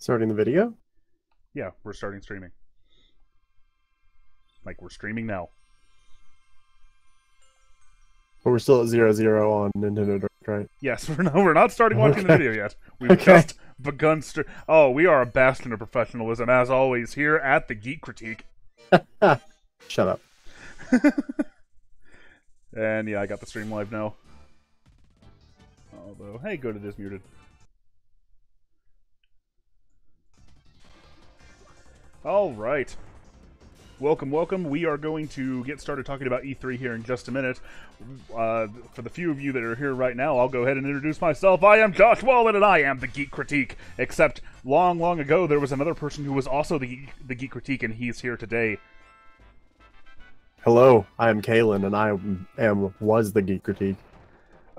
Starting the video? Yeah, we're starting streaming. Like, we're streaming now. But we're still at 0-0 on Nintendo Direct, right? Yes, we're not starting watching the video yet. We've just begun Oh, we are a bastion of professionalism, as always, here at the Geek Critique. Shut up. And yeah, I got the stream live now. Although, hey, good, it is muted. Alright. Welcome, welcome. We are going to get started talking about E3 here in just a minute. For the few of you that are here right now, I'll go ahead and introduce myself. I am Josh Wallen, and I am the Geek Critique. Except, long, long ago, there was another person who was also the Geek Critique, and he's here today. Hello, I am Kalen, and I was the Geek Critique.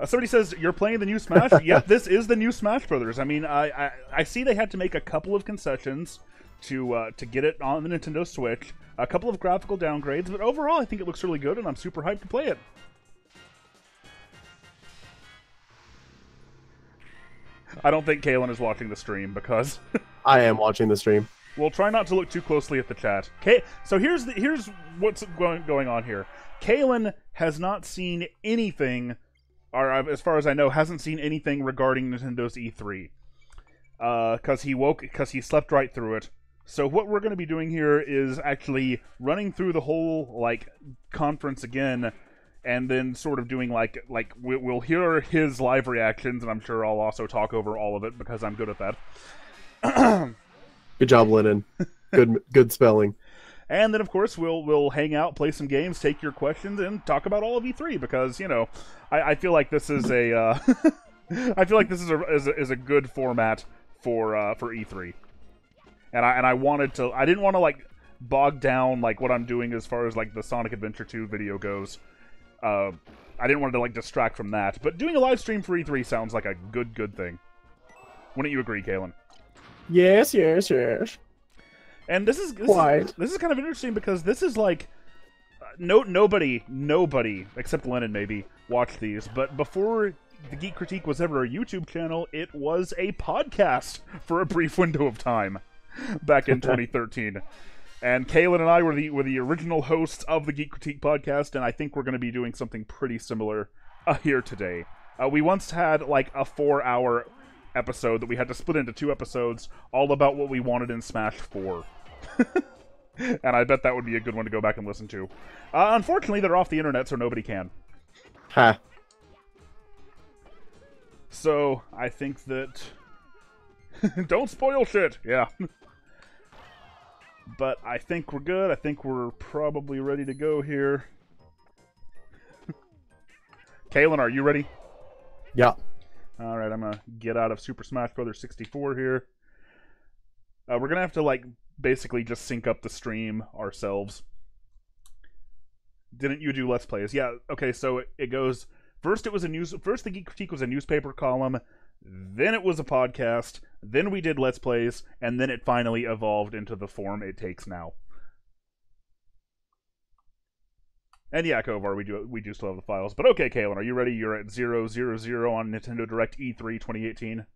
Somebody says, you're playing the new Smash? Yep, this is the new Smash Brothers. I mean, I see they had to make a couple of concessions to get it on the Nintendo Switch. A couple of graphical downgrades, but overall I think it looks really good, and I'm super hyped to play it. I don't think Kalen is watching the stream, because... I am watching the stream. We'll try not to look too closely at the chat. So here's what's going on here. Kalen has not seen anything, or as far as I know, hasn't seen anything regarding Nintendo's E3. Because he slept right through it. So what we're going to be doing here is actually running through the whole, like, conference again, and then sort of doing, like we'll hear his live reactions, and I'm sure I'll also talk over all of it, because I'm good at that. Good job, Lennon. Good spelling. And then, of course, we'll hang out, play some games, take your questions, and talk about all of E3, because, you know, I feel like this is a, I feel like this is a good format for E3. And I didn't want to, like, bog down, like, what I'm doing as far as, like, the Sonic Adventure 2 video goes. I didn't want to, like, distract from that. But doing a live stream for E3 sounds like a good thing. Wouldn't you agree, Kalen? Yes, yes, yes. And this is kind of interesting, because this is, like, nobody, except Lennon maybe, watched these. But before the Geek Critique was ever a YouTube channel, it was a podcast for a brief window of time. Back in 2013. And Kalen and I were the original hosts of the Geek Critique podcast, and I think we're going to be doing something pretty similar here today. We once had, like, a 4-hour episode that we had to split into 2 episodes, all about what we wanted in Smash 4. And I bet that would be a good one to go back and listen to. Unfortunately, they're off the internet, so nobody can. Ha. So, I think that... Don't spoil shit! Yeah. But I think we're good. I think we're probably ready to go here. Kalen, are you ready? Yeah. Alright, I'm gonna get out of Super Smash Bros. 64 here. We're gonna have to, like, basically just sync up the stream ourselves. Didn't you do Let's Plays? Yeah, okay, so it goes... First the Geek Critique was a newspaper column, then it was a podcast, then we did Let's Plays, and then it finally evolved into the form it takes now. And yeah, Kovar, we do still have the files. But okay, Kalen, are you ready? You're at 000 on Nintendo Direct E3 2018.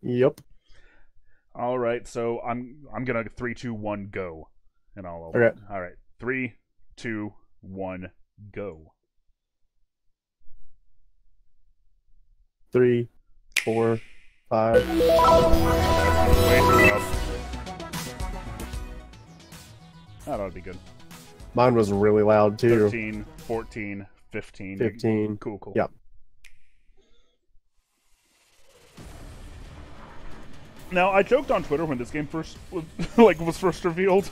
Yep. Alright, so I'm gonna 3, 2, 1, go. And I'll Okay. Alright. 3, 2, 1, go. 3, 4, 5. Way too loud. That ought to be good. Mine was really loud, too. 13, 14, 15. 15. Cool. Yep. Now, I joked on Twitter when this game was first revealed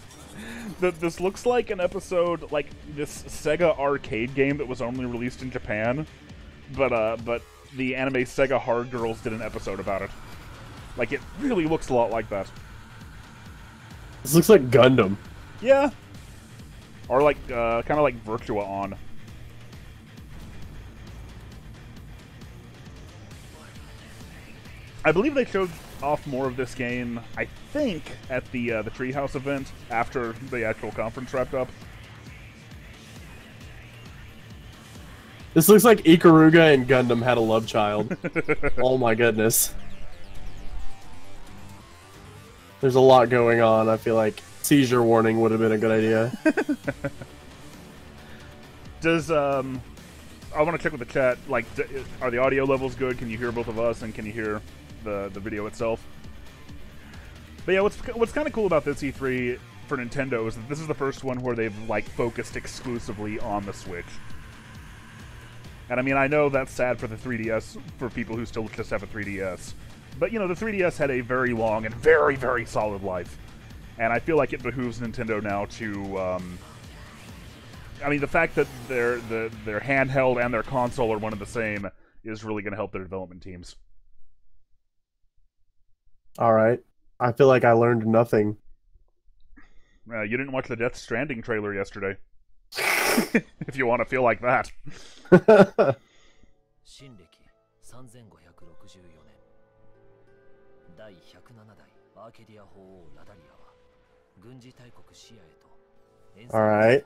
that this looks like an episode, like this Sega arcade game that was only released in Japan, but the anime Sega Hard Girls did an episode about it. Like, it really looks a lot like that. This looks like Gundam. Yeah. Or like, kind of like Virtua On. I believe they showed off more of this game, I think, at the Treehouse event after the actual conference wrapped up. This looks like Ikaruga and Gundam had a love child. Oh my goodness. There's a lot going on. I feel like seizure warning would have been a good idea. Does I want to check with the chat. Like, are the audio levels good? Can you hear both of us, and can you hear the video itself? But yeah, what's kind of cool about this E3 for Nintendo is that this is the first one where they've like focused exclusively on the Switch. And I mean, I know that's sad for the 3DS, for people who still just have a 3DS. But, you know, the 3DS had a very long and very, very solid life. And I feel like it behooves Nintendo now to, I mean, the fact that their handheld and their console are one and the same is really going to help their development teams. Alright. I feel like I learned nothing. You didn't watch the Death Stranding trailer yesterday. If you want to feel like that. Alright.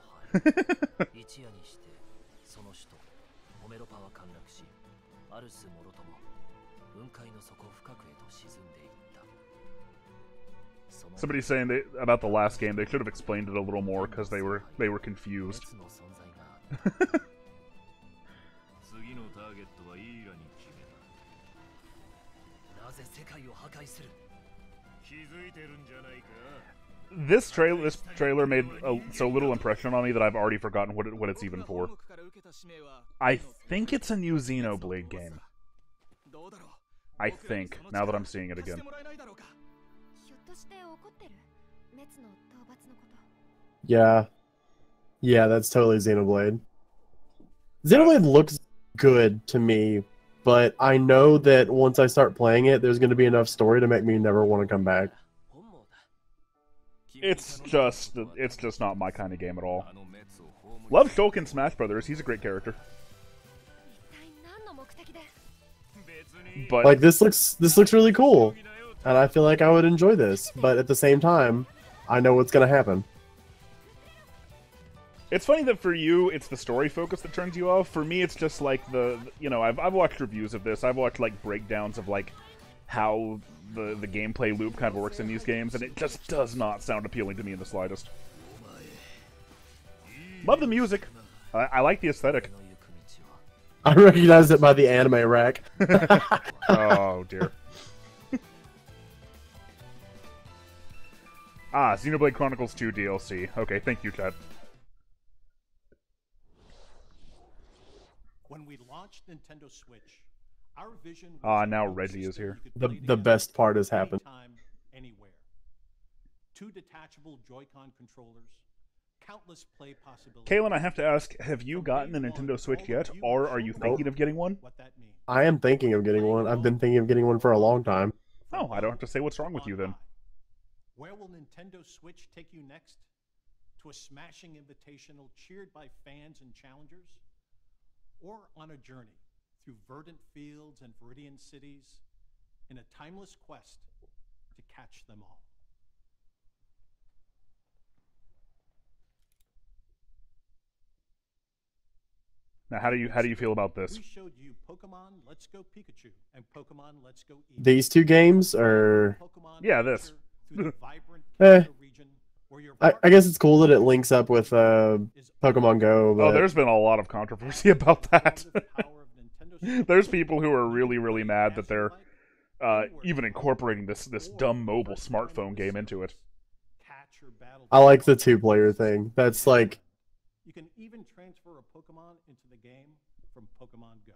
Somebody's saying about the last game, they should have explained it a little more because they were confused. This trailer made so little impression on me that I've already forgotten what it's even for. I think it's a new Xenoblade game. I think, now that I'm seeing it again. Yeah. Yeah, that's totally Xenoblade. Xenoblade looks good to me, but I know that once I start playing it, there's going to be enough story to make me never want to come back. It's just not my kind of game at all. Love Shulk in Smash Brothers. He's a great character. But like this looks really cool, and I feel like I would enjoy this. But at the same time, I know what's going to happen. It's funny that for you, it's the story focus that turns you off. For me, it's just like you know, I've watched reviews of this. I've watched like breakdowns of like how the gameplay loop kind of works in these games, and it just does not sound appealing to me in the slightest. Love the music. I like the aesthetic. I recognize it by the anime rack. Oh dear. Xenoblade Chronicles 2 DLC. Okay, thank you, Chad. When we launched Nintendo Switch, our vision now Reggie is here. The best part has happened. Anywhere. 2 detachable Joy-Con controllers, countless play possibilities. Kalen, I have to ask, have you gotten a Nintendo Switch yet, or are you thinking of getting one? I am thinking of getting one. I've been thinking of getting one for a long time. Oh, I don't have to say what's wrong with you then. Where will Nintendo Switch take you next? To a smashing invitational cheered by fans and challengers? Or on a journey through verdant fields and viridian cities in a timeless quest to catch them all? Now, how do you feel about this? We showed you Pokemon Let's Go Pikachu and Pokemon Let's Go Eevee. These 2 games are... Yeah, this. I guess it's cool that it links up with Pokemon Go. But... Oh, there's been a lot of controversy about that. There's people who are really, really mad that they're even incorporating this dumb mobile smartphone game into it. I like the 2-player thing. That's like... You can even transfer a Pokemon into the game from Pokemon Go.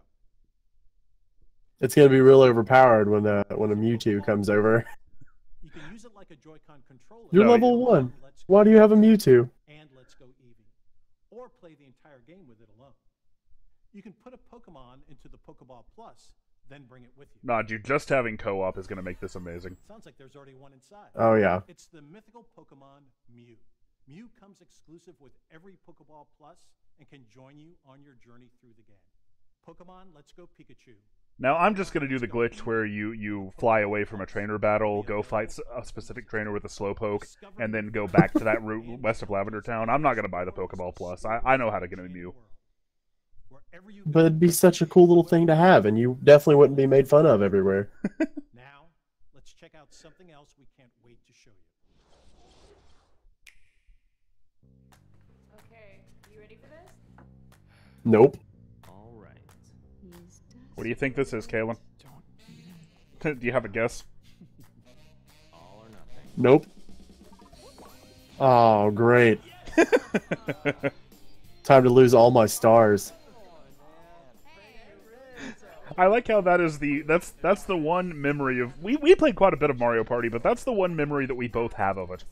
It's gonna be real overpowered when a Mewtwo comes over. You can use it like a Joy-Con controller. You're level 1. Why do you have a Mewtwo? And Let's Go Eevee. Or play the entire game with it alone. You can put a Pokemon into the Pokeball Plus, then bring it with you. Nah, dude, just having co-op is going to make this amazing. Sounds like there's already one inside. Oh, yeah. It's the mythical Pokemon Mew. Mew comes exclusive with every Pokeball Plus and can join you on your journey through the game. Pokemon Let's Go Pikachu. Now, I'm just going to do the glitch where you fly away from a trainer battle, go fight a specific trainer with a Slowpoke, and then go back to that route west of Lavender Town. I'm not going to buy the Pokeball Plus. I know how to get a Mew. But it'd be such a cool little thing to have, and you definitely wouldn't be made fun of everywhere. Now, let's check check out something else we can't wait to show you. Okay, you ready for this? Nope. All right. What do you think this is, Kaylin? Do you have a guess? All or nothing. Nope. Oh, great. Time to lose all my stars. I like how that is that's the one memory of we played quite a bit of Mario Party, but that's the one memory that we both have of it.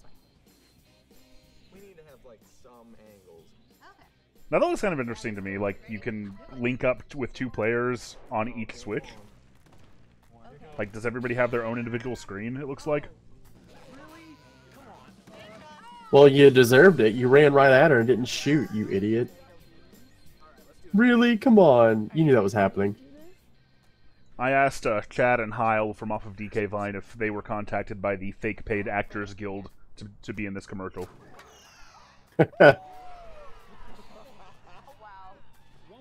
We need to have like some angles. Now that was kind of interesting to me. Like you can link up with 2 players on each Switch. Like, does everybody have their own individual screen? It looks like. Well, you deserved it. You ran right at her and didn't shoot, you idiot. Really? Come on. You knew that was happening. I asked Chad and Heil from off of DK Vine if they were contacted by the Fake Paid Actors Guild to be in this commercial. Oh, wow. We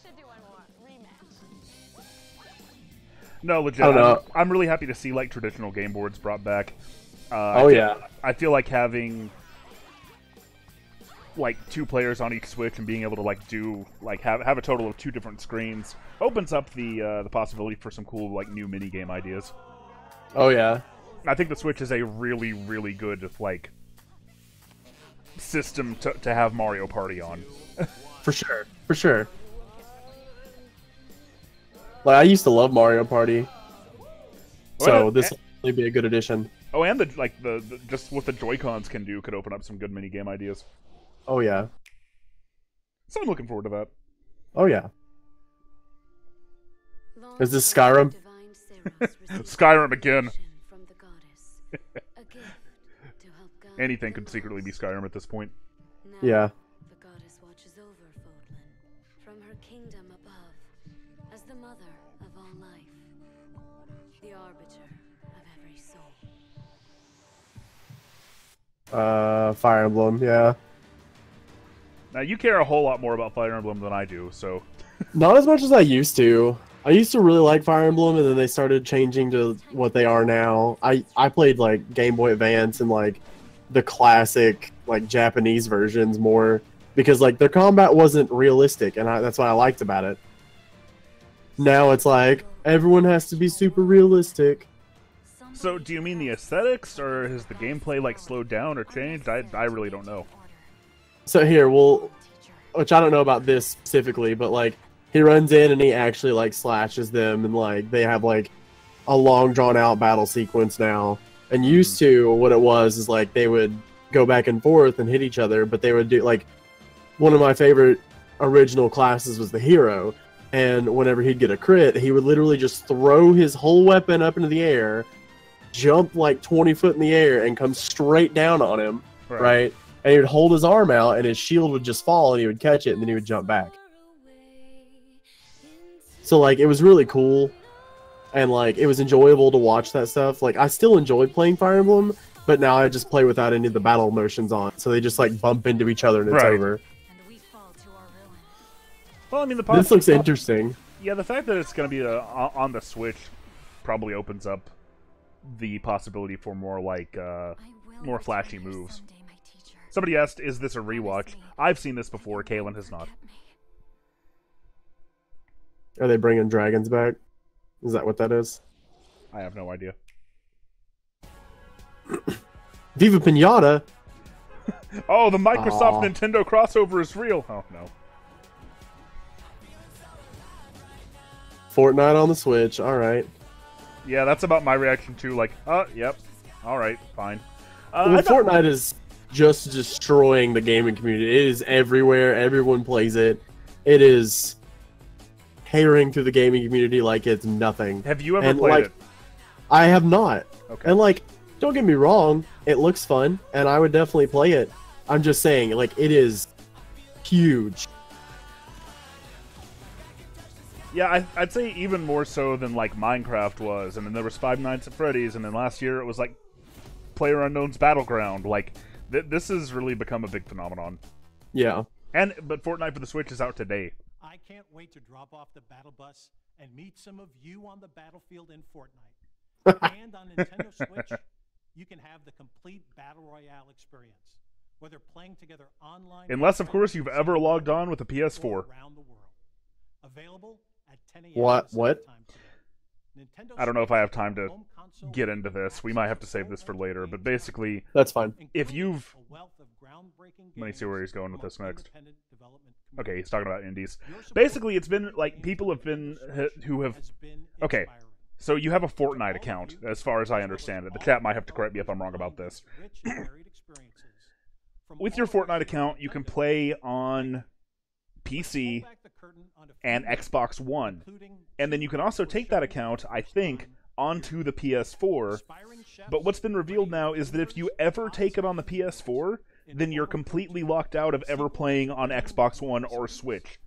should do one more. Rematch. No, legit. I don't know. I'm really happy to see like traditional game boards brought back. Oh, yeah. I feel like having like 2 players on each Switch and being able to like do like have a total of 2 different screens opens up the possibility for some cool like new mini game ideas. Oh, yeah. I think the Switch is a really, really good like system to have Mario Party on. For sure. For sure. Like, I used to love Mario Party. So this will really be a good addition. Oh, and the just what the Joy-Cons can do could open up some good mini game ideas. Oh, yeah. So I'm looking forward to that. Oh, yeah. Is this Skyrim? Skyrim again. Anything could secretly be Skyrim at this point. Yeah. The goddess watches over Fodlan from her kingdom above as the mother of all life, the arbiter of every soul. Fire Emblem, yeah. Now, you care a whole lot more about Fire Emblem than I do, so... Not as much as I used to. I used to really like Fire Emblem, and then they started changing to what they are now. I played, like, Game Boy Advance and, like, the classic, like, Japanese versions more, because, like, their combat wasn't realistic, and that's what I liked about it. Now it's like, everyone has to be super realistic. So, do you mean the aesthetics, or has the gameplay, like, slowed down or changed? I really don't know. So here, which I don't know about this specifically, but like he runs in and he actually like slashes them, and like they have like a long drawn out battle sequence now. And used to what it was is like they would go back and forth and hit each other, but they would do like one of my favorite original classes was the hero, and whenever he'd get a crit, he would literally just throw his whole weapon up into the air, jump like 20 foot in the air, and come straight down on him, right? And he would hold his arm out, and his shield would just fall, and he would catch it, and then he would jump back. So, like, it was really cool, and, like, it was enjoyable to watch that stuff. Like, I still enjoy playing Fire Emblem, but now I just play without any of the battle motions on, so they just, like, bump into each other, and it's over. Well, I mean, this looks interesting. Yeah, the fact that it's going to be on the Switch probably opens up the possibility for more, like, more flashy moves. Somebody asked, is this a rewatch? I've seen this before, Kaylin has not. Are they bringing dragons back? Is that what that is? I have no idea. Viva Pinata? Oh, the Microsoft Nintendo crossover is real! Oh, no. Fortnite on the Switch, alright. Yeah, that's about my reaction too, like, yep, alright, fine. Fortnite is just destroying the gaming community. It is everywhere. Everyone plays it. It is tearing through the gaming community like it's nothing. Have you ever played it? I have not. Okay. And like, don't get me wrong, it looks fun, and I would definitely play it. I'm just saying, like, it is huge. Yeah, I'd say even more so than like Minecraft was, and then there was Five Nights at Freddy's, and then last year it was like PlayerUnknown's Battleground. Like, this has really become a big phenomenon. Yeah. But Fortnite for the Switch is out today. I can't wait to drop off the battle bus and meet some of you on the battlefield in Fortnite. And on Nintendo Switch, you can have the complete Battle Royale experience, whether playing together online. Unless, of course, you've ever logged on with a PS4. Around the world. Available at 10 a.m. What? I don't know if I have time to get into this. We might have to save this for later, but basically, that's fine. If you've... Let me see where he's going with this next. Okay, he's talking about indies. Basically, it's been, like, people have been... who have... Okay, so you have a Fortnite account, as far as I understand it. The chat might have to correct me if I'm wrong about this. With your Fortnite account, you can play on PC and Xbox One. And then you can also take that account, I think, onto the PS4. But what's been revealed now is that if you ever take it on the PS4, then you're completely locked out of ever playing on Xbox One or Switch.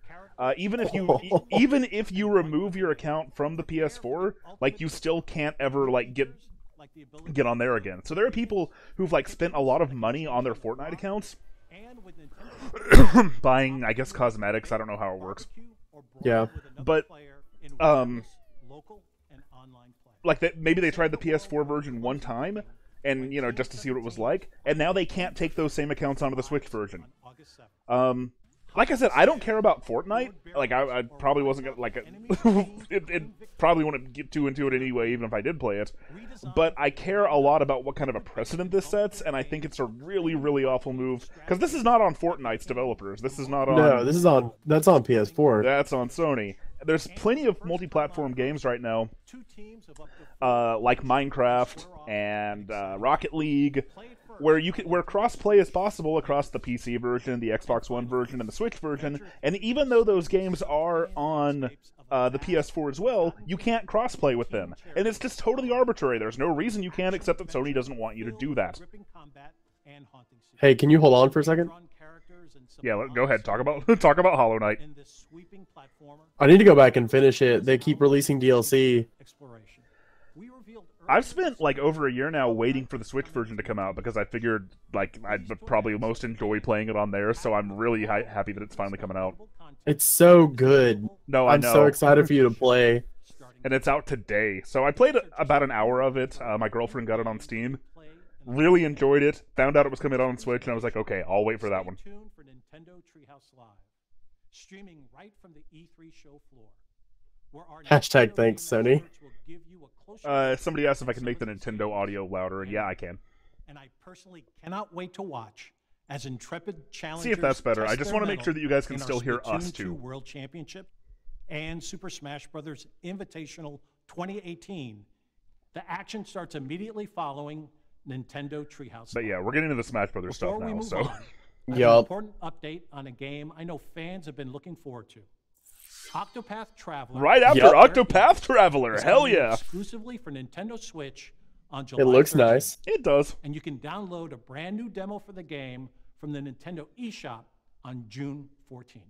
Even if you remove your account from the PS4, like, you still can't ever, like, get on there again. So there are people who've, like, spent a lot of money on their Fortnite accounts buying, I guess, cosmetics. I don't know how it works. Yeah. But like, maybe they tried the PS4 version one time and, you know, just to see what it was like, and now they can't take those same accounts onto the Switch version. Like I said, I don't care about Fortnite. Like, I probably wasn't gonna, like, it probably wouldn't get too into it anyway, even if I did play it. But I care a lot about what kind of a precedent this sets, and I think it's a really, really awful move. Because this is not on Fortnite's developers. This is not on... No, that's on PS4. That's on Sony. There's plenty of multi-platform games right now, like Minecraft and Rocket League, where cross-play is possible across the PC version, the Xbox One version, and the Switch version. And even though those games are on the PS4 as well, you can't cross-play with them. And it's just totally arbitrary. There's no reason you can't, except that Sony doesn't want you to do that. Hey, can you hold on for a second? Yeah, go ahead. Talk about Hollow Knight. I need to go back and finish it. They keep releasing DLC. I've spent, like, over a year now waiting for the Switch version to come out because I figured, like, I'd probably most enjoy playing it on there, so I'm really happy that it's finally coming out. It's so good. No, I know. I'm so excited for you to play. And it's out today. So I played about an hour of it. My girlfriend got it on Steam. Really enjoyed it. Found out it was coming out on Switch, and I was like, okay, I'll wait for that one. Streaming right from the E3 show floor. Hashtag thanks, Sony. Somebody asked if I can make the Nintendo audio louder, and yeah, I can. And I personally cannot wait to watch as intrepid challengers. See if that's better. I just want to make sure that you guys can still hear us too. World Championship and Super Smash Bros. Invitational 2018. The action starts immediately following Nintendo Treehouse. But yeah, we're getting into the Smash Brothers stuff now. So, an important update on a game I know fans have been looking forward to. Octopath Traveler. Right after Octopath Traveler, hell yeah! Exclusively for Nintendo Switch on July. It looks 13th. nice. It does. And you can download a brand new demo for the game from the Nintendo eShop on June 14th.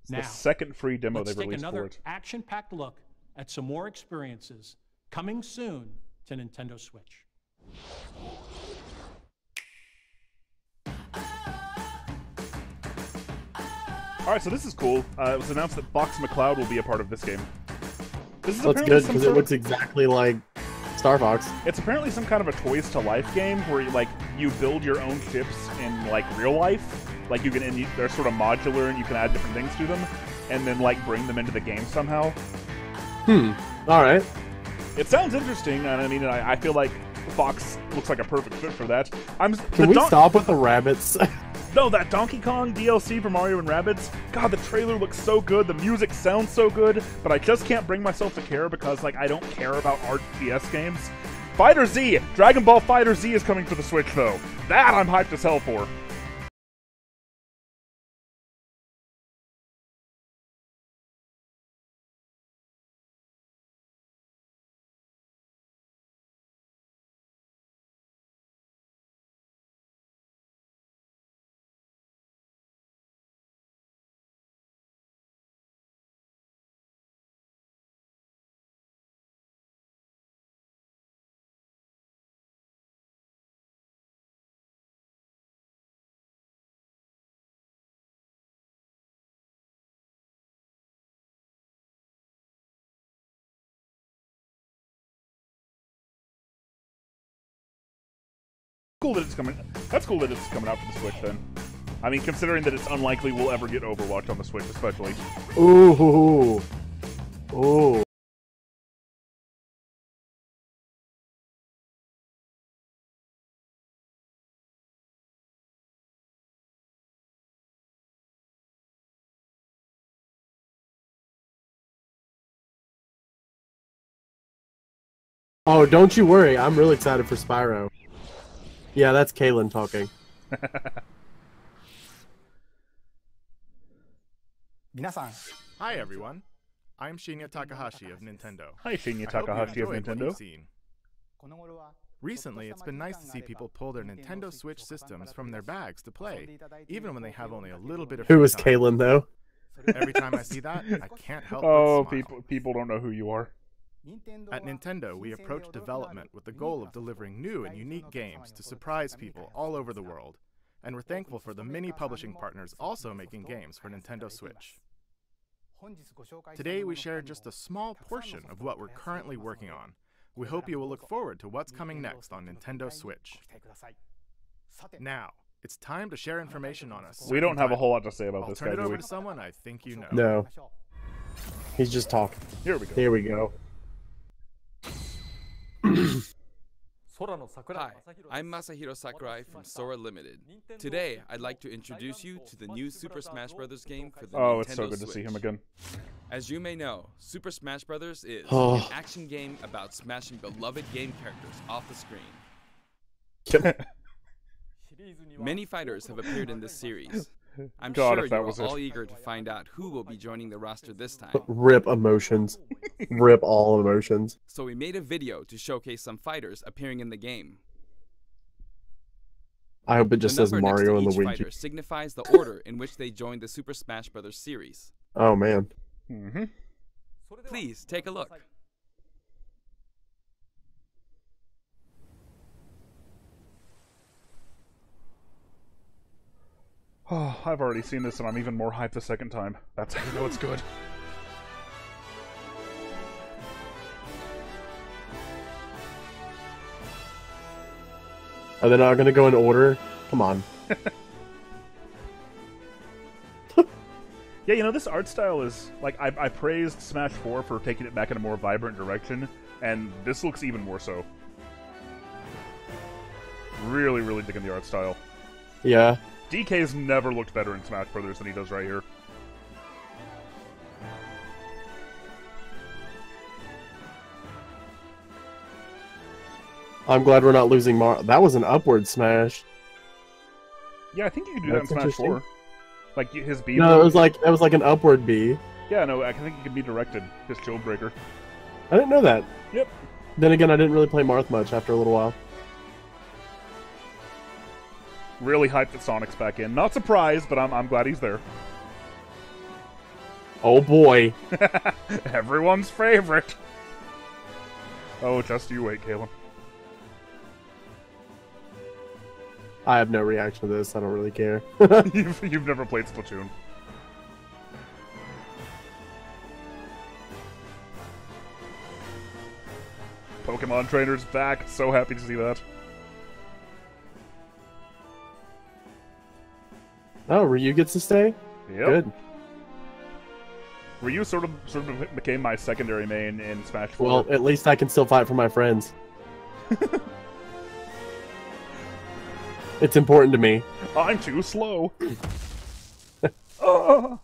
It's the second free demo they've released for it. Let's take another action-packed look at some more experiences coming soon to Nintendo Switch. Alright, so this is cool. It was announced that Fox McCloud will be a part of this game. This is That's good, because it looks exactly like Star Fox. It's apparently some kind of a Toys to Life game where you build your own ships in, like, real life. Like, they're sort of modular and you can add different things to them, and then, like, bring them into the game somehow. Alright. It sounds interesting, and I mean, I feel like Fox looks like a perfect fit for that. Can we stop with the rabbits? No, that Donkey Kong DLC for Mario and Rabbids, God, the trailer looks so good, the music sounds so good, but I just can't bring myself to care because, like, I don't care about RTS games. Fighter Z! Dragon Ball Fighter Z is coming to the Switch, though. That I'm hyped as hell for. Cool that it's coming. That's cool that it's coming out for the Switch then. I mean, considering that it's unlikely we'll ever get Overwatch on the Switch, especially. Ooh. Ooh. Oh, don't you worry. I'm really excited for Spyro. Yeah, that's Kaylin talking. Hi everyone, I'm Shinya Takahashi of Nintendo. Hi, Shinya I hope you Takahashi of enjoyed what Nintendo. you've seen. Recently, it's been nice to see people pull their Nintendo Switch systems from their bags to play, even when they have only a little bit of Who free is time. Kaylin, though? Every time I see that, I can't help Oh, but smile. people don't know who you are. At Nintendo, we approach development with the goal of delivering new and unique games to surprise people all over the world, and we're thankful for the many publishing partners also making games for Nintendo Switch. Today, we share just a small portion of what we're currently working on. We hope you will look forward to what's coming next on Nintendo Switch. Now, it's time to share information on us. We don't have a whole lot to say about I'll this turn guy, it do over we? to someone I think you know. No. He's just talking. Here we go. Here we go. Hi, I'm Masahiro Sakurai from Sora Limited. Today, I'd like to introduce you to the new Super Smash Bros. Game for the Oh, Nintendo it's so good Switch. to see him again. As you may know, Super Smash Bros. Is Oh. an action game about smashing beloved game characters off the screen. Many fighters have appeared in this series. I'm God, sure if that you're was all it. eager to find out who will be joining the roster this time. Rip emotions. Rip all emotions. So we made a video to showcase some fighters appearing in the game. I hope it just The says number Mario and next to each Luigi. fighter signifies the order in which they joined the Super Smash Bros. Series. Oh, man. Mm-hmm. Please take a look. Oh, I've already seen this and I'm even more hyped the second time. That's how you know it's good. Are they not going to go in order? Come on. Yeah, you know, this art style is, like, I praised Smash 4 for taking it back in a more vibrant direction, and this looks even more so. Really, really digging the art style. Yeah. DK's never looked better in Smash Brothers than he does right here. I'm glad we're not losing That was an upward smash. Yeah, I think you can do that in That's Smash interesting. 4. Like, his B... No, it was like an upward B. Yeah, no, I think it can be directed. His shield breaker. I didn't know that. Yep. Then again, I didn't really play Marth much after a little while. Really hyped that Sonic's back in. Not surprised, but I'm glad he's there. Oh boy. Everyone's favorite. Oh, just you wait, Caleb. I have no reaction to this. I don't really care. You've never played Splatoon. Pokemon Trainer's back. So happy to see that. Oh, Ryu gets to stay? Yep. Good. Ryu sort of became my secondary main in Smash 4. Well, at least I can still fight for my friends. It's important to me. I'm too slow. Oh.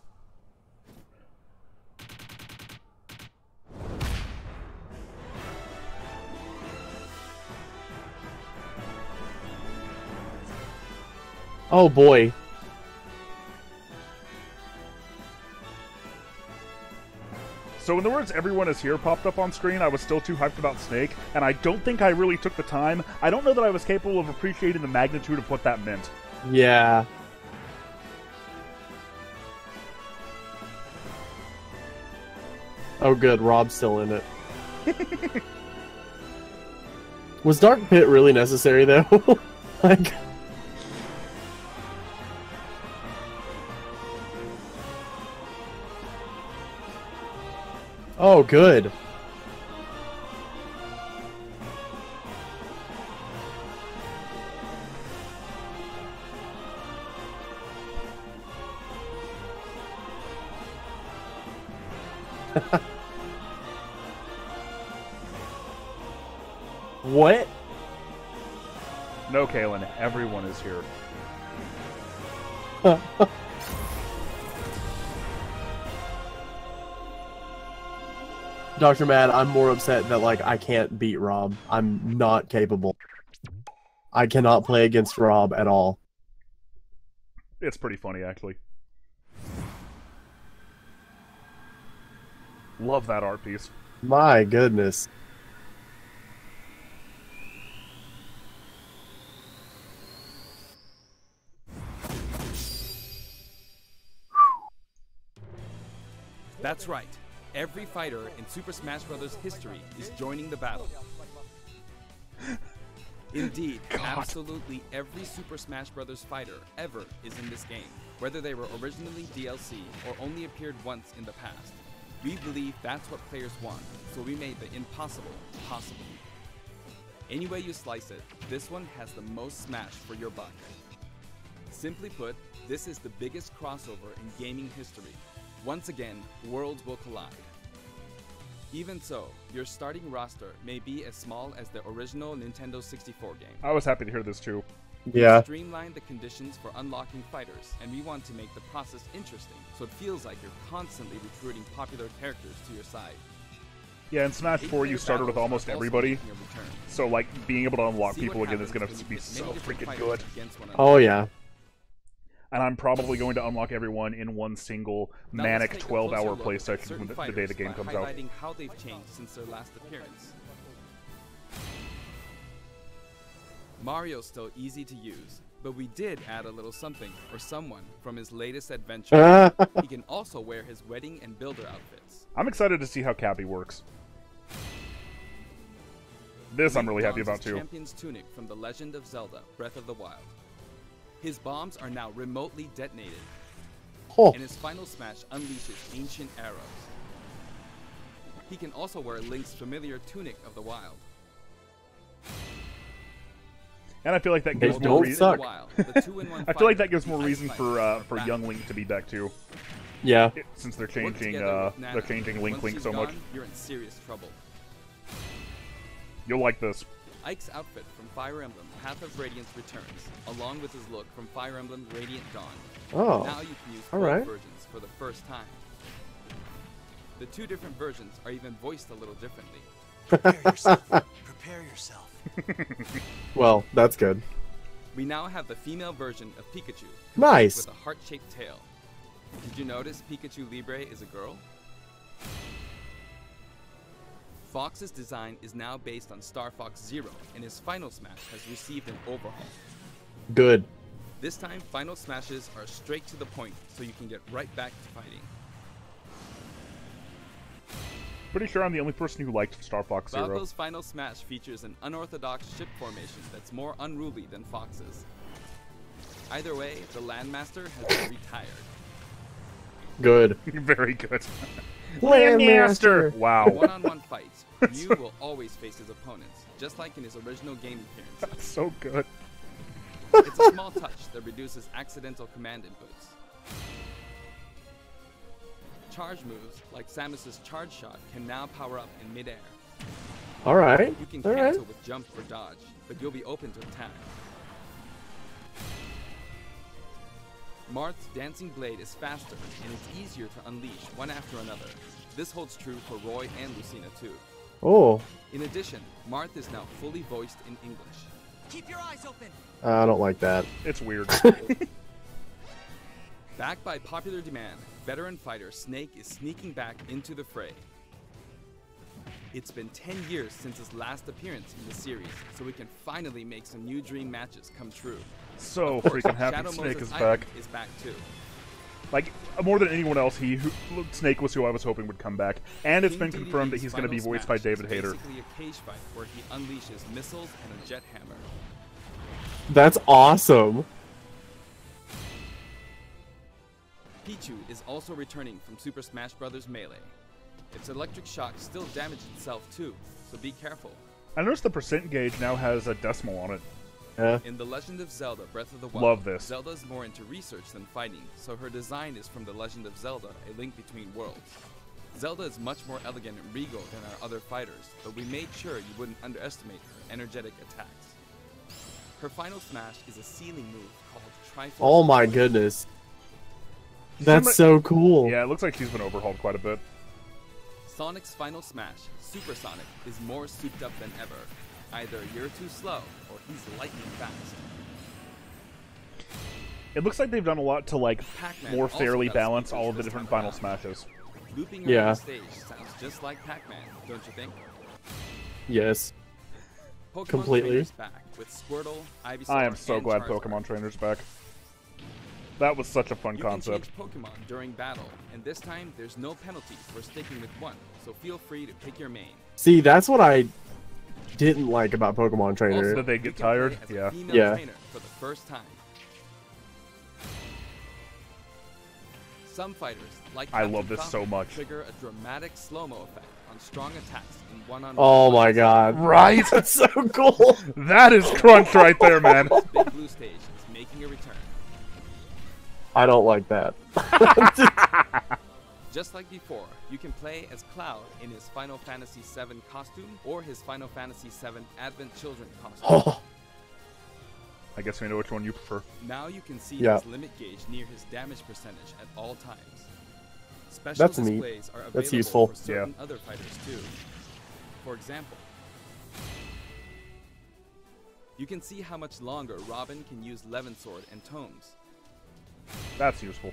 Oh boy. So when the words "everyone is here" popped up on screen, I was still too hyped about Snake, and I don't think I really took the time. I don't know that I was capable of appreciating the magnitude of what that meant. Yeah. Oh good, Rob's still in it. Was Dark Pit really necessary though? Like... Oh, good. What? No, Kalen, everyone is here. Dr. Mad, I'm more upset that, like, I can't beat Rob. I'm not capable. I cannot play against Rob at all. It's pretty funny, actually. Love that art piece. My goodness. That's right. Every fighter in Super Smash Bros. History is joining the battle. Indeed, absolutely every Super Smash Bros. Fighter ever is in this game, whether they were originally DLC or only appeared once in the past. We believe that's what players want, so we made the impossible possible. Any way you slice it, this one has the most Smash for your buck. Simply put, this is the biggest crossover in gaming history. Once again, worlds will collide. Even so, your starting roster may be as small as the original Nintendo 64 game. I was happy to hear this too. Yeah. We streamlined the conditions for unlocking fighters, and we want to make the process interesting, so it feels like you're constantly recruiting popular characters to your side. Yeah, in Smash 4 you started with almost everybody, so like being able to unlock people again is going to be so freaking good. Oh yeah. And I'm probably going to unlock everyone in one single manic 12-hour play session the day the game comes out. Highlighting how they've changed since their last appearance. Mario's still easy to use, but we did add a little something or someone from his latest adventure. He can also wear his wedding and builder outfits. I'm excited to see how Cappy works. This I'm really happy about too. Champion's tunic from The Legend of Zelda: Breath of the Wild. His bombs are now remotely detonated, and his final smash unleashes ancient arrows. He can also wear Link's familiar tunic of the wild. And I feel like that gives more reason. I feel like that gives more reason for young Link to be back too. Yeah. Since they're changing Link so much. You're in serious trouble. You'll like this. Ike's outfit from Fire Emblem Path of Radiance returns, along with his look from Fire Emblem Radiant Dawn. Oh, now you can use both versions for the first time. The two different versions are even voiced a little differently. Prepare yourself. Prepare yourself. Well, that's good. We now have the female version of Pikachu. Nice. With a heart-shaped tail. Did you notice Pikachu Libre is a girl? Fox's design is now based on Star Fox Zero, and his Final Smash has received an overhaul. Good. This time, Final Smashes are straight to the point, so you can get right back to fighting. Pretty sure I'm the only person who liked Star Fox Zero. Valko's Final Smash features an unorthodox ship formation that's more unruly than Fox's. Either way, the Landmaster has been retired. Good. Very good. Landmaster! Wow. In one-on-one fights, Ryu will always face his opponents, just like in his original game appearances. That's so good. It's a small touch that reduces accidental command inputs. Charge moves, like Samus's charge shot, can now power up in midair. Alright. You can cancel with jump or dodge, but you'll be open to attack. Marth's Dancing Blade is faster, and it's easier to unleash one after another. This holds true for Roy and Lucina too. Oh. In addition, Marth is now fully voiced in English. Keep your eyes open. I don't like that. It's weird. Backed by popular demand, veteran fighter Snake is sneaking back into the fray. It's been 10 years since his last appearance in the series, so we can finally make some new dream matches come true. So freaking happy Snake is back. Is back too. Like, more than anyone else, Snake was who I was hoping would come back. And it's been confirmed that he's going to be voiced by David Hayter. Basically a cage fight where he unleashes missiles and a jet hammer. That's awesome. Pichu is also returning from Super Smash Bros. Melee. Its electric shock still damaged itself too, so be careful. I noticed the percent gauge now has a decimal on it. In The Legend of Zelda: Breath of the Wild, love this. Zelda's more into research than fighting, so her design is from The Legend of Zelda: A Link Between Worlds. Zelda is much more elegant and regal than our other fighters, but we made sure you wouldn't underestimate her energetic attacks. Her final smash is a ceiling move called Triforce. Oh my goodness. That's so cool. Yeah, it looks like she's been overhauled quite a bit. Sonic's final smash, Super Sonic, is more souped up than ever. Either you're too slow, or he's lightning fast. It looks like they've done a lot to like Pac-Man more also fairly got a balance speed all of the this different time final around. smashes. Looping Yeah. around the stage sounds just like Pac-Man, don't you think? Yes. Pokemon Completely. Trainer's back with Squirtle, Ivysaur, I am so and glad Charizard. Pokemon Trainer's back. That was such a fun You concept. can change Pokemon during battle, and this time there's no penalties for sticking with one, so feel free to pick your main. See, that's what I didn't like about Pokemon Trainer. Also, did they get You can tired? play as a Yeah. female Yeah. trainer for the first time. Some fighters, like I Captain love this Falcon, so much. trigger a dramatic slow-mo effect on strong attacks in one-on-one Oh my fights. god. Right? That's so cool. That is crunch right there, man. Big Blue Stage is making a return. I don't like that. Just like before, you can play as Cloud in his Final Fantasy VII costume or his Final Fantasy VII Advent Children costume. Oh, I guess we know which one you prefer. Now you can see Yeah. his limit gauge near his damage percentage at all times. Special That's neat. displays are available That's useful. for certain other fighters too. For example, you can see how much longer Robin can use Levin Sword and Tomes. That's useful.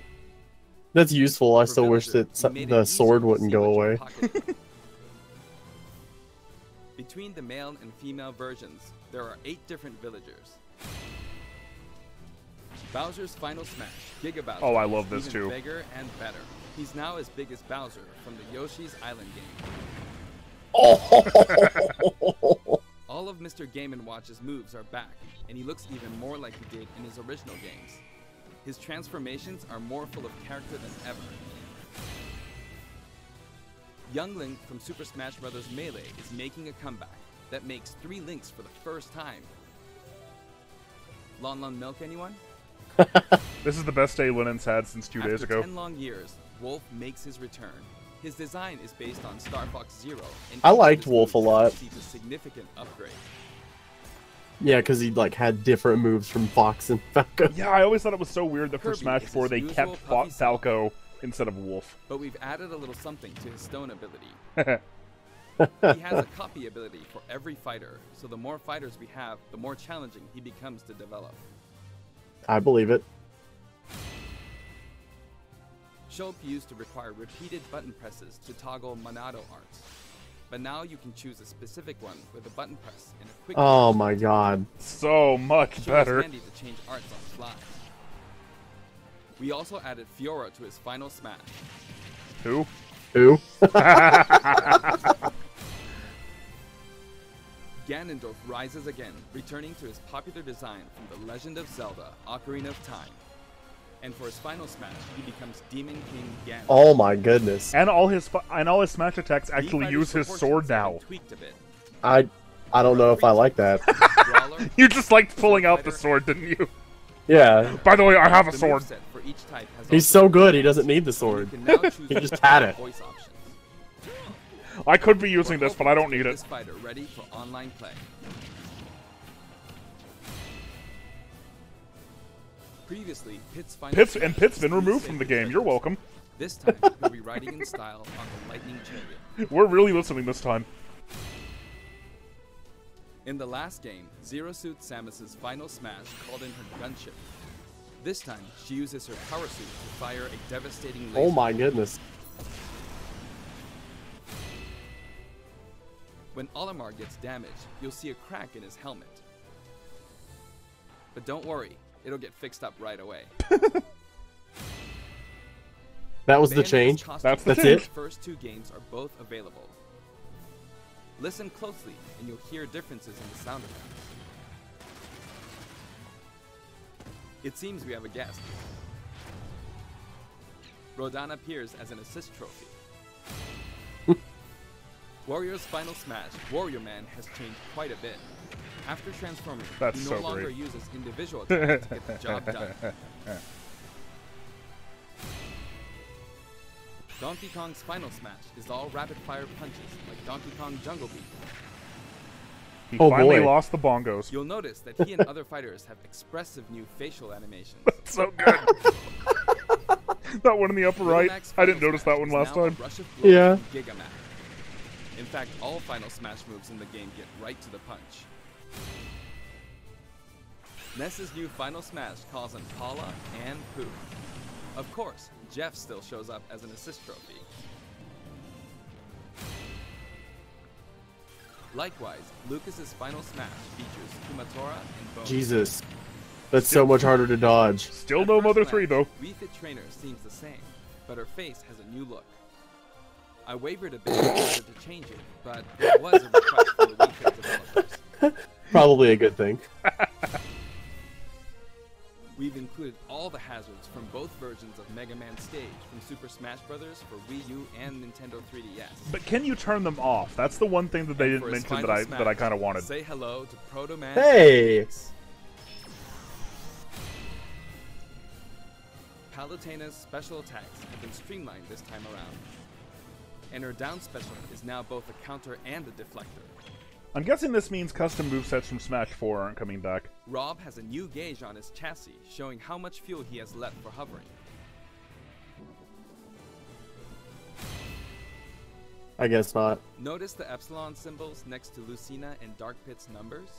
that's useful. I For still wish Villager, that we made it the easier sword to wouldn't see go what your away. pocket is. Between the male and female versions, there are 8 different villagers. Bowser's final smash, Giga Bowser, Oh, I love is this even too. bigger and better. He's now as big as Bowser from the Yoshi's Island game. Oh. All of Mr. Game & Watch's moves are back, and he looks even more like he did in his original games. His transformations are more full of character than ever. Young Link from Super Smash Bros. Melee is making a comeback that makes 3 Links for the first time. Lon Lon Milk, anyone? This is the best day Lennon's had since 2 days After ago. 10 long years, Wolf makes his return. His design is based on Star Fox Zero, and I each of liked his Wolf a moves lot. receives a significant upgrade. Yeah, because he like had different moves from Fox and Falco. Yeah, I always thought it was so weird that for Kirby Smash is 4 his they usual kept puffy self. Falco instead of Wolf. But we've added a little something to his stone ability. He has a copy ability for every fighter, so the more fighters we have, the more challenging he becomes to develop. I believe it. Shulk used to require repeated button presses to toggle Monado arts. But now you can choose a specific one with a button press and a quick Oh my god. So much Sure is better. handy to change arts on the fly. We also added Fiora to his final smash. Who? Who? Ganondorf rises again, returning to his popular design from The Legend of Zelda: Ocarina of Time. And for his final smash, he becomes Demon King Ganon. Oh my goodness. And all his smash attacks actually Fighter's use his sword proportions have now. been tweaked a bit. I don't know if I like that. Brawler, You just liked pulling out the sword, didn't you? Yeah. By the way, I have a the sword. moveset for each type has He's also so good, he changed. doesn't need the You sword. can now choose He just multiple had it. voice options. I could be using We're this, but I don't hoping to need get it. This fighter ready for online play. Previously, Pit's final Pit's smash been was removed three from the sacred game. You're treasures. welcome. This time, he'll be riding in style on the Lightning Chariot. We're really listening this time. In the last game, Zero Suit Samus's final smash called in her gunship. This time, she uses her power suit to fire a devastating laser. Oh my goodness. When Olimar gets damaged, you'll see a crack in his helmet. But don't worry, it'll get fixed up right away. That was the Bayonetta's change? costume That's the That's in it? The first 2 games are both available. Listen closely, and you'll hear differences in the sound effects. It seems we have a guest. Rodan appears as an assist trophy. Warrior's final smash, Warrior Man, has changed quite a bit. After transforming, That's he no so longer great. uses individual attacks to get the job done. Donkey Kong's final smash is all rapid-fire punches, like Donkey Kong Jungle Beat. He Oh, finally boy. lost the bongos. You'll notice that he and other fighters have expressive new facial animations. So good. That one in the upper right. Max I didn't Final notice Smash that one is last now a time. rush of blows Yeah. from Gigamax. In fact, all Final Smash moves in the game get right to the punch. Ness's new Final Smash calls on Paula and Pooh. Of course, Jeff still shows up as an assist trophy. Likewise, Lucas's Final Smash features Kumatora and Bone. Jesus. That's so much harder to dodge. Still At no first Mother glance, 3, though. Wii Fit Trainer seems the same, but her face has a new look. I wavered a bit in order to change it, but it was a request from the Wii Fit developers. Probably a good thing. We've included all the hazards from both versions of Mega Man Stage from Super Smash Bros. For Wii U and Nintendo 3DS. But can you turn them off? That's the one thing that they And didn't for his mention final that I smash, kind of wanted. Say hello to Proto Man. Hey! Palutena's special attacks have been streamlined this time around. And her down special is now both a counter and a deflector. I'm guessing this means custom movesets from Smash 4 aren't coming back. Rob has a new gauge on his chassis, showing how much fuel he has left for hovering. I guess not. Notice the epsilon symbols next to Lucina and Dark Pit's numbers?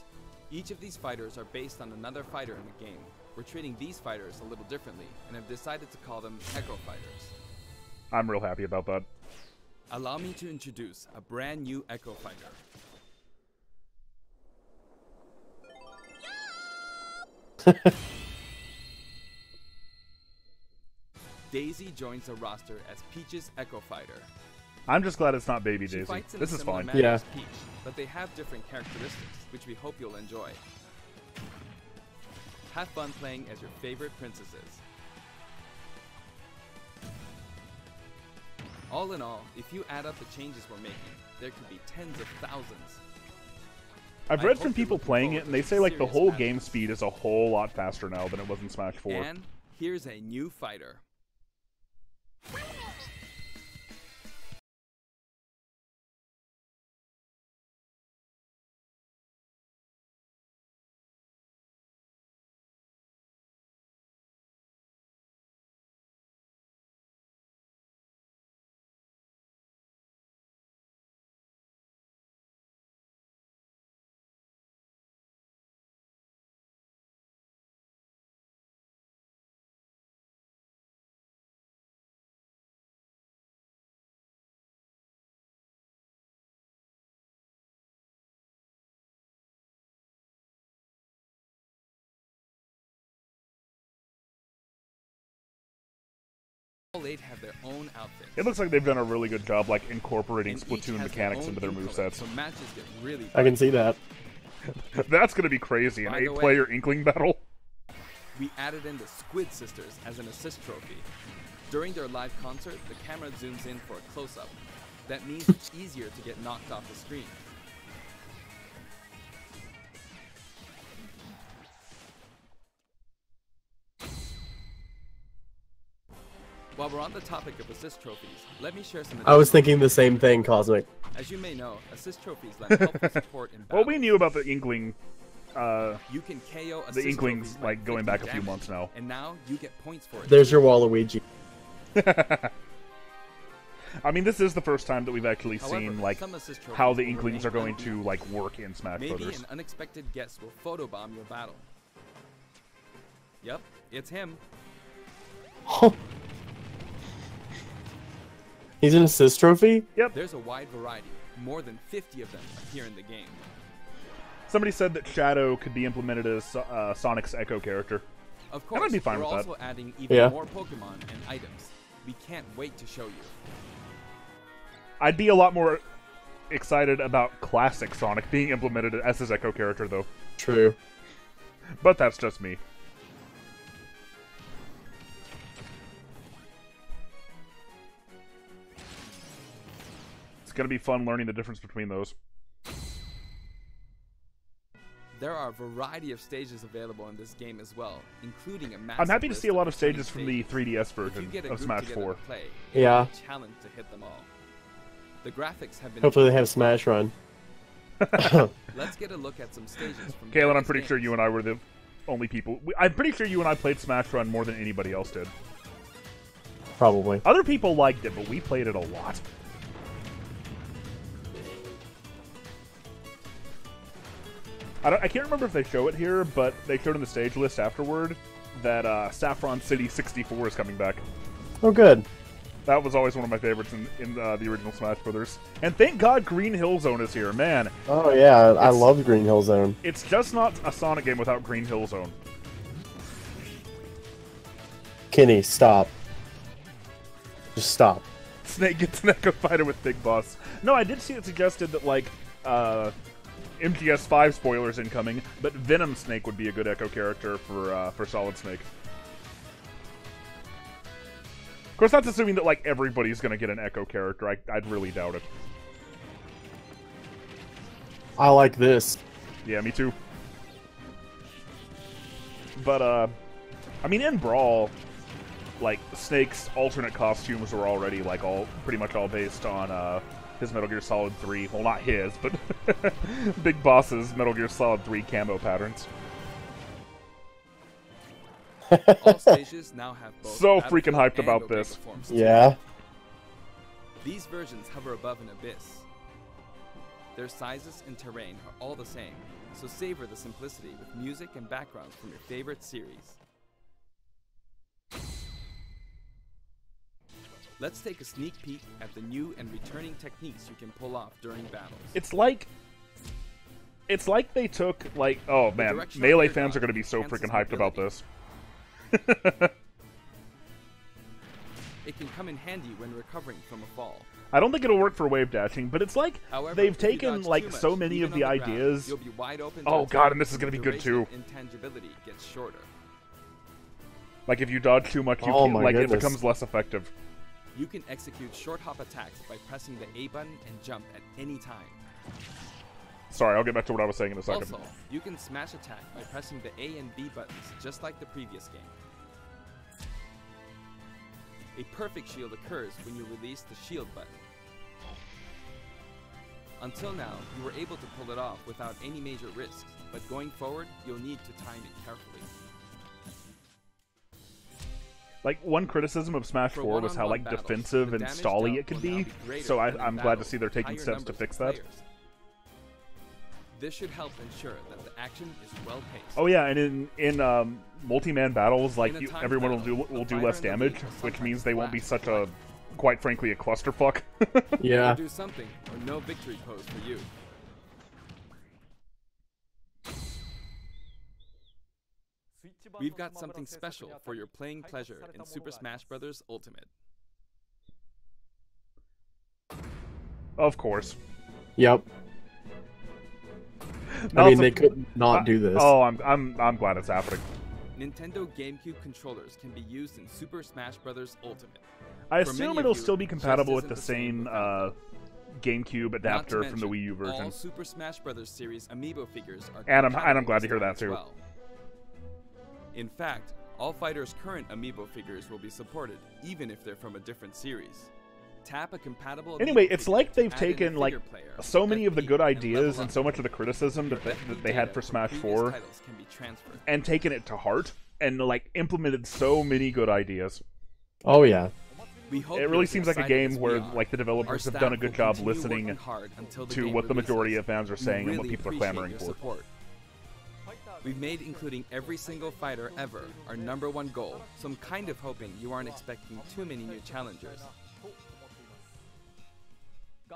Each of these fighters are based on another fighter in the game. We're treating these fighters a little differently, and have decided to call them Echo Fighters. I'm real happy about that. Allow me to introduce a brand new Echo Fighter. Daisy joins the roster as Peach's Echo Fighter. I'm just glad it's not Baby She Daisy. fights in This a is similar fine. manner Yeah. as Peach, but they have different characteristics, which we hope you'll enjoy. Have fun playing as your favorite princesses. All in all, if you add up the changes we're making, there could be tens of thousands. I've I read hope from you're people looking playing forward it, to and they some say like the serious whole matches. game speed is a whole lot faster now than it was in Smash 4. And here's a new fighter. All 8 have their own outfits. It looks like they've done a really good job like incorporating and each Splatoon has mechanics own into their ink color, movesets. So matches get really I can see that. That's gonna be crazy. An By the way- 8-player Inkling battle. We added in the Squid Sisters as an assist trophy. During their live concert, the camera zooms in for a close-up. That means it's easier to get knocked off the screen. While we're on the topic of assist trophies, let me share some I was additional thinking the same thing, Cosmic. As you may know, assist trophies lend helpful support in battle. Well, we knew about the Inkling. You can KO assist The Inklings trophies by like going back a inflicting few damage, months now. and now you get points for it. There's your Waluigi. I mean, this is the first time that we've actually However, seen like some assist trophies how the will Inklings are remain going to unbeaten. like work in Smash Maybe Brothers. an unexpected guest will photobomb your battle. Yep, it's him. He's an assist trophy? Yep. There's a wide variety. More than 50 of them appear in the game. Somebody said that Shadow could be implemented as Sonic's Echo character. Of And course, I'd be fine we're with that. also adding even Yeah. more Pokemon and items. We can't wait to show you. I'd be a lot more excited about classic Sonic being implemented as his Echo character, though. True. But that's just me. It's gonna be fun learning the difference between those. There are a variety of stages available in this game as well, including a massive I'm happy to list see a lot of returning stages from the 3DS If version you get a of group Smash together 4. to play, Yeah. it's a challenge to hit them all. The graphics have been Hopefully they have Smash Run. Let's get a look at some stages from Kalen, I'm various pretty sure games. you and I were the only people. I'm pretty sure you and I played Smash Run more than anybody else did. Probably. Other people liked it, but we played it a lot. I can't remember if they show it here, but they showed in the stage list afterward that Saffron City 64 is coming back. Oh, good. That was always one of my favorites in the original Smash Brothers. And thank God Green Hill Zone is here, man. Oh yeah, I love Green Hill Zone. It's just not a Sonic game without Green Hill Zone. Kenny, stop. Just stop. Snake gets an Echo Fighter with Big Boss. No, I did see it suggested that, like, MGS5 spoilers incoming, but Venom Snake would be a good Echo character for Solid Snake. Of course, that's assuming that, like, everybody's gonna get an Echo character. I'd really doubt it. I like this. Yeah, me too. But, I mean, in Brawl, like, Snake's alternate costumes were already, like, pretty much all based on, his Metal Gear Solid 3. Well, not his, but Big Boss's Metal Gear Solid 3 camo patterns. All stages now have both So Battlefield freaking hyped and about Omega this. forms too. Yeah. These versions hover above an abyss. Their sizes and terrain are all the same, so savor the simplicity with music and backgrounds from your favorite series. Let's take a sneak peek at the new and returning techniques you can pull off during battles. It's like they took, like, oh man, direction of Melee your fans dodge are going to be so enhances freaking hyped about mobility. this. It can come in handy when recovering from a fall. I don't think it'll work for wave dashing, but it's like However, they've if you taken, dodge like, too much, so many even of the on ground, ideas. you'll be wide open to Oh attack, god, and this is going the to be good duration too. of intangibility gets shorter. Like, if you dodge too much, you Oh can't, my like, it goodness. becomes less effective. You can execute short hop attacks by pressing the A button and jump at any time. Sorry, I'll get back to what I was saying in a second. Also, you can smash attack by pressing the A and B buttons just like the previous game. A perfect shield occurs when you release the shield button. Until now, you were able to pull it off without any major risks, but going forward, you'll need to time it carefully. Like, one criticism of Smash For 4 was how, like, one-on-one battles, defensive the and damage stally dealt it could will now be, be greater so when in I'm glad to battle see they're with taking higher steps to numbers fix of that. players. This should help ensure that the action is well paced. Oh yeah, and in multi-man battles, like, In a time everyone battle, will the do fighter less and the damage, lead will which sometimes means they won't be clash, such a, quite frankly, a clusterfuck. Yeah. Or do something, or no victory pose for you. We've got something special for your playing pleasure in Super Smash Bros. Ultimate. Of course. Yep. Now I mean, it's a- they could not do this. Oh, I'm glad it's happening. Nintendo GameCube controllers can be used in Super Smash Bros. Ultimate. I For assume many it'll of you, still be just compatible with isn't the the same same without GameCube Not to adapter from the mention, Wii U version. all Super Smash Bros. Series amiibo figures are And I'm compatible glad to this hear time that as too. well. In fact, all fighters' current amiibo figures will be supported, even if they're from a different series. Tap a compatible Anyway, amiibo it's figure like to they've add in a taken, like, figure player, so many of the FP, good and ideas level and up. so much of the criticism Your that FP they had data for from Smash previous 4 titles can be transferred. and taken it to heart and, like, implemented so many good ideas. Oh yeah. We hope It you're really as seems like a excited game as where, we are. like, the Our developers have staff done a good will job continue listening working hard until the to game what the majority releases. of fans are We saying and what really people are appreciate clamoring your for. support. We've made including every single fighter ever our #1 goal, so I'm kind of hoping you aren't expecting too many new challengers.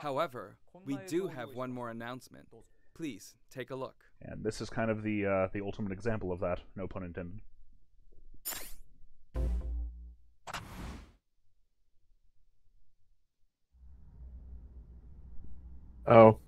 However, we do have one more announcement. Please take a look. And this is kind of the ultimate example of that, no pun intended. Oh.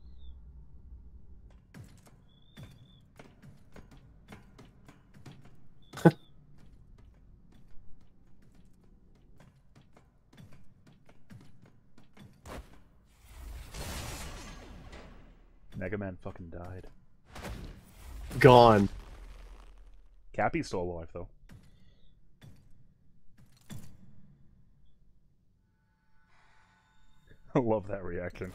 Mega Man fucking died. Gone. Cappy's still alive, though. I love that reaction.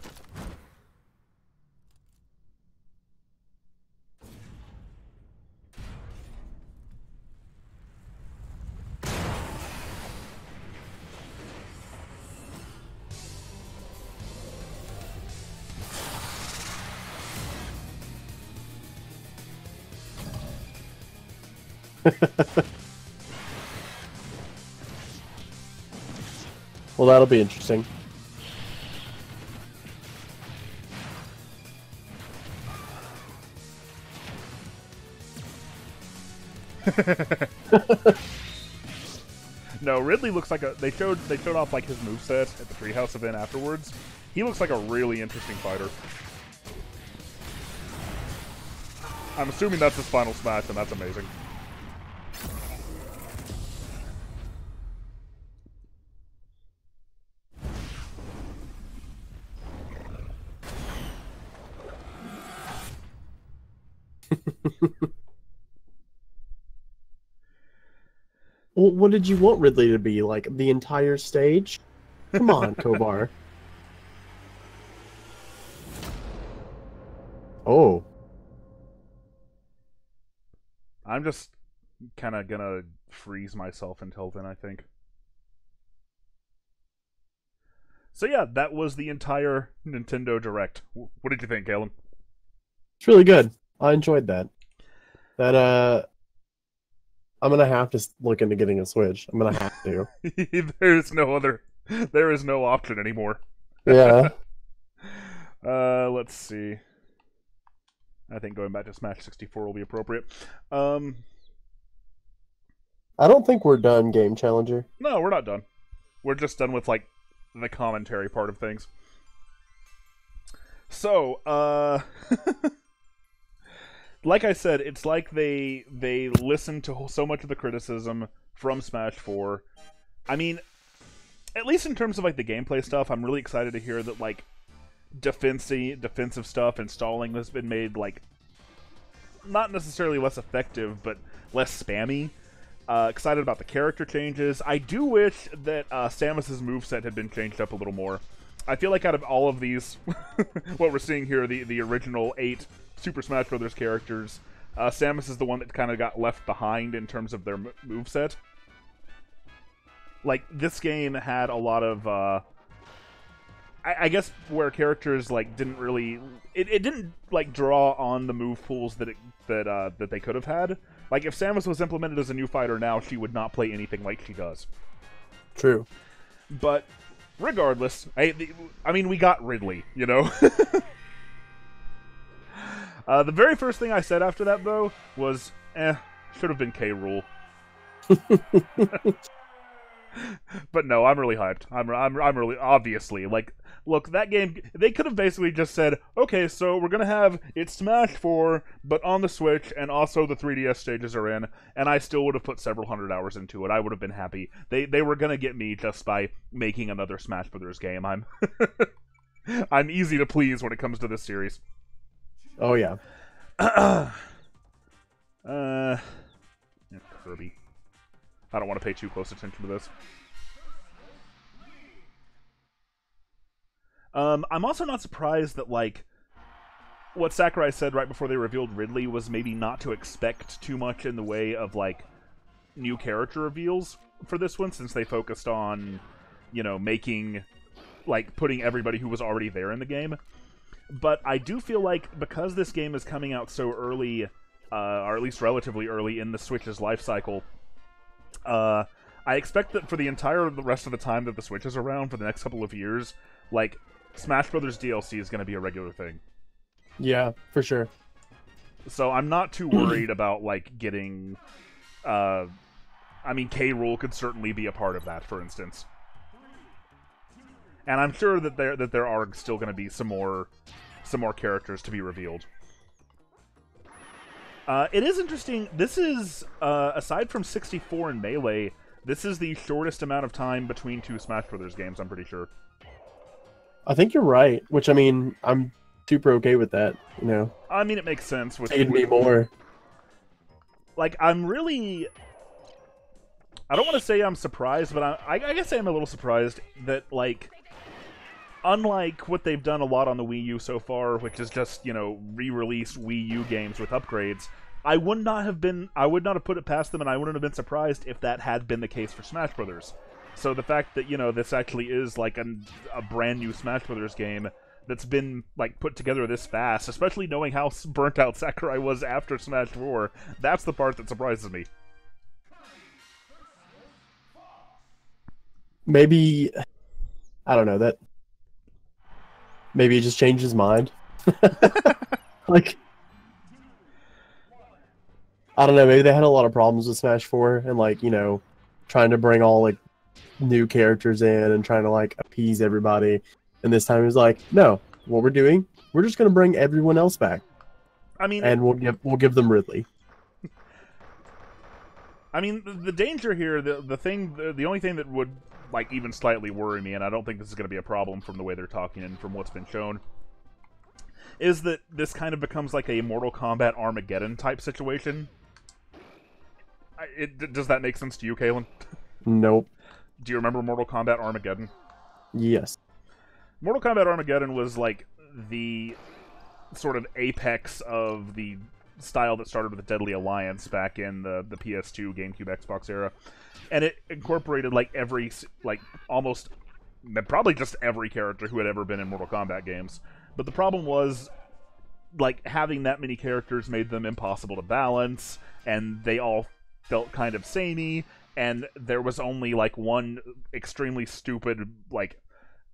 Well, that'll be interesting. No, Ridley looks like a. They showed off like his moveset at the Treehouse event afterwards. He looks like a really interesting fighter. I'm assuming that's his final smash, and that's amazing. Well, what did you want Ridley to be? Like, the entire stage? Come on, Kovar. Oh. I'm just kind of gonna freeze myself until then, I think. So yeah, that was the entire Nintendo Direct. What did you think, Galen? It's really good. I enjoyed that. I'm gonna have to look into getting a Switch. I'm gonna have to. There is no option anymore. Yeah. Let's see. I think going back to Smash 64 will be appropriate. I don't think we're done, Game Challenger. No, we're not done. We're just done with, like, the commentary part of things. So, like I said, it's like they listened to so much of the criticism from Smash 4. I mean, at least in terms of, like, the gameplay stuff, I'm really excited to hear that, like, defensive stuff and stalling has been made, like, not necessarily less effective, but less spammy. Excited about the character changes. I do wish that Samus's moveset had been changed up a little more. I feel like out of all of these, what we're seeing here, the original 8 Super Smash Bros. Characters, Samus is the one that kind of got left behind in terms of their moveset. Like, this game had a lot of, I guess where characters, like, didn't really... It didn't, like, draw on the move pools that they could have had. Like, if Samus was implemented as a new fighter now, she would not play anything like she does. True. But, regardless, I mean, we got Ridley, you know? The very first thing I said after that, though, was, should have been K. Rool. But no, I'm really hyped. I'm really, obviously, like, look, that game, they could have basically just said, okay, so we're gonna have it's Smash 4, but on the Switch, and also the 3DS stages are in, and I still would have put several hundred hours into it. I would have been happy. They were gonna get me just by making another Smash Brothers game. I'm easy to please when it comes to this series. Oh, yeah. Kirby. I don't want to pay too close attention to this. I'm also not surprised that, like, what Sakurai said right before they revealed Ridley was maybe not to expect too much in the way of, like, new character reveals for this one, since they focused on, you know, making, like, putting everybody who was already there in the game. But I do feel like, because this game is coming out so early, or at least relatively early in the Switch's life cycle, I expect that for the rest of the time that the Switch is around, for the next couple of years, like, Smash Brothers DLC is going to be a regular thing. Yeah, for sure. So I'm not too worried about, like, getting, I mean, K. Rool could certainly be a part of that, for instance. And I'm sure that there are still going to be some more characters to be revealed. It is interesting. This is, aside from 64 and Melee, this is the shortest amount of time between two Smash Brothers games, I'm pretty sure. I think you're right, which, I mean, I'm super okay with that, you know. I mean, it makes sense. Paid me more. like, I'm really... I don't want to say I'm surprised, but I guess I am a little surprised that, like, unlike what they've done a lot on the Wii U so far, which is just, you know, re-release Wii U games with upgrades, I would not have put it past them, and I wouldn't have been surprised if that had been the case for Smash Brothers. So the fact that, you know, this actually is, like, a brand new Smash Brothers game that's been, like, put together this fast, especially knowing how burnt out Sakurai was after Smash 4, that's the part that surprises me. Maybe, I don't know, that maybe he just changed his mind. Like, I don't know, maybe they had a lot of problems with Smash 4 and, like, you know, trying to bring all, like, new characters in and trying to, like, appease everybody. And this time he was like, no, what we're doing, we're just going to bring everyone else back. I mean, and we'll give them Ridley. I mean, the danger here, the only thing that would, like, even slightly worry me, and I don't think this is going to be a problem from the way they're talking and from what's been shown, is that this kind of becomes like a Mortal Kombat Armageddon type situation. Does that make sense to you, Kalen? Nope. Do you remember Mortal Kombat Armageddon? Yes. Mortal Kombat Armageddon was like the sort of apex of the style that started with the Deadly Alliance back in the PS2, GameCube, Xbox era. And it incorporated, like, almost, probably just every character who had ever been in Mortal Kombat games. But the problem was, like, having that many characters made them impossible to balance, and they all felt kind of samey, and there was only, like, one extremely stupid, like,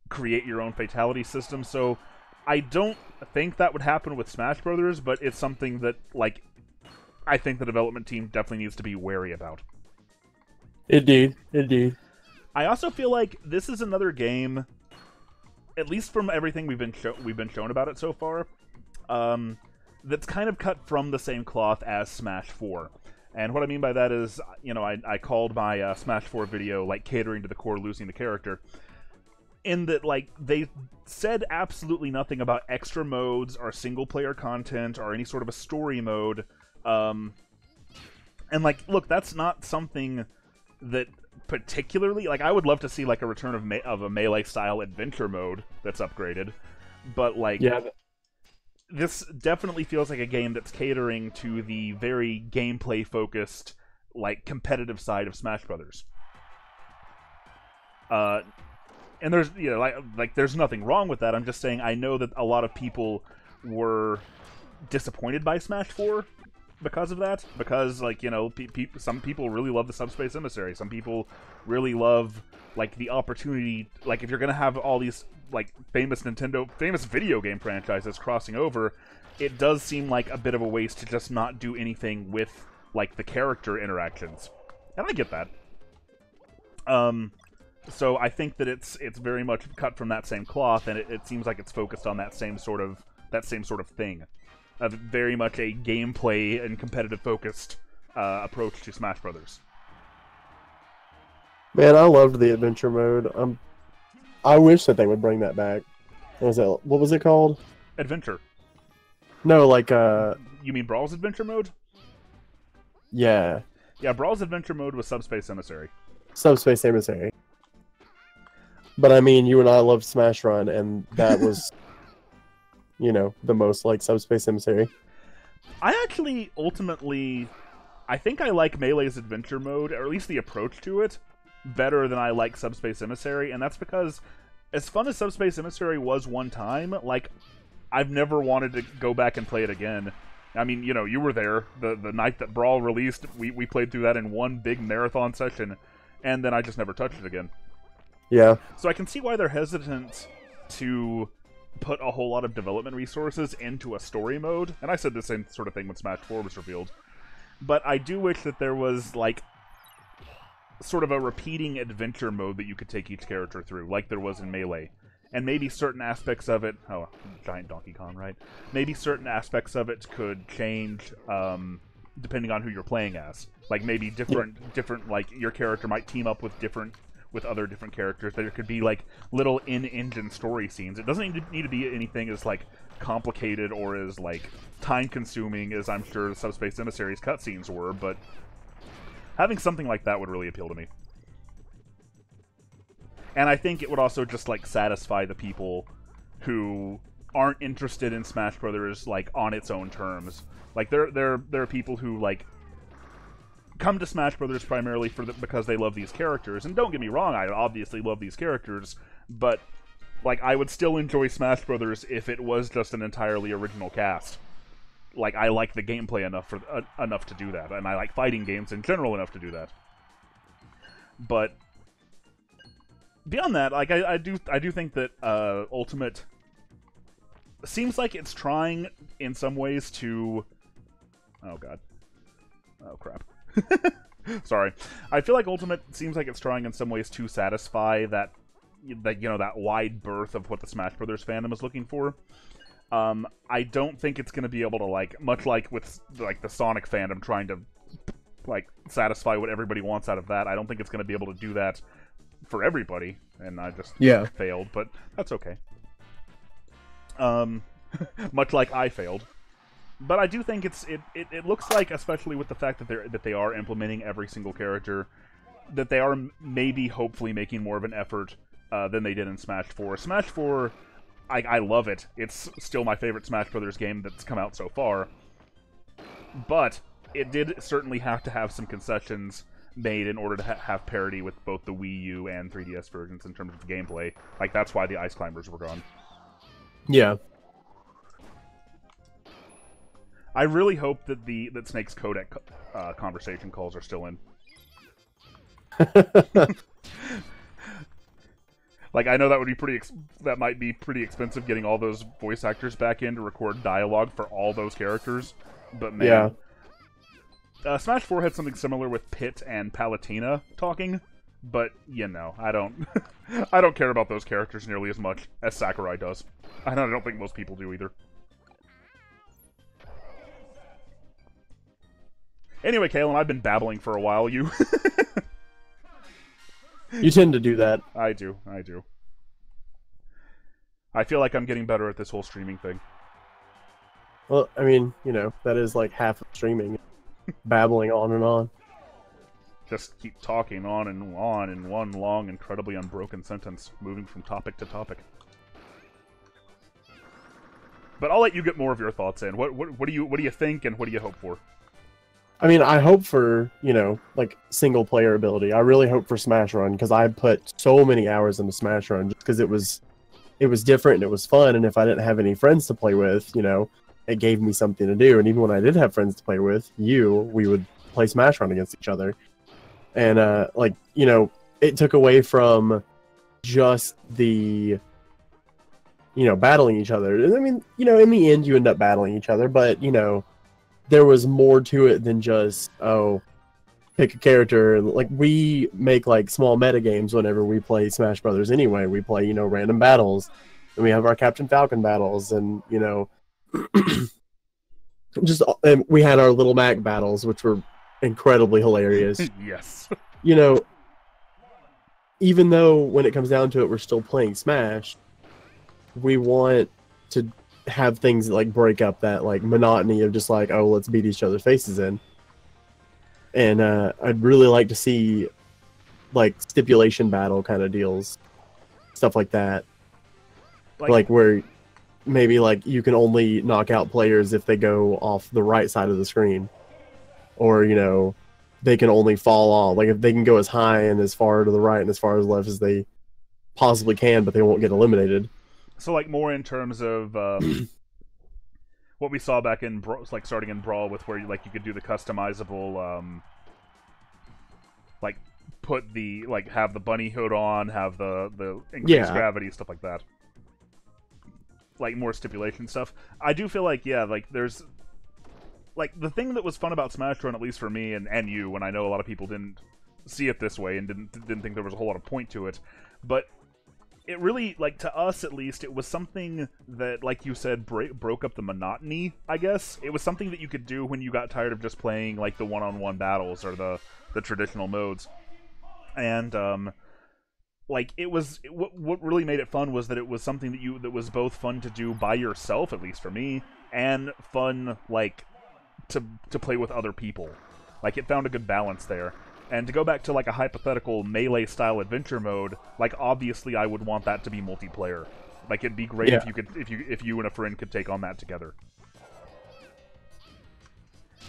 create-your-own fatality system, so I don't think that would happen with Smash Brothers, but it's something that, like, I think the development team definitely needs to be wary about. Indeed. I also feel like this is another game, at least from everything we've been shown about it so far, that's kind of cut from the same cloth as Smash 4. And what I mean by that is, you know, I called my Smash 4 video, like, catering to the core losing the character, in that, like, they said absolutely nothing about extra modes or single-player content or any sort of a story mode. And, like, look, that's not something that particularly... Like, I would love to see, like, a return of a Melee-style adventure mode that's upgraded. But, like, yeah, this definitely feels like a game that's catering to the very gameplay-focused, like, competitive side of Smash Brothers. And there's, you know, like there's nothing wrong with that. I'm just saying I know that a lot of people were disappointed by Smash 4 because of that. Because, like, you know, some people really love the Subspace Emissary. Some people really love, like, the opportunity. Like, if you're gonna have all these, like, famous video game franchises crossing over, it does seem like a bit of a waste to just not do anything with, like, the character interactions. And I get that. So I think that it's very much cut from that same cloth, and it seems like it's focused on that same sort of thing, very much a gameplay and competitive focused approach to Smash Brothers. Man, I loved the adventure mode. I wish that they would bring that back. What was it called? Adventure. No, like You mean Brawl's Adventure mode? Yeah. Yeah, Brawl's Adventure mode was Subspace Emissary. Subspace Emissary. But I mean, you and I loved Smash Run, and that was, you know, the most like Subspace Emissary. I actually, ultimately, I think I like Melee's Adventure Mode, or at least the approach to it, better than I like Subspace Emissary, and that's because, as fun as Subspace Emissary was one time, like, I've never wanted to go back and play it again. I mean, you know, you were there. The night that Brawl released, we played through that in one big marathon session, and then I just never touched it again. Yeah. So I can see why they're hesitant to put a whole lot of development resources into a story mode, and I said the same sort of thing when Smash 4 was revealed. But I do wish that there was, like, sort of a repeating adventure mode that you could take each character through, like there was in Melee. And maybe certain aspects of it... Oh, giant Donkey Kong, right? Maybe certain aspects of it could change, depending on who you're playing as. Like, maybe different, like, your character might team up with other different characters. There could be, like, little in-engine story scenes. It doesn't need to be anything as, like, complicated or as like time-consuming as I'm sure Subspace Emissary's cutscenes were, but having something like that would really appeal to me. And I think it would also just like satisfy the people who aren't interested in Smash Brothers like on its own terms. Like there are people who like come to Smash Brothers primarily because they love these characters. And don't get me wrong, I obviously love these characters, but like I would still enjoy Smash Brothers if it was just an entirely original cast. Like I like the gameplay enough to do that, and I like fighting games in general enough to do that. But beyond that, like I do think that Ultimate seems like it's trying in some ways to... Oh god. Oh crap. Sorry. I feel like Ultimate seems like it's trying in some ways to satisfy that that wide berth of what the Smash Brothers fandom is looking for. I don't think it's going to be able to, like, much like with like the Sonic fandom trying to like satisfy what everybody wants out of that, I don't think it's going to be able to do that for everybody, and I just failed, but that's okay. Much like I failed. But I do think it looks like, especially with the fact that they are implementing every single character, that they are maybe hopefully making more of an effort than they did in Smash 4. Smash 4, I love it. It's still my favorite Smash Brothers game that's come out so far. But it did certainly have to have some concessions made in order to have parity with both the Wii U and 3DS versions in terms of gameplay. Like, that's why the Ice Climbers were gone. Yeah. I really hope that Snake's codec conversation calls are still in. Like, I know that would be that might be pretty expensive getting all those voice actors back in to record dialogue for all those characters, but man. Yeah. Smash 4 had something similar with Pit and Palutena talking, but I don't I don't care about those characters nearly as much as Sakurai does. I don't think most people do either. Anyway, Kalen, I've been babbling for a while. You tend to do that. I do. I feel like I'm getting better at this whole streaming thing. Well, I mean, that is like half of streaming. Babbling on and on. Just keep talking on in one long, incredibly unbroken sentence, moving from topic to topic. But I'll let you get more of your thoughts in. What do you think, and what do you hope for? I mean, I hope for, like, single-player ability. I really hope for Smash Run, because I put so many hours into Smash Run, just because it was different and it was fun, and if I didn't have any friends to play with, it gave me something to do. And even when I did have friends to play with, we would play Smash Run against each other. And, it took away from just the, battling each other. I mean, in the end, you end up battling each other, but, there was more to it than just, pick a character. Like, we make, like, small meta games whenever we play Smash Brothers anyway. We play, random battles, and we have our Captain Falcon battles, and, and we had our Little Mac battles, which were incredibly hilarious. Yes. Even though when it comes down to it, we're still playing Smash, we want to have things that, like, break up that, like, monotony of just like, oh, let's beat each other's faces in. And I'd really like to see, like, stipulation battle kind of deals, stuff like that. Like where maybe, like, you can only knock out players if they go off the right side of the screen, or they can only fall off. Like, if they can go as high and as far to the right and as far as left as they possibly can, but they won't get eliminated. So, like, more in terms of what we saw back in, like, starting in Brawl, with where you could do the customizable, like, put the, like, have the bunny hood on, have the increased gravity, stuff like that. Like, more stipulation stuff. I do feel like, like, there's, like, the thing that was fun about Smash Run, at least for me and you, when I know a lot of people didn't see it this way and didn't think there was a whole lot of point to it, but it really, like, to us at least, it was something that, like you said, broke up the monotony, I guess. It was something that you could do when you got tired of just playing, like, the one-on-one battles or the traditional modes. And like it was what really made it fun was that it was something that was both fun to do by yourself, at least for me, and fun like to play with other people. Like it found a good balance there. And to go back to like a hypothetical melee style adventure mode, like obviously I would want that to be multiplayer. Like it'd be great if you and a friend could take on that together.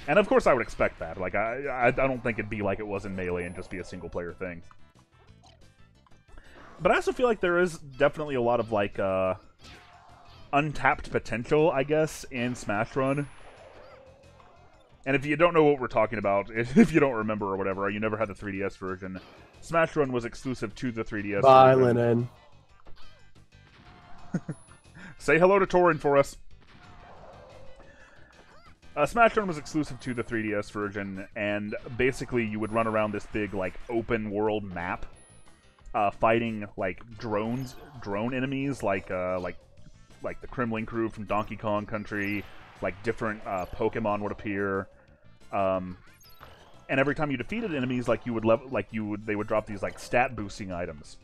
And of course I would expect that. Like I don't think it'd be like it was in Melee and just be a single player thing. But I also feel like there is definitely a lot of, like, untapped potential, I guess, in Smash Run. And if you don't know what we're talking about, if you don't remember or whatever, or you never had the 3DS version, Smash Run was exclusive to the 3DS Bye, version. Lennon. Say hello to Torin for us. Smash Run was exclusive to the 3DS version, and basically you would run around this big, like, open-world map, fighting like drone enemies, like the Kremlin crew from Donkey Kong Country, like different Pokemon would appear, and every time you defeated enemies, like they would drop these like stat boosting items.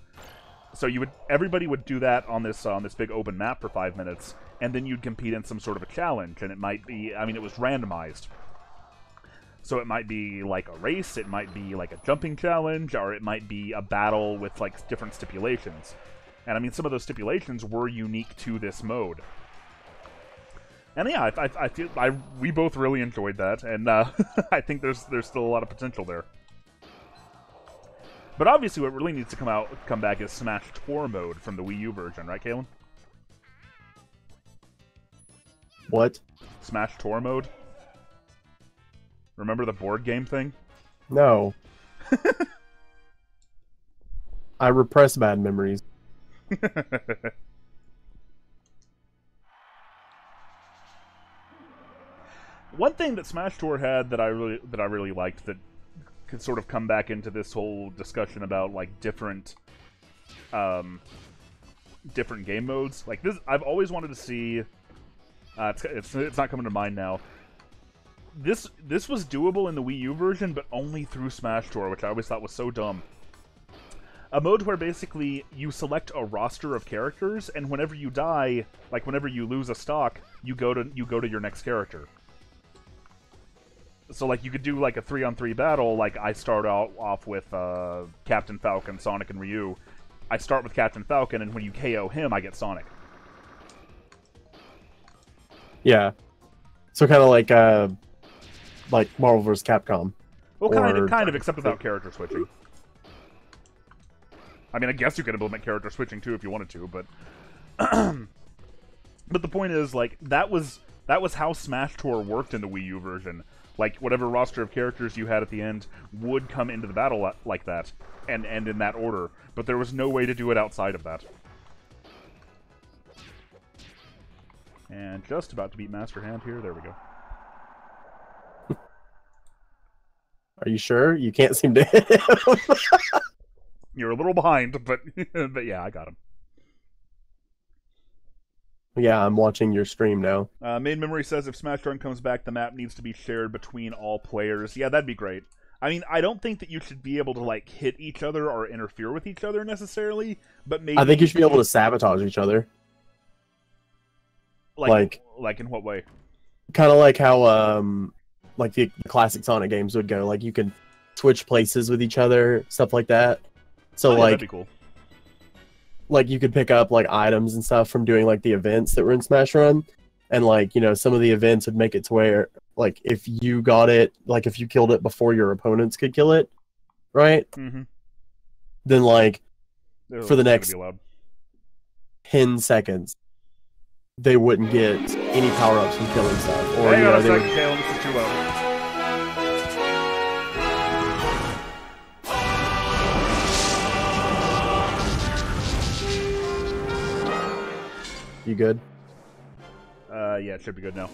So everybody would do that on this big open map for 5 minutes, and then you'd compete in some sort of a challenge, and it might be, I mean, it was randomized. So it might be like a race, it might be like a jumping challenge, or it might be a battle with like different stipulations. And I mean, some of those stipulations were unique to this mode. And yeah, I feel we both really enjoyed that, and I think there's still a lot of potential there. But obviously, what really needs to come back is Smash Tour mode from the Wii U version, right, Kalen? What? Smash Tour mode. Remember the board game thing? No. I repress bad memories. One thing that Smash Tour had that I really liked that could sort of come back into this whole discussion about like different game modes. Like this, I've always wanted to see. It's not coming to mind now. This was doable in the Wii U version, but only through Smash Tour, which I always thought was so dumb. A mode where basically you select a roster of characters, and whenever you die, like whenever you lose a stock, you go to your next character. So like you could do like a 3-on-3 battle. Like I start off with Captain Falcon, Sonic, and Ryu. I start with Captain Falcon, and when you KO him, I get Sonic. Yeah. So kind of like Marvel vs. Capcom. Well, kind of, except without character switching. I mean, I guess you could implement character switching too if you wanted to, but but the point is, like, that was how Smash Tour worked in the Wii U version. Like, whatever roster of characters you had at the end would come into the battle like that, and end in that order. But there was no way to do it outside of that. And just about to beat Master Hand here. There we go. Are you sure? You can't seem to hit him. You're a little behind, but yeah, I got him. Yeah, I'm watching your stream now. Main Memory says if Smash Run comes back, the map needs to be shared between all players. Yeah, that'd be great. I mean, I don't think that you should be able to, like, hit each other or interfere with each other necessarily, but maybe... I think you should be able to sabotage each other. Like in what way? Kind of like how, like the classic Sonic games would go. Like, you can switch places with each other, stuff like that. So, yeah, like... that'd be cool. Like, you could pick up, like, items and stuff from doing, like, the events that were in Smash Run. And, like, you know, some of the events would make it to where, like, if you got it, like, if you killed it before your opponents could kill it, right? Mm-hmm. Then, like, for the next 10 seconds, they wouldn't get any power-ups from killing stuff. Or, Hang you on know, a they second, would... Caleb, this is too low. You good? Yeah, it should be good now.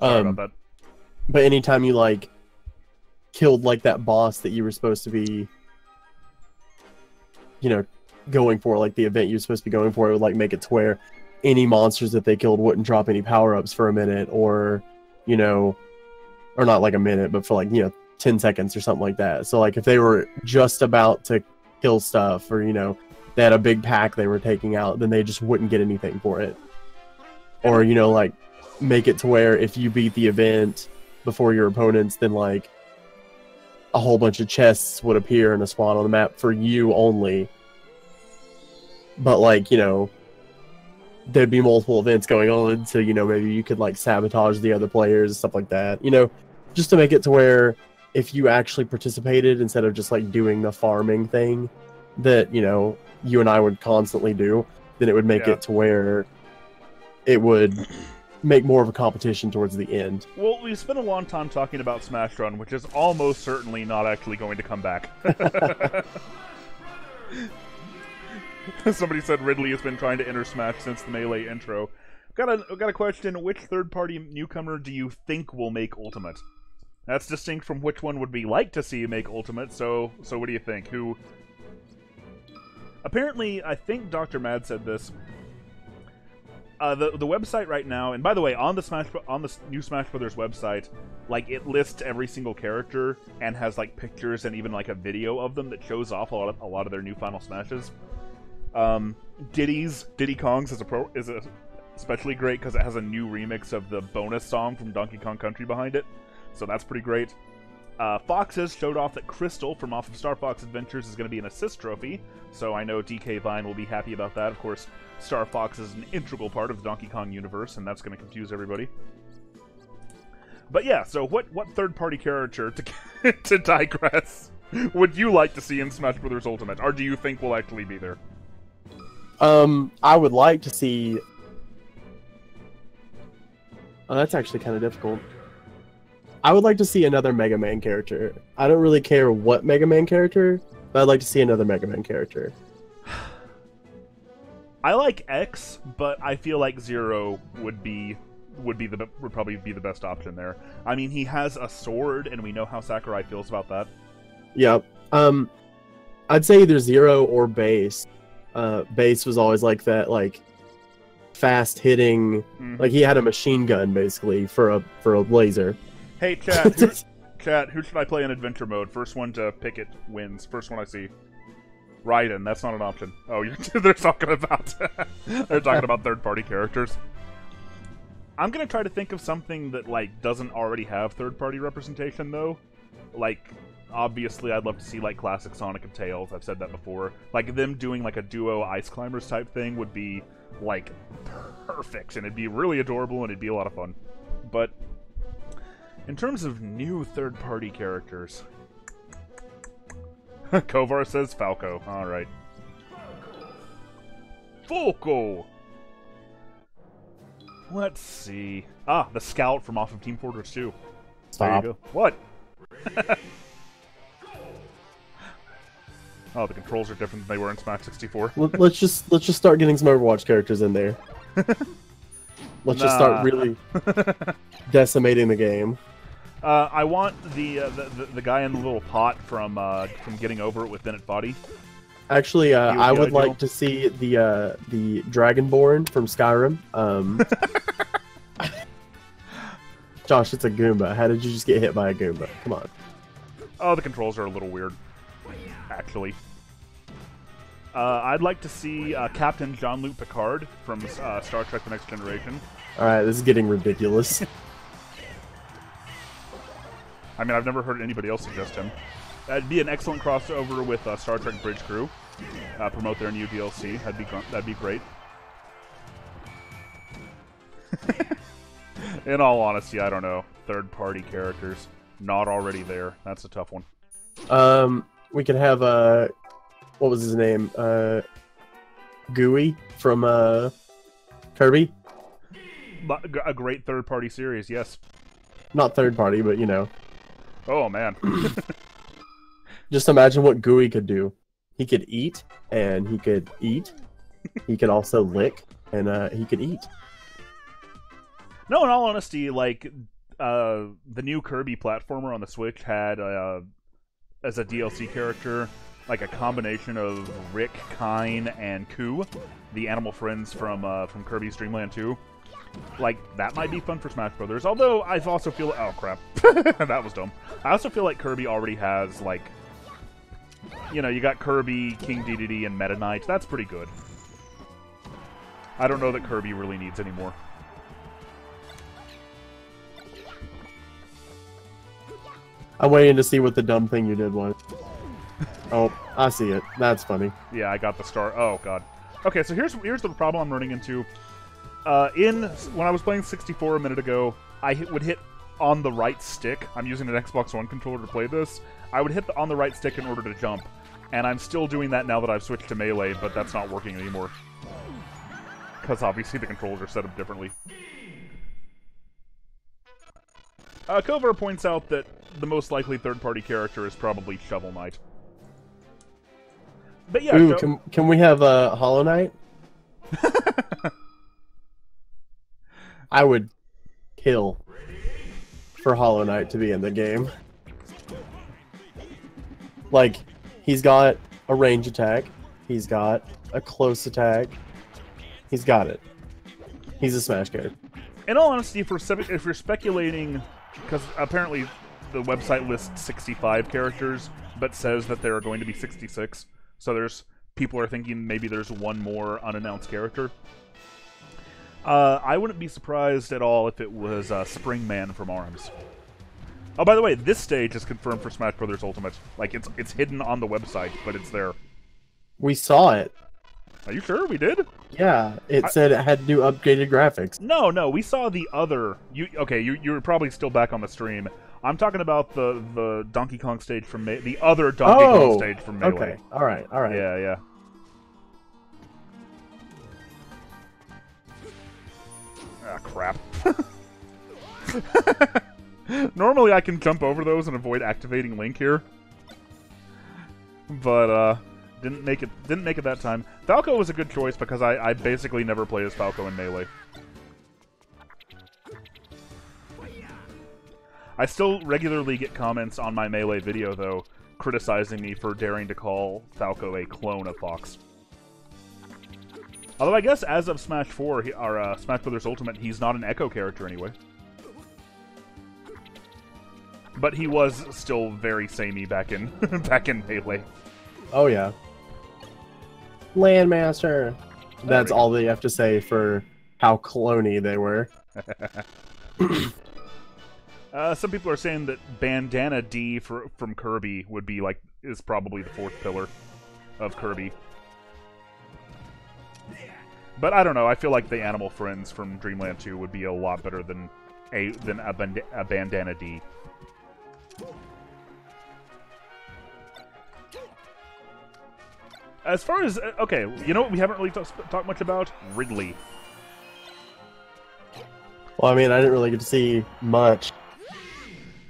Sorry about that. But anytime you, like, killed, like, that boss that you were supposed to be, you know, going for, like, the event you were supposed to be going for, it would, like, make it to where any monsters that they killed wouldn't drop any power-ups for a minute, or, you know, or not, like, a minute, but for, like, you know, 10 seconds or something like that. So, like, if they were just about to kill stuff, or they had a big pack they were taking out, then they just wouldn't get anything for it. Or like make it to where if you beat the event before your opponents, then like a whole bunch of chests would appear and a spawn on the map for you only. But like, there'd be multiple events going on, so maybe you could like sabotage the other players and stuff like that. Just to make it to where if you actually participated instead of just like doing the farming thing that you and I would constantly do, then it would make it to where it would make more of a competition towards the end. Well, we spent a long time talking about Smash Run, which is almost certainly not actually going to come back. Somebody said Ridley has been trying to enter Smash since the Melee intro. Got a question. Which third-party newcomer do you think will make Ultimate? That's distinct from which one would we like to see make Ultimate, so what do you think? Who... Apparently, I think Dr. Mad said this. The website right now, and by the way, on the new Smash Brothers website, like it lists every single character and has like pictures and even like a video of them that shows off a lot of their new Final Smashes. Diddy Kong's is especially great because it has a new remix of the bonus song from Donkey Kong Country behind it, so that's pretty great. Foxes showed off that Crystal from off of Star Fox Adventures is going to be an assist trophy, so I know DK Vine will be happy about that. Of course, Star Fox is an integral part of the Donkey Kong universe, and that's going to confuse everybody. But yeah, so what third-party character, to digress, would you like to see in Smash Bros. Ultimate, or do you think will actually be there? I would like to see... Oh, that's actually kind of difficult. I would like to see another Mega Man character. I don't really care what Mega Man character, but I'd like to see another Mega Man character. I like X, but I feel like Zero would probably be the best option there. I mean, he has a sword, and we know how Sakurai feels about that. Yep. I'd say either Zero or Base. Base was always like that, like fast hitting. Like he had a machine gun basically for a laser. Hey, chat, who should I play in adventure mode? First one to pick it wins. First one I see. Raiden, that's not an option. Oh, they're talking about third-party characters. I'm gonna try to think of something that like doesn't already have third-party representation though. Like, obviously, I'd love to see like classic Sonic and Tails. I've said that before. Like them doing like a duo Ice Climbers type thing would be like perfect, and it'd be really adorable, and it'd be a lot of fun. But in terms of new third-party characters, Kovar says Falco. All right, Falco. Let's see. Ah, the Scout from off of Team Fortress 2. Stop. There you go. What? Oh, the controls are different than they were in Smash 64. Let's just start getting some Overwatch characters in there. Let's just start really decimating the game. I want the guy in the little pot from Getting Over It with Bennett Foddy. Actually, I would like to see the Dragonborn from Skyrim. Josh, it's a Goomba. How did you just get hit by a Goomba? Come on. Oh, the controls are a little weird, actually. I'd like to see Captain Jean-Luc Picard from Star Trek The Next Generation. Alright, this is getting ridiculous. I mean, I've never heard anybody else suggest him. That'd be an excellent crossover with Star Trek Bridge Crew. Promote their new DLC. That'd be great. In all honesty, I don't know. Third-party characters not already there. That's a tough one. We could have what was his name? Gooey from Kirby. A great third-party series, yes. Not third-party, but you know. Oh man. Just imagine what Gooey could do. He could eat, and he could eat. He could also lick, and he could eat. No, in all honesty, like, the new Kirby platformer on the Switch had, as a DLC character, like a combination of Rick, Kine, and Koo, the animal friends from Kirby's Dream Land 2. Like, that might be fun for Smash Brothers, although I also feel... Oh, crap. That was dumb. I also feel like Kirby already has, like... you know, you got Kirby, King Dedede, and Meta Knight. That's pretty good. I don't know that Kirby really needs any more. I'm waiting to see what the dumb thing you did was. Oh, I see it. That's funny. Yeah, I got the star. Oh god. Okay, so here's the problem I'm running into. When I was playing 64 a minute ago, I would hit on the right stick. I'm using an Xbox One controller to play this. I would hit on the right stick in order to jump, and I'm still doing that now that I've switched to melee, but that's not working anymore. Because obviously the controls are set up differently. Kovar points out that the most likely third-party character is probably Shovel Knight. But yeah, ooh, can we have a Hollow Knight? I would kill for Hollow Knight to be in the game. Like, he's got a range attack, he's got a close attack, he's got it. He's a Smash character. In all honesty, if you're speculating, because apparently the website lists 65 characters, but says that there are going to be 66, so people are thinking maybe there's one more unannounced character. I wouldn't be surprised at all if it was Springman from ARMS. Oh, by the way, this stage is confirmed for Smash Bros. Ultimate. Like, it's hidden on the website, but it's there. We saw it. Are you sure we did? Yeah, it said it had new upgraded graphics. No, we saw the other... You were probably still back on the stream. I'm talking about the Donkey Kong stage from the other Donkey Kong stage from Melee. Okay, alright. Yeah. Ah, crap. Normally I can jump over those and avoid activating Link here. But, didn't make it that time. Falco was a good choice because I basically never play as Falco in Melee. I still regularly get comments on my Melee video, though, criticizing me for daring to call Falco a clone of Fox. Although I guess as of Smash 4, or Smash Bros. Ultimate, he's not an Echo character anyway. But he was still very samey back in Melee. Oh yeah. Landmaster. That's all they have to say for how cloney they were. Some people are saying that Bandana D from Kirby would be is probably the fourth pillar of Kirby. But I don't know. I feel like the Animal Friends from Dreamland 2 would be a lot better than a Bandana D. As far as okay, you know what we haven't really talked much about? Ridley. Well, I mean, I didn't really get to see much.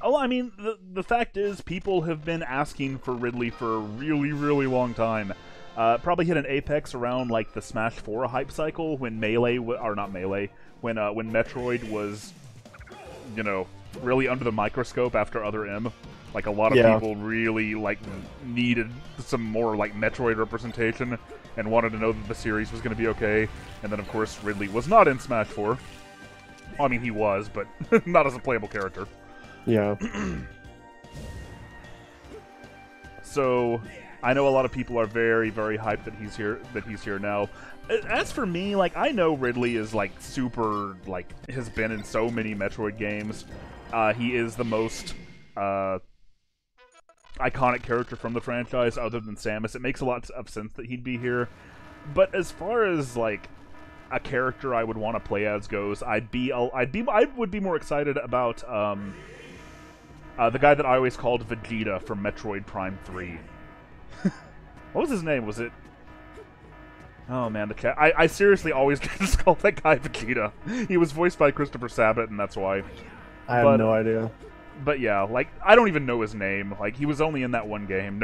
Oh, I mean, the fact is, people have been asking for Ridley for a really, really long time. Probably hit an apex around like the Smash 4 hype cycle when Melee, or not Melee, when Metroid was, you know, really under the microscope after Other M. Like a lot of people really needed some more Metroid representation and wanted to know that the series was going to be okay. And then of course Ridley was not in Smash 4. Well, I mean he was, but not as a playable character. Yeah. So I know a lot of people are very, very hyped that he's here now. As for me, I know Ridley is super has been in so many Metroid games. He is the most iconic character from the franchise other than Samus. It makes a lot of sense that he'd be here. But as far as a character I would want to play as goes, I would be more excited about the guy that I always called Vegeta from Metroid Prime 3. What was his name? Was it... Oh man, the cat. I seriously always just call that guy Vegeta. He was voiced by Christopher Sabat, and that's why. I have no idea. But yeah, I don't even know his name. He was only in that one game,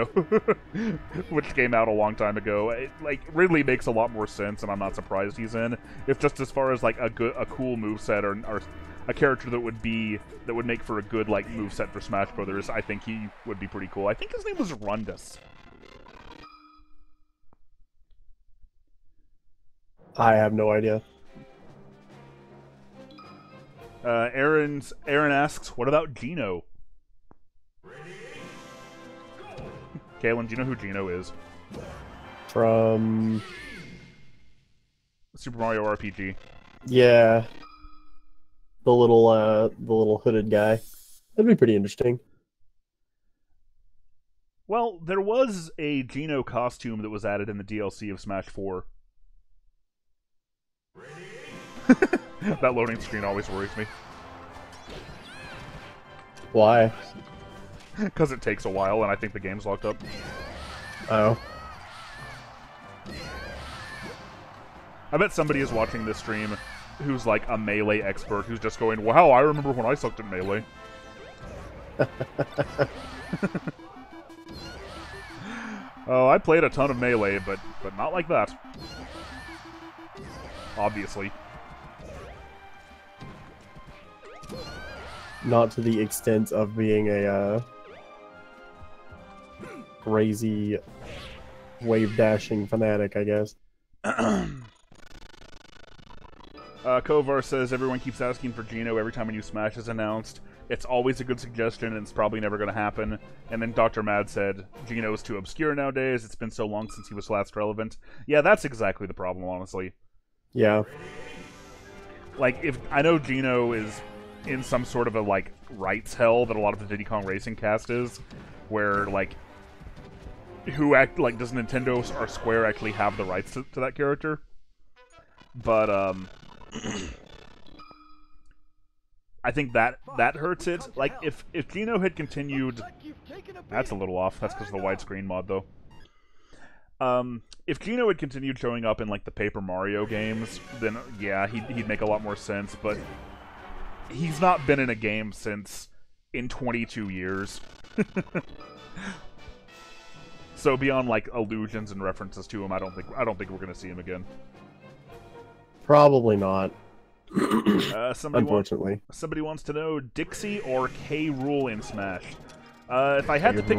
which came out a long time ago. Ridley makes a lot more sense, and I'm not surprised he's in. If just as far as a cool moveset or a character that would make for a good moveset for Smash Brothers, I think he would be pretty cool. I think his name was Rundus. I have no idea. Aaron asks, what about Geno? Kaylin, do you know who Gino is? From Super Mario RPG. yeah, the little hooded guy. That'd be pretty interesting. Well, there was a Gino costume that was added in the DLC of Smash 4. That loading screen always worries me. Why? Because it takes a while, and I think the game's locked up. Oh. I bet somebody is watching this stream who's like a Melee expert who's just going, wow, I remember when I sucked at Melee. Oh, I played a ton of Melee, but not like that. Obviously. Not to the extent of being a crazy wave dashing fanatic, I guess. Kovar says everyone keeps asking for Gino every time a new Smash is announced. It's always a good suggestion, and it's probably never going to happen. And then Dr. Mad said, Gino's too obscure nowadays. It's been so long since he was last relevant. Yeah, that's exactly the problem, honestly. Yeah. Like, if I know Gino is in some sort of a, like, rights hell that a lot of the Diddy Kong Racing cast is, where, like, does Nintendo or Square actually have the rights to that character? But, I think that hurts it. Like, if Gino had continued... That's a little off. That's because of the widescreen mod, though. If Gino had continued showing up in, like, the Paper Mario games, then, yeah, he'd make a lot more sense, but he's not been in a game since in 22 years. So beyond, like, allusions and references to him, I don't think we're gonna see him again. Probably not. Unfortunately. Somebody wants to know Dixie or K. Rool in Smash. If I had to pick...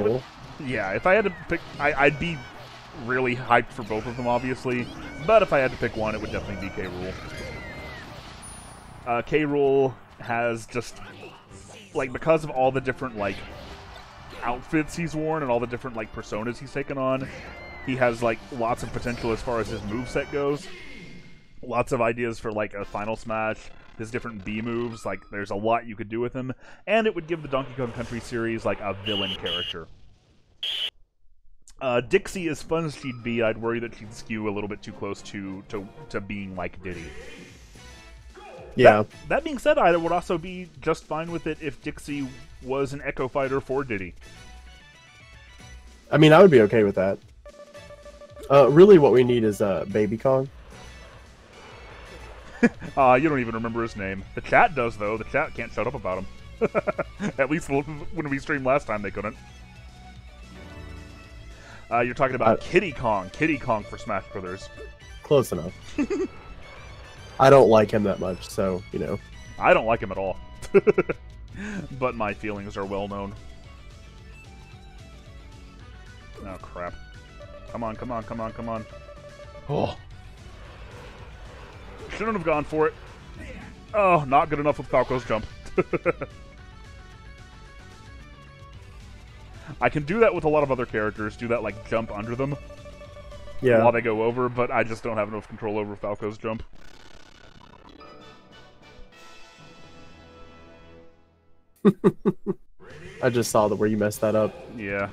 Yeah, if I had to pick... I'd be really hyped for both of them, obviously. But if I had to pick one, it would definitely be K. Rool. K. Rool has just... Like, because of all the different, like, outfits he's worn and all the different, like, personas he's taken on, he has, like, lots of potential as far as his moveset goes. Lots of ideas for, like, a Final Smash, his different B moves, like, there's a lot you could do with him, and it would give the Donkey Kong Country series, like, a villain character. Dixie, as fun as she'd be, I'd worry that she'd skew a little bit too close to being like Diddy. Yeah. That being said, I would also be just fine with it if Dixie was an Echo Fighter for Diddy. I mean, I would be okay with that. Really what we need is Baby Kong. You don't even remember his name. The chat does, though. The chat can't shut up about him. At least when we streamed last time, they couldn't. You're talking about Kiddy Kong. Kiddy Kong for Smash Brothers. Close enough. I don't like him that much, so, you know. I don't like him at all. But my feelings are well known. Oh, crap. Come on, come on, come on, come on. Oh. Shouldn't have gone for it. Oh, not good enough with Falco's jump. I can do that with a lot of other characters, do that, like, jump under them while they go over, but I just don't have enough control over Falco's jump. I just saw where you messed that up. Yeah.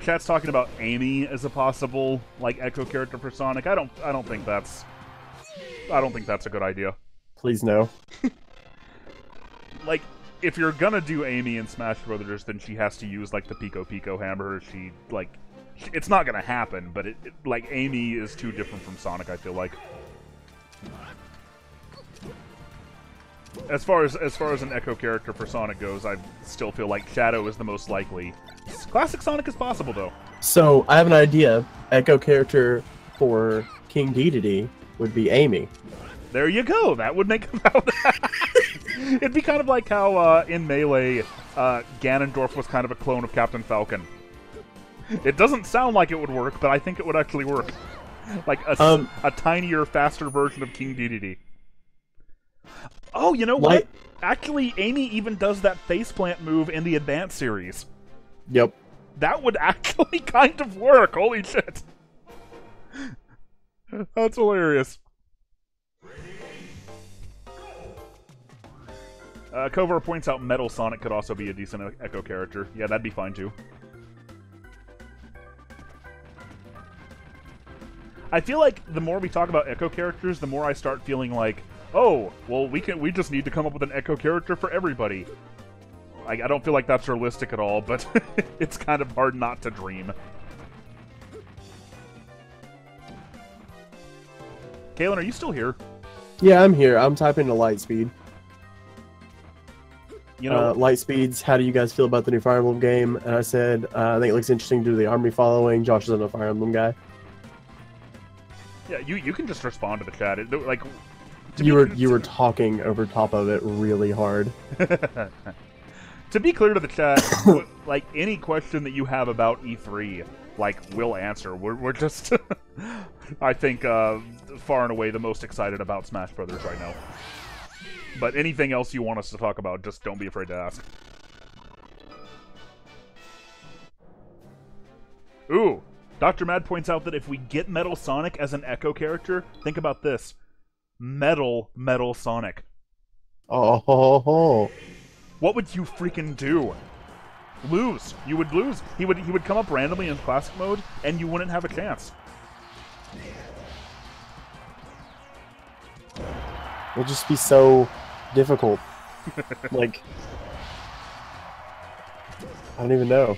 Chat's talking about Amy as a possible, like, Echo character for Sonic. I don't think that's a good idea. Please no. Like, if you're gonna do Amy in Smash Brothers, then she has to use, like, the Pico Pico hammer. It's not gonna happen, but like, Amy is too different from Sonic, I feel like. As far as an Echo character for Sonic goes, I still feel like Shadow is the most likely. Classic Sonic is possible, though. So, I have an idea. Echo character for King Dedede would be Amy. There you go. That would make it'd be kind of like how in Melee, Ganondorf was kind of a clone of Captain Falcon. It doesn't sound like it would work, but I think it would actually work. Like a tinier, faster version of King Dedede. Oh, you know what? Actually, Amy even does that faceplant move in the Advance series. Yep. That would actually kind of work. Holy shit. That's hilarious. Kovar points out Metal Sonic could also be a decent Echo character. Yeah, that'd be fine too. I feel like the more we talk about Echo characters, the more I start feeling like, oh, well, we just need to come up with an Echo character for everybody. I don't feel like that's realistic at all, but it's kind of hard not to dream. Kalen, are you still here? Yeah, I'm here. I'm typing to Lightspeed. You know, Lightspeed's, how do you guys feel about the new Fire Emblem game? And I said, I think it looks interesting due to the army following. Josh isn't a Fire Emblem guy. Yeah, you can just respond to the chat. Like, you were talking over top of it really hard. To be clear to the chat, like any question that you have about E3, like we'll answer. We're just, I think, far and away the most excited about Smash Brothers right now. But anything else you want us to talk about, just don't be afraid to ask. Ooh, Dr. Mad points out that if we get Metal Sonic as an Echo character, think about this. Metal Sonic. Oh. What would you freaking do? Lose. You would lose. He would come up randomly in classic mode, and you wouldn't have a chance. It'll just be so difficult. Like, I don't even know.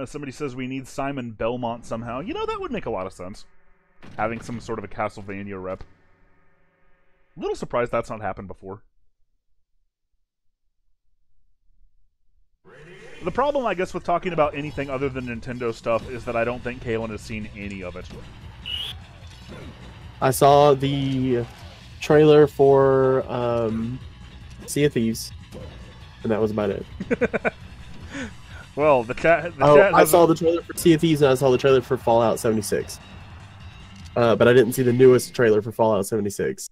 Somebody says we need Simon Belmont somehow. You know, that would make a lot of sense. Having some sort of a Castlevania rep. A little surprised that's not happened before. The problem, I guess, with talking about anything other than Nintendo stuff is that I don't think Kalen has seen any of it. I saw the trailer for Sea of Thieves, and that was about it. Well, the chat I saw the trailer for Sea of Thieves, and I saw the trailer for Fallout 76. But I didn't see the newest trailer for Fallout 76.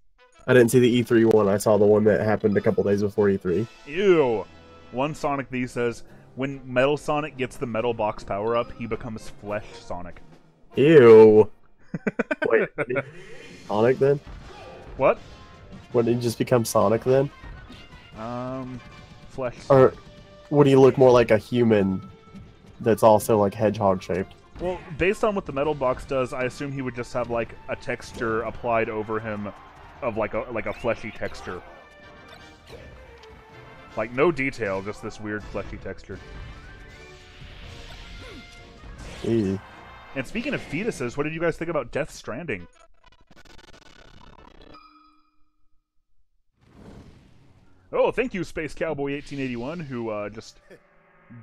I didn't see the E3 one. I saw the one that happened a couple days before E3. Ew. One Sonic V says, when Metal Sonic gets the Metal Box power-up, he becomes Flesh Sonic. Ew. Wait, Sonic then? What? When did he just become Sonic then? Flesh Sonic. Or would he look more like a human that's also like hedgehog-shaped? Well, based on what the Metal Box does, I assume he would just have like a texture applied over him of like a fleshy texture. Like no detail, just this weird fleshy texture. Ew. And speaking of fetuses, what did you guys think about Death Stranding? Oh, thank you, Space Cowboy 1881, who just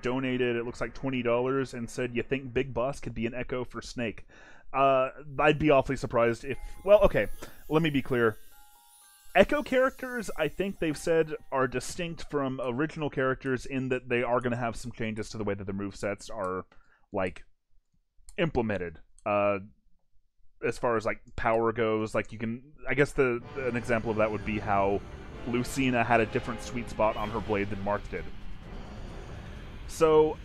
donated, it looks like $20, and said, you think Big Boss could be an Echo for Snake? I'd be awfully surprised if... Well, okay, let me be clear. Echo characters, I think they've said, are distinct from original characters in that they are going to have some changes to the way that their movesets are, like, implemented. As far as, like, power goes, like, you can... I guess an example of that would be how Lucina had a different sweet spot on her blade than Marth did. So,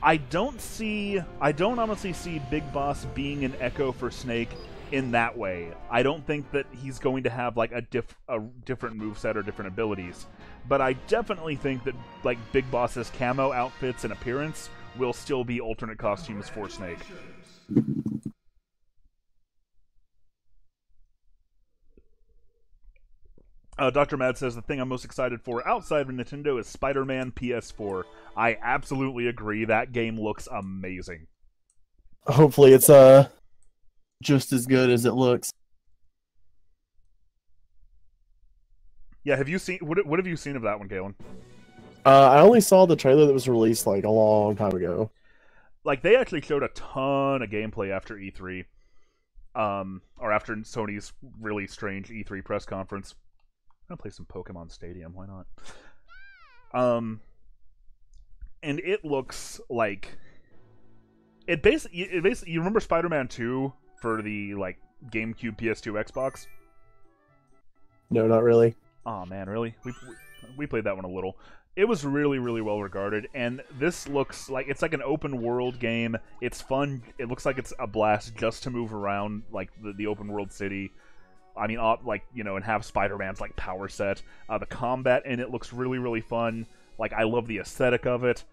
I don't honestly see Big Boss being an Echo for Snake in that way. I don't think that he's going to have like a different moveset or different abilities. But I definitely think that like Big Boss's camo outfits and appearance will still be alternate costumes for Snake. Dr. Mad says, the thing I'm most excited for outside of Nintendo is Spider-Man PS4. I absolutely agree. That game looks amazing. Hopefully it's just as good as it looks. Yeah, have you seen... What have you seen of that one, Galen? I only saw the trailer that was released like a long time ago. Like, they actually showed a ton of gameplay after E3. Or after Sony's really strange E3 press conference. I'm gonna play some Pokemon Stadium, why not? And it looks like... It basically, you remember Spider-Man 2 for the, like, GameCube, PS2, Xbox? No, not really. Oh man, really? We played that one a little. It was really, really well regarded, and this looks like it's like an open world game. It's fun. It looks like it's a blast just to move around like the open world city. I mean, like, you know, and have Spider-Man's like power set. The combat in it looks really, really fun. Like, I love the aesthetic of it.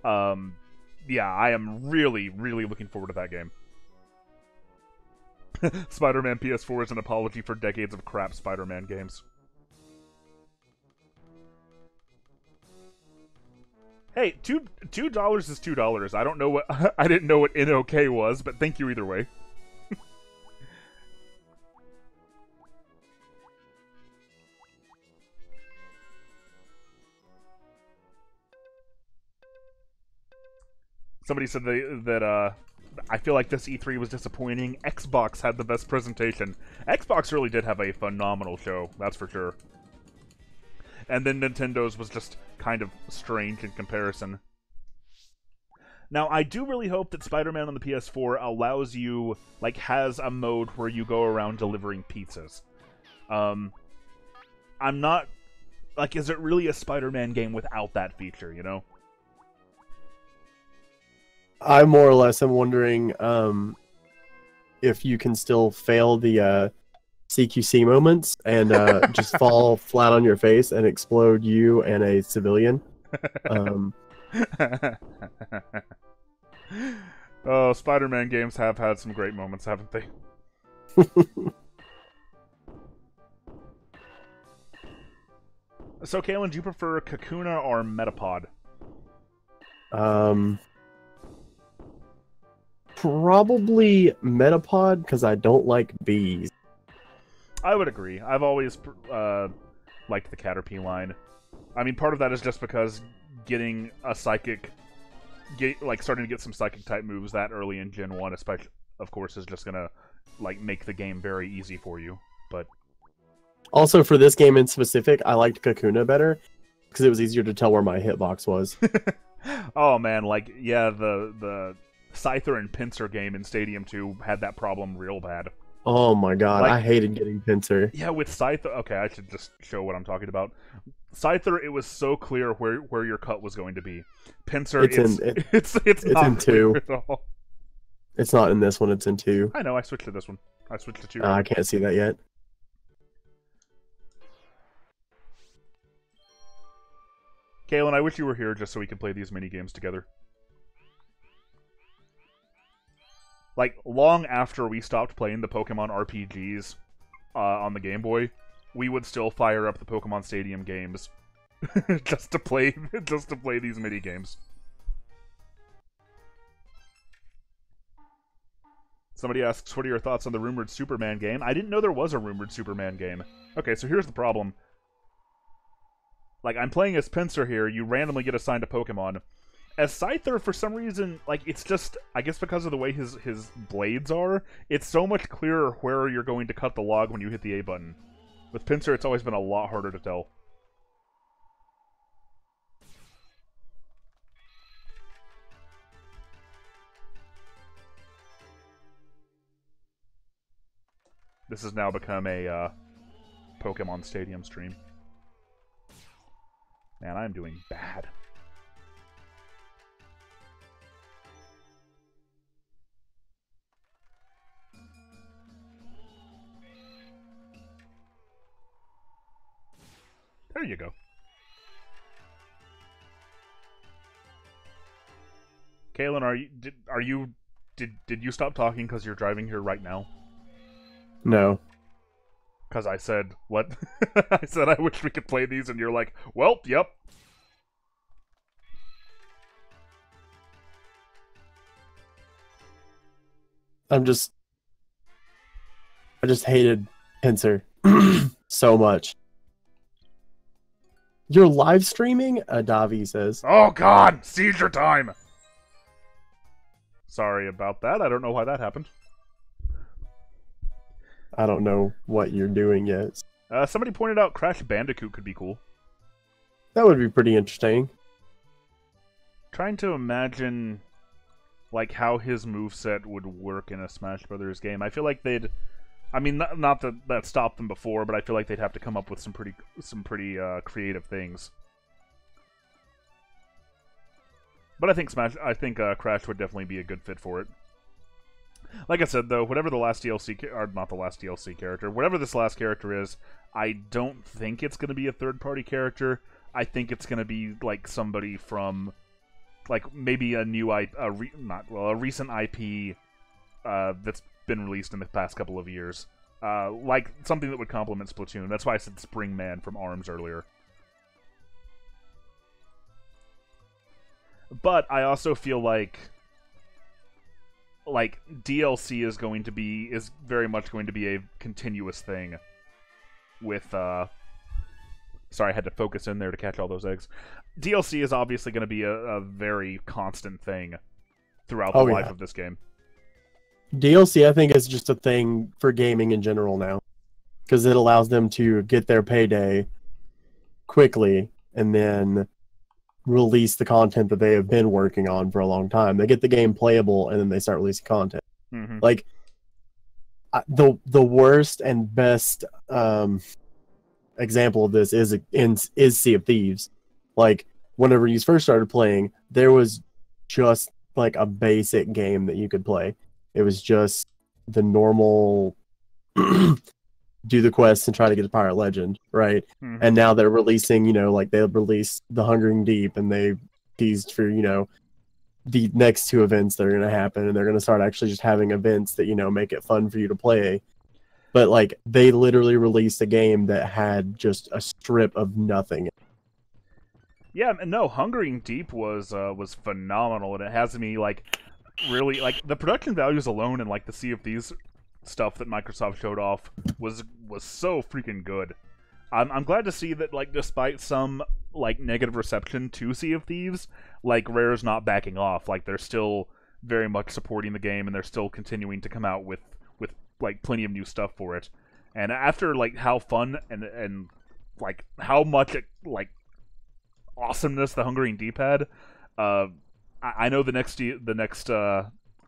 Yeah, I am really, really looking forward to that game. Spider-Man PS4 is an apology for decades of crap Spider-Man games. Hey, $2 is $2. I don't know what I didn't know what NOK was, but thank you either way. Somebody said that I feel like this E3 was disappointing. Xbox had the best presentation. Xbox really did have a phenomenal show, that's for sure. And then Nintendo's was just kind of strange in comparison. Now, I do really hope that Spider-Man on the PS4 allows you, like, has a mode where you go around delivering pizzas. I'm not... Like, is it really a Spider-Man game without that feature, you know? I more or less am wondering if you can still fail the CQC moments and just fall flat on your face and explode you and a civilian. Oh, Spider-Man games have had some great moments, haven't they? So, Kalen, do you prefer Kakuna or Metapod? Probably Metapod, because I don't like bees. I would agree. I've always liked the Caterpie line. I mean, part of that is just because getting a psychic, starting to get some psychic type moves that early in Gen 1, especially, of course, is just gonna like make the game very easy for you. But also for this game in specific, I liked Kakuna better because it was easier to tell where my hitbox was. Oh man, like yeah, the Scyther and Pinsir game in Stadium 2 had that problem real bad. Oh my god, like, I hated getting Pinsir. Yeah, with Scyther... Okay, I should just show what I'm talking about. Scyther, it was so clear where your cut was going to be. Pinsir, it's not in 2. At all. It's not in this one, it's in 2. I know, I switched to this one. I switched to 2. I can't see that yet. Kalen, I wish you were here just so we could play these mini games together. Like, long after we stopped playing the Pokemon RPGs on the Game Boy, we would still fire up the Pokemon Stadium games just to play these mini games. Somebody asks, what are your thoughts on the rumored Superman game? I didn't know there was a rumored Superman game. Okay, so here's the problem. Like, I'm playing as Pinsir here, you randomly get assigned a Pokemon. As Scyther, for some reason, like, it's just, I guess because of the way his blades are, it's so much clearer where you're going to cut the log when you hit the A button. With Pinsir, it's always been a lot harder to tell. This has now become a Pokemon Stadium stream. Man, I'm doing bad. There you go. Kalen, did you stop talking because you're driving here right now? No. Because I said, what? I said I wish we could play these, and you're like, well, yep. I just hated Pinsir so much. You're live streaming? Davi says. Oh god! Seizure time! Sorry about that. I don't know why that happened. I don't know what you're doing yet. Somebody pointed out Crash Bandicoot could be cool. That would be pretty interesting. Trying to imagine, like, how his moveset would work in a Smash Brothers game. I feel like they'd I mean, not that that stopped them before, but I feel like they'd have to come up with some pretty creative things. But I think Crash would definitely be a good fit for it. Like I said, though, whatever the last DLC, or not the last DLC character, whatever this last character is, I don't think it's going to be a third-party character. I think it's going to be like somebody from, like maybe a recent IP that's been released in the past couple of years, like something that would complement Splatoon. That's why I said Springman from ARMS earlier. But I also feel like DLC is very much going to be a continuous thing with sorry, I had to focus in there to catch all those eggs. DLC is obviously going to be a very constant thing throughout the life of this game. DLC, I think, is just a thing for gaming in general now, because it allows them to get their payday quickly and then release the content that they have been working on for a long time. They get the game playable and then they start releasing content. Mm-hmm. Like the worst and best example of this is Sea of Thieves. Like whenever you first started playing, there was just like a basic game that you could play. It was just the normal do the quests and try to get a pirate legend, right? Mm-hmm. And now they're releasing, like they'll release the Hungering Deep, and they teased for, the next 2 events that are going to happen, and they're going to start actually just having events that, make it fun for you to play. But like they literally released a game that had just a strip of nothing. Yeah, no, Hungering Deep was phenomenal, and it has me really the production values alone and the Sea of Thieves stuff that Microsoft showed off was so freaking good. I'm glad to see that despite some negative reception to Sea of Thieves, Rare's not backing off. They're still very much supporting the game, and they're still continuing to come out with plenty of new stuff for it. And after how fun and how much awesomeness the Hungering Deep had, I know the next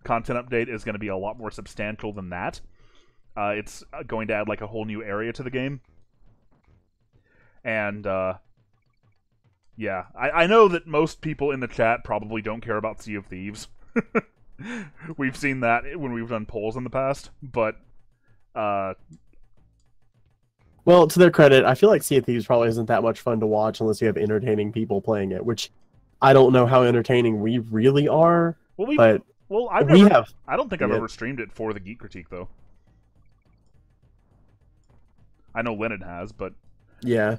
content update is going to be a lot more substantial than that. It's going to add a whole new area to the game. And yeah, I know that most people in the chat probably don't care about Sea of Thieves. We've seen that when we've done polls in the past, but well, to their credit, I feel like Sea of Thieves probably isn't that much fun to watch unless you have entertaining people playing it, which I don't know how entertaining we really are. I don't think I've ever streamed it for the Geek Critique, though. I know Lennon has, but yeah.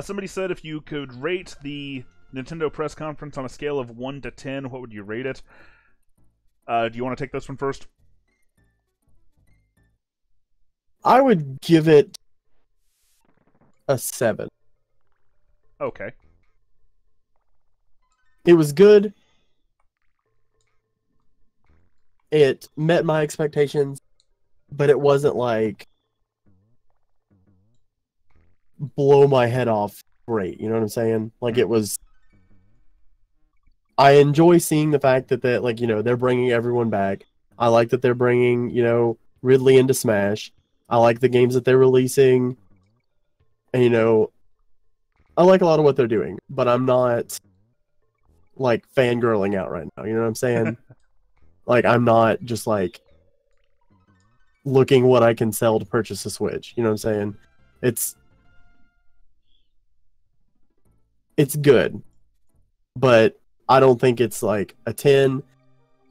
Somebody said if you could rate the Nintendo press conference on a scale of 1 to 10, what would you rate it? Do you want to take this one first? I would give it a 7. Okay. It was good. It met my expectations, but it wasn't blow my head off great. You know what I'm saying? It was. I enjoy seeing the fact that they're bringing everyone back. I like that they're bringing Ridley into Smash. I like the games that they're releasing, and I like a lot of what they're doing. But I'm not fangirling out right now. You know what I'm saying? I'm not just looking what I can sell to purchase a Switch. You know what I'm saying? It's good, but I don't think it's a 10.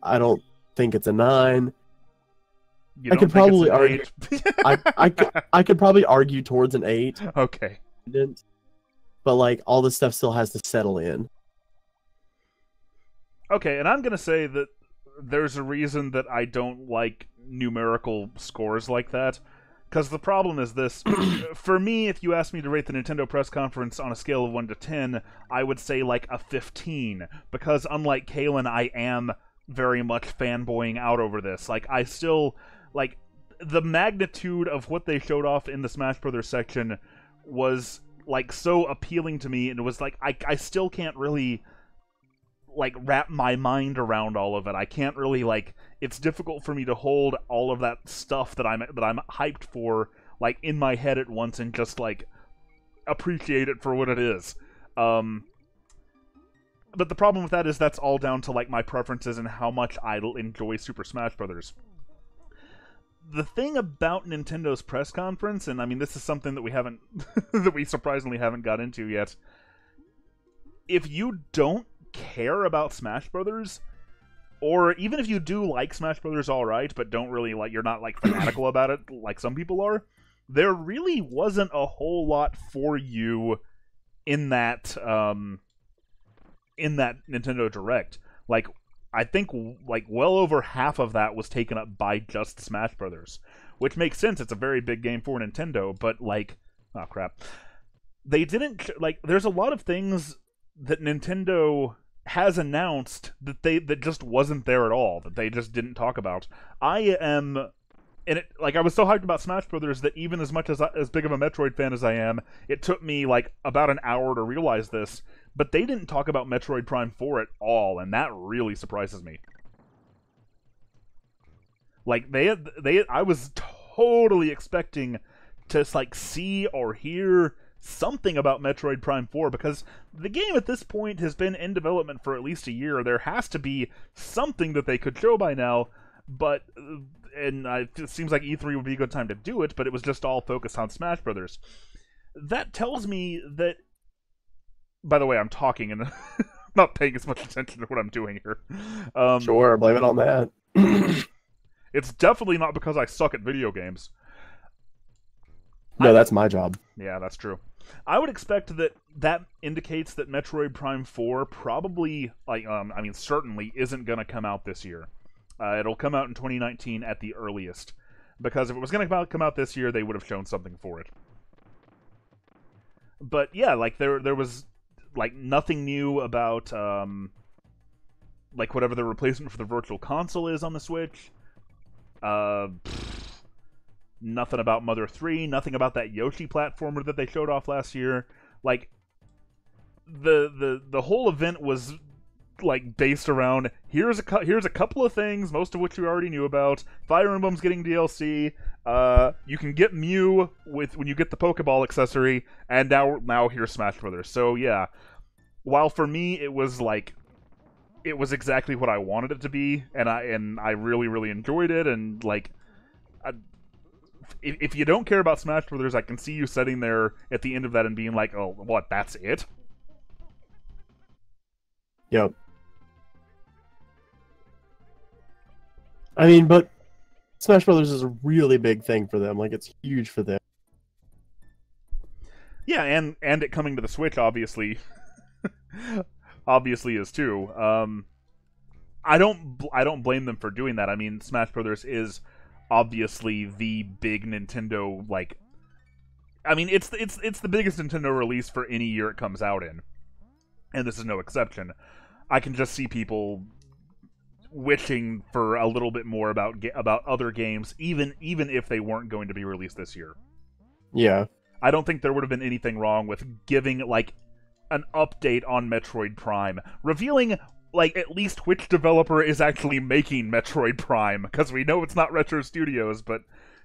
I don't think it's a 9. I could probably argue. I could probably argue towards an 8. Okay. But all this stuff still has to settle in. Okay, and I'm gonna say that there's a reason that I don't like numerical scores like that. Because the problem is this. For me, if you ask me to rate the Nintendo press conference on a scale of 1 to 10, I would say a 15. Because unlike Kalen, I am very much fanboying out over this. I still... the magnitude of what they showed off in the Smash Brothers section was, so appealing to me, and it was I still can't really, like wrap my mind around all of it. I can't really like. It's difficult for me to hold all of that stuff that I'm hyped for like in my head at once and just like appreciate it for what it is. But the problem with that is that's all down to like my preferences and how much I enjoy Super Smash Bros. The thing about Nintendo's press conference, and I mean this is something that we haven't that we surprisingly haven't got into yet. If you don't care about Smash Brothers, or even if you do like Smash Brothers all right, but don't really like, you're not like fanatical about it like some people are, there really wasn't a whole lot for you in that Nintendo Direct. Like, I think like well over half of that was taken up by just Smash Brothers, which makes sense. It's a very big game for Nintendo, but like, oh crap, they didn't like. There's a lot of things that Nintendo has announced that just wasn't there at all, that they just didn't talk about. I was so hyped about Smash Brothers that even as much as big of a Metroid fan as I am, it took me like about an hour to realize this. But they didn't talk about Metroid Prime 4 at all, and that really surprises me. Like I was totally expecting to like see or hear something about Metroid Prime 4, because the game at this point has been in development for at least a year. There has to be something that they could show by now, but it seems like E3 would be a good time to do it, but it was just all focused on Smash Brothers. That tells me that, by the way, I'm talking and not paying as much attention to what I'm doing here. Sure, blame it on that. It's definitely not because I suck at video games. No, that's my job. Yeah, that's true. I would expect that indicates that Metroid Prime 4 probably, certainly isn't going to come out this year. It'll come out in 2019 at the earliest. Because if it was going to come out this year, they would have shown something for it. But yeah, like there was like nothing new about like whatever the replacement for the Virtual Console is on the Switch. Nothing about Mother 3, nothing about that Yoshi platformer that they showed off last year. Like the whole event was like based around here's a couple of things, most of which we already knew about. Fire Emblem's getting DLC. You can get Mew when you get the Pokeball accessory, and now here's Smash Brothers. So yeah, while for me it was exactly what I wanted it to be, and I really really enjoyed it, and like. If you don't care about Smash Brothers, I can see you sitting there at the end of that and being like, oh, what, that's it? Yep. I mean, but Smash Brothers is a really big thing for them. Like, it's huge for them. Yeah, and it coming to the Switch, obviously, obviously is too. I don't blame them for doing that. I mean, Smash Brothers is obviously the big Nintendo, like, I mean, it's the biggest Nintendo release for any year it comes out in, and this is no exception. I can just see people wishing for a little bit more about other games, even if they weren't going to be released this year. Yeah, I don't think there would have been anything wrong with giving like an update on Metroid Prime, revealing like at least which developer is actually making Metroid Prime, because we know it's not Retro Studios, but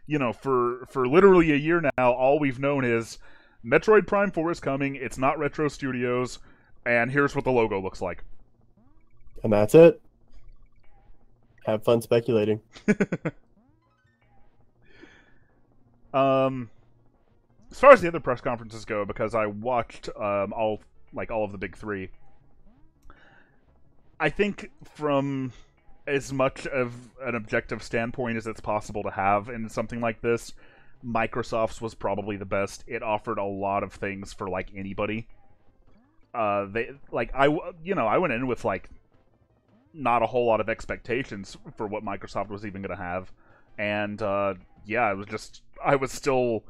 you know, for literally a year now, all we've known is Metroid Prime 4 is coming, it's not Retro Studios, and here's what the logo looks like. And that's it. Have fun speculating. As far as the other press conferences go, because I watched all of the big three, I think from as much of an objective standpoint as it's possible to have in something like this, Microsoft's was probably the best. It offered a lot of things for like anybody. I went in with like not a whole lot of expectations for what Microsoft was even going to have, and I was still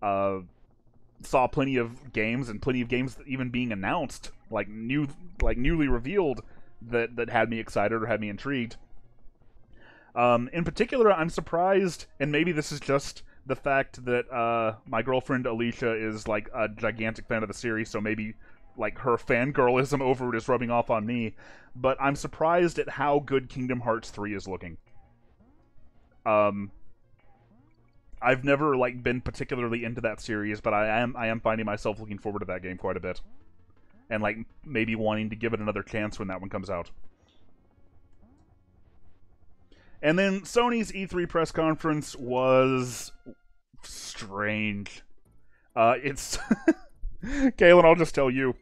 saw plenty of games even being announced, newly revealed, that had me excited or had me intrigued. In particular, I'm surprised, and maybe this is just the fact that my girlfriend Alicia is like a gigantic fan of the series, so maybe like her fangirlism over it is rubbing off on me, but I'm surprised at how good Kingdom Hearts 3 is looking. I've never like been particularly into that series, but I am finding myself looking forward to that game quite a bit, and like maybe wanting to give it another chance when that one comes out. And then Sony's E3 press conference was strange. It's Kalen, I'll just tell you.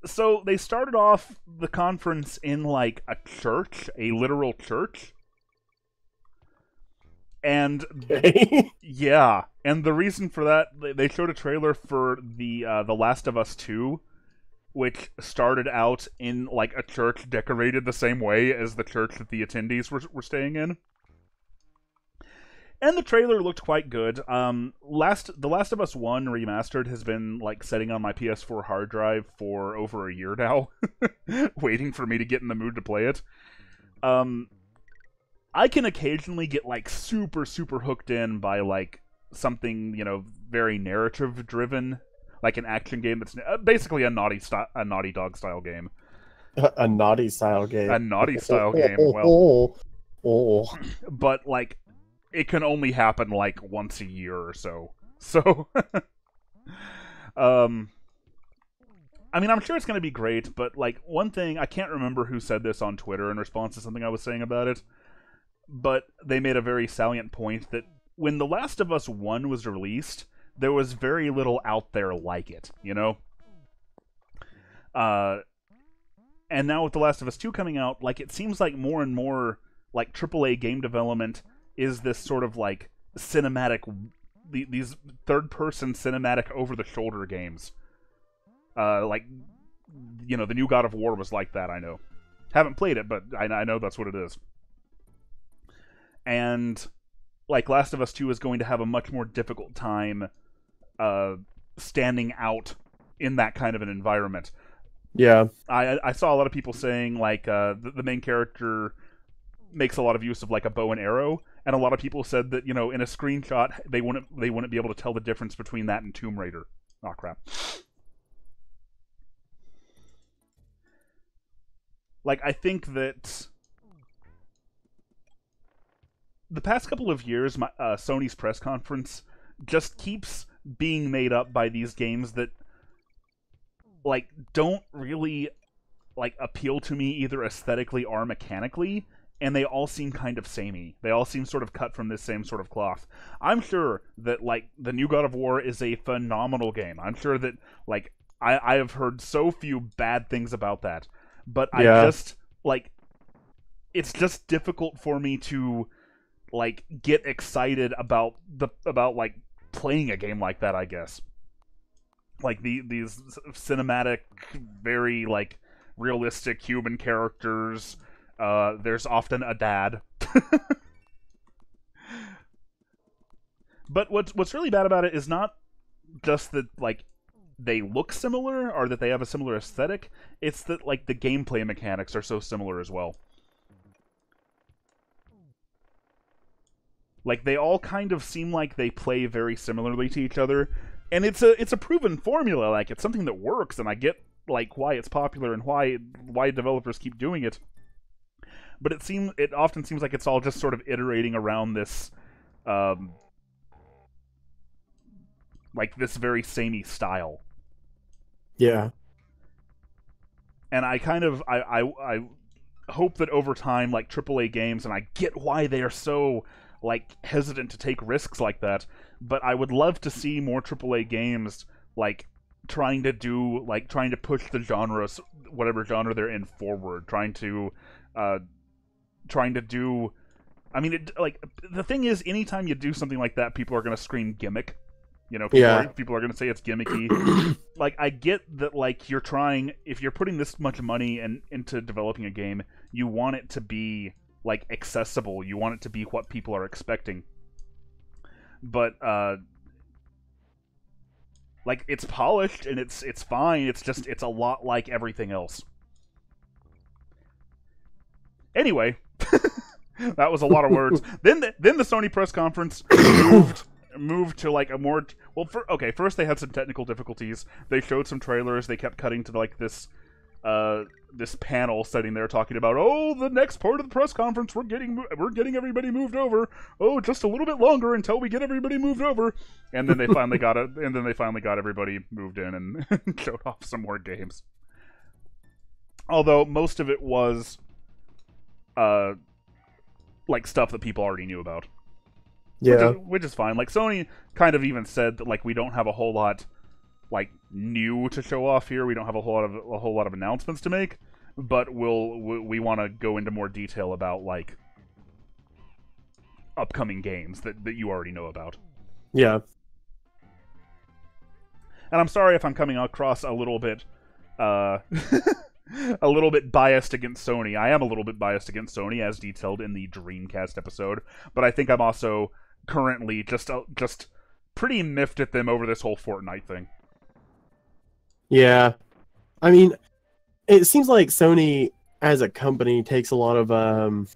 So they started off the conference in like a church, a literal church. And yeah, and the reason for that, they showed a trailer for the Last of Us 2, which started out in like a church decorated the same way as the church that the attendees were staying in. And the trailer looked quite good. The Last of Us 1 Remastered has been like sitting on my PS4 hard drive for over a year now, waiting for me to get in the mood to play it. I can occasionally get like super hooked in by like something, you know, very narrative driven, like an action game that's basically a Naughty Dog style game. A Naughty style game. A Naughty style game. Well, but like it can only happen like once a year or so. So, I mean, I'm sure it's going to be great, but like one thing, I can't remember who said this on Twitter in response to something I was saying about it, but they made a very salient point that when The Last of Us 1 was released, there was very little out there like it, you know? And now with The Last of Us 2 coming out, like, it seems like more and more, like, AAA game development is this sort of, like, cinematic, these third-person cinematic over-the-shoulder games. Like, you know, the new God of War was like that, I know. Haven't played it, but I know that's what it is. And, like, Last of Us 2 is going to have a much more difficult time standing out in that kind of an environment. Yeah. I saw a lot of people saying, like, the main character makes a lot of use of, like, a bow and arrow, and a lot of people said that, you know, in a screenshot, they wouldn't be able to tell the difference between that and Tomb Raider. Oh, crap. Like, I think that the past couple of years, Sony's press conference just keeps being made up by these games that, like, don't really, like, appeal to me either aesthetically or mechanically, and they all seem kind of samey. They all seem sort of cut from this same sort of cloth. I'm sure that, like, the new God of War is a phenomenal game. I'm sure that, like, I have heard so few bad things about that. But Yeah. I just, like, it's just difficult for me to, like, get excited about like playing a game like that, I guess. Like these cinematic, very like realistic human characters. There's often a dad. But what's really bad about it is not just that like they look similar or that they have a similar aesthetic. It's that like the gameplay mechanics are so similar as well. Like, they all kind of seem like they play very similarly to each other, and it's a proven formula. Like, it's something that works, and I get like why it's popular and why developers keep doing it. But it often seems like it's all just sort of iterating around this, like this very samey style. Yeah. And I kind of I hope that over time, like AAA games, and I get why they are so like hesitant to take risks like that, but I would love to see more AAA games like trying to push the genres, whatever genre they're in, forward, trying to do. I mean, like the thing is, anytime you do something like that, people are going to scream gimmick. You know, people are going to say it's gimmicky. Like, I get that, like, if you're putting this much money into developing a game, you want it to be like accessible. You want it to be what people are expecting. But like, it's polished and it's fine. It's just it's a lot like everything else. Anyway, that was a lot of words. Then the Sony press conference moved to like a more first they had some technical difficulties. They showed some trailers. They kept cutting to like this panel sitting there talking about, oh, the next part of the press conference, we're getting everybody moved over. Oh, just a little bit longer until we get everybody moved over. And then they finally got it. And then they finally got everybody moved in and showed off some more games. Although most of it was like stuff that people already knew about. Yeah, which is fine. Like Sony kind of even said that like we don't have a whole lot like new to show off here. We don't have a whole lot of announcements to make, but we want to go into more detail about like upcoming games that you already know about. Yeah. And I'm sorry if I'm coming across a little bit a little bit biased against Sony. I am a little bit biased against Sony, as detailed in the Dreamcast episode, but I think I'm also currently just pretty miffed at them over this whole Fortnite thing. Yeah. I mean, it seems like Sony as a company takes a lot of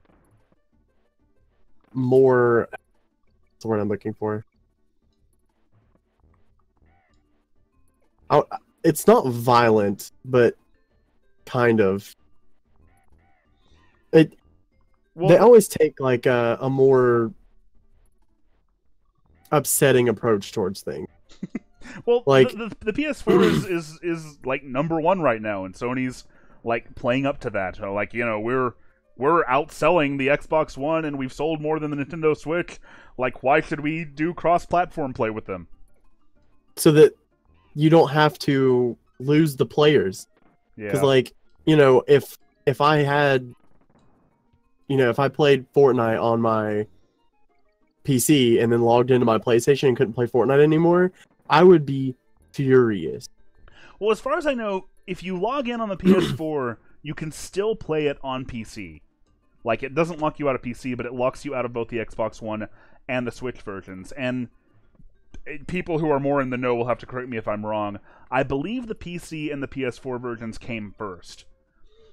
more, what's the word I'm looking for? It's not violent, but kind of. They always take like a more upsetting approach towards things. Well, like the PS4 is like #1 right now, and Sony's like playing up to that. Like, you know, we're outselling the Xbox One, and we've sold more than the Nintendo Switch. Like, why should we do cross-platform play with them? So that you don't have to lose the players. Yeah. Because, like, you know, if I had, you know, if I played Fortnite on my PC and then logged into my PlayStation and couldn't play Fortnite anymore, I would be furious. Well, as far as I know, if you log in on the PS4, you can still play it on PC. Like, it doesn't lock you out of PC, but it locks you out of both the Xbox One and the Switch versions. And people who are more in the know will have to correct me if I'm wrong. I believe the PC and the PS4 versions came first.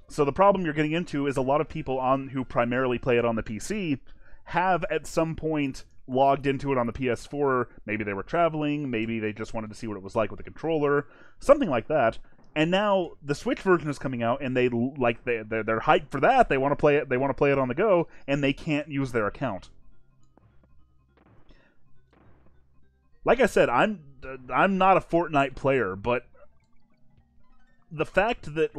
So the problem you're getting into is a lot of people who primarily play it on the PC have at some point logged into it on the PS4. Maybe they were traveling, maybe they just wanted to see what it was like with the controller, something like that. And now the Switch version is coming out, and they're hyped for that. They want to play it. They want to play it on the go, and they can't use their account. Like I said, I'm not a Fortnite player, but the fact that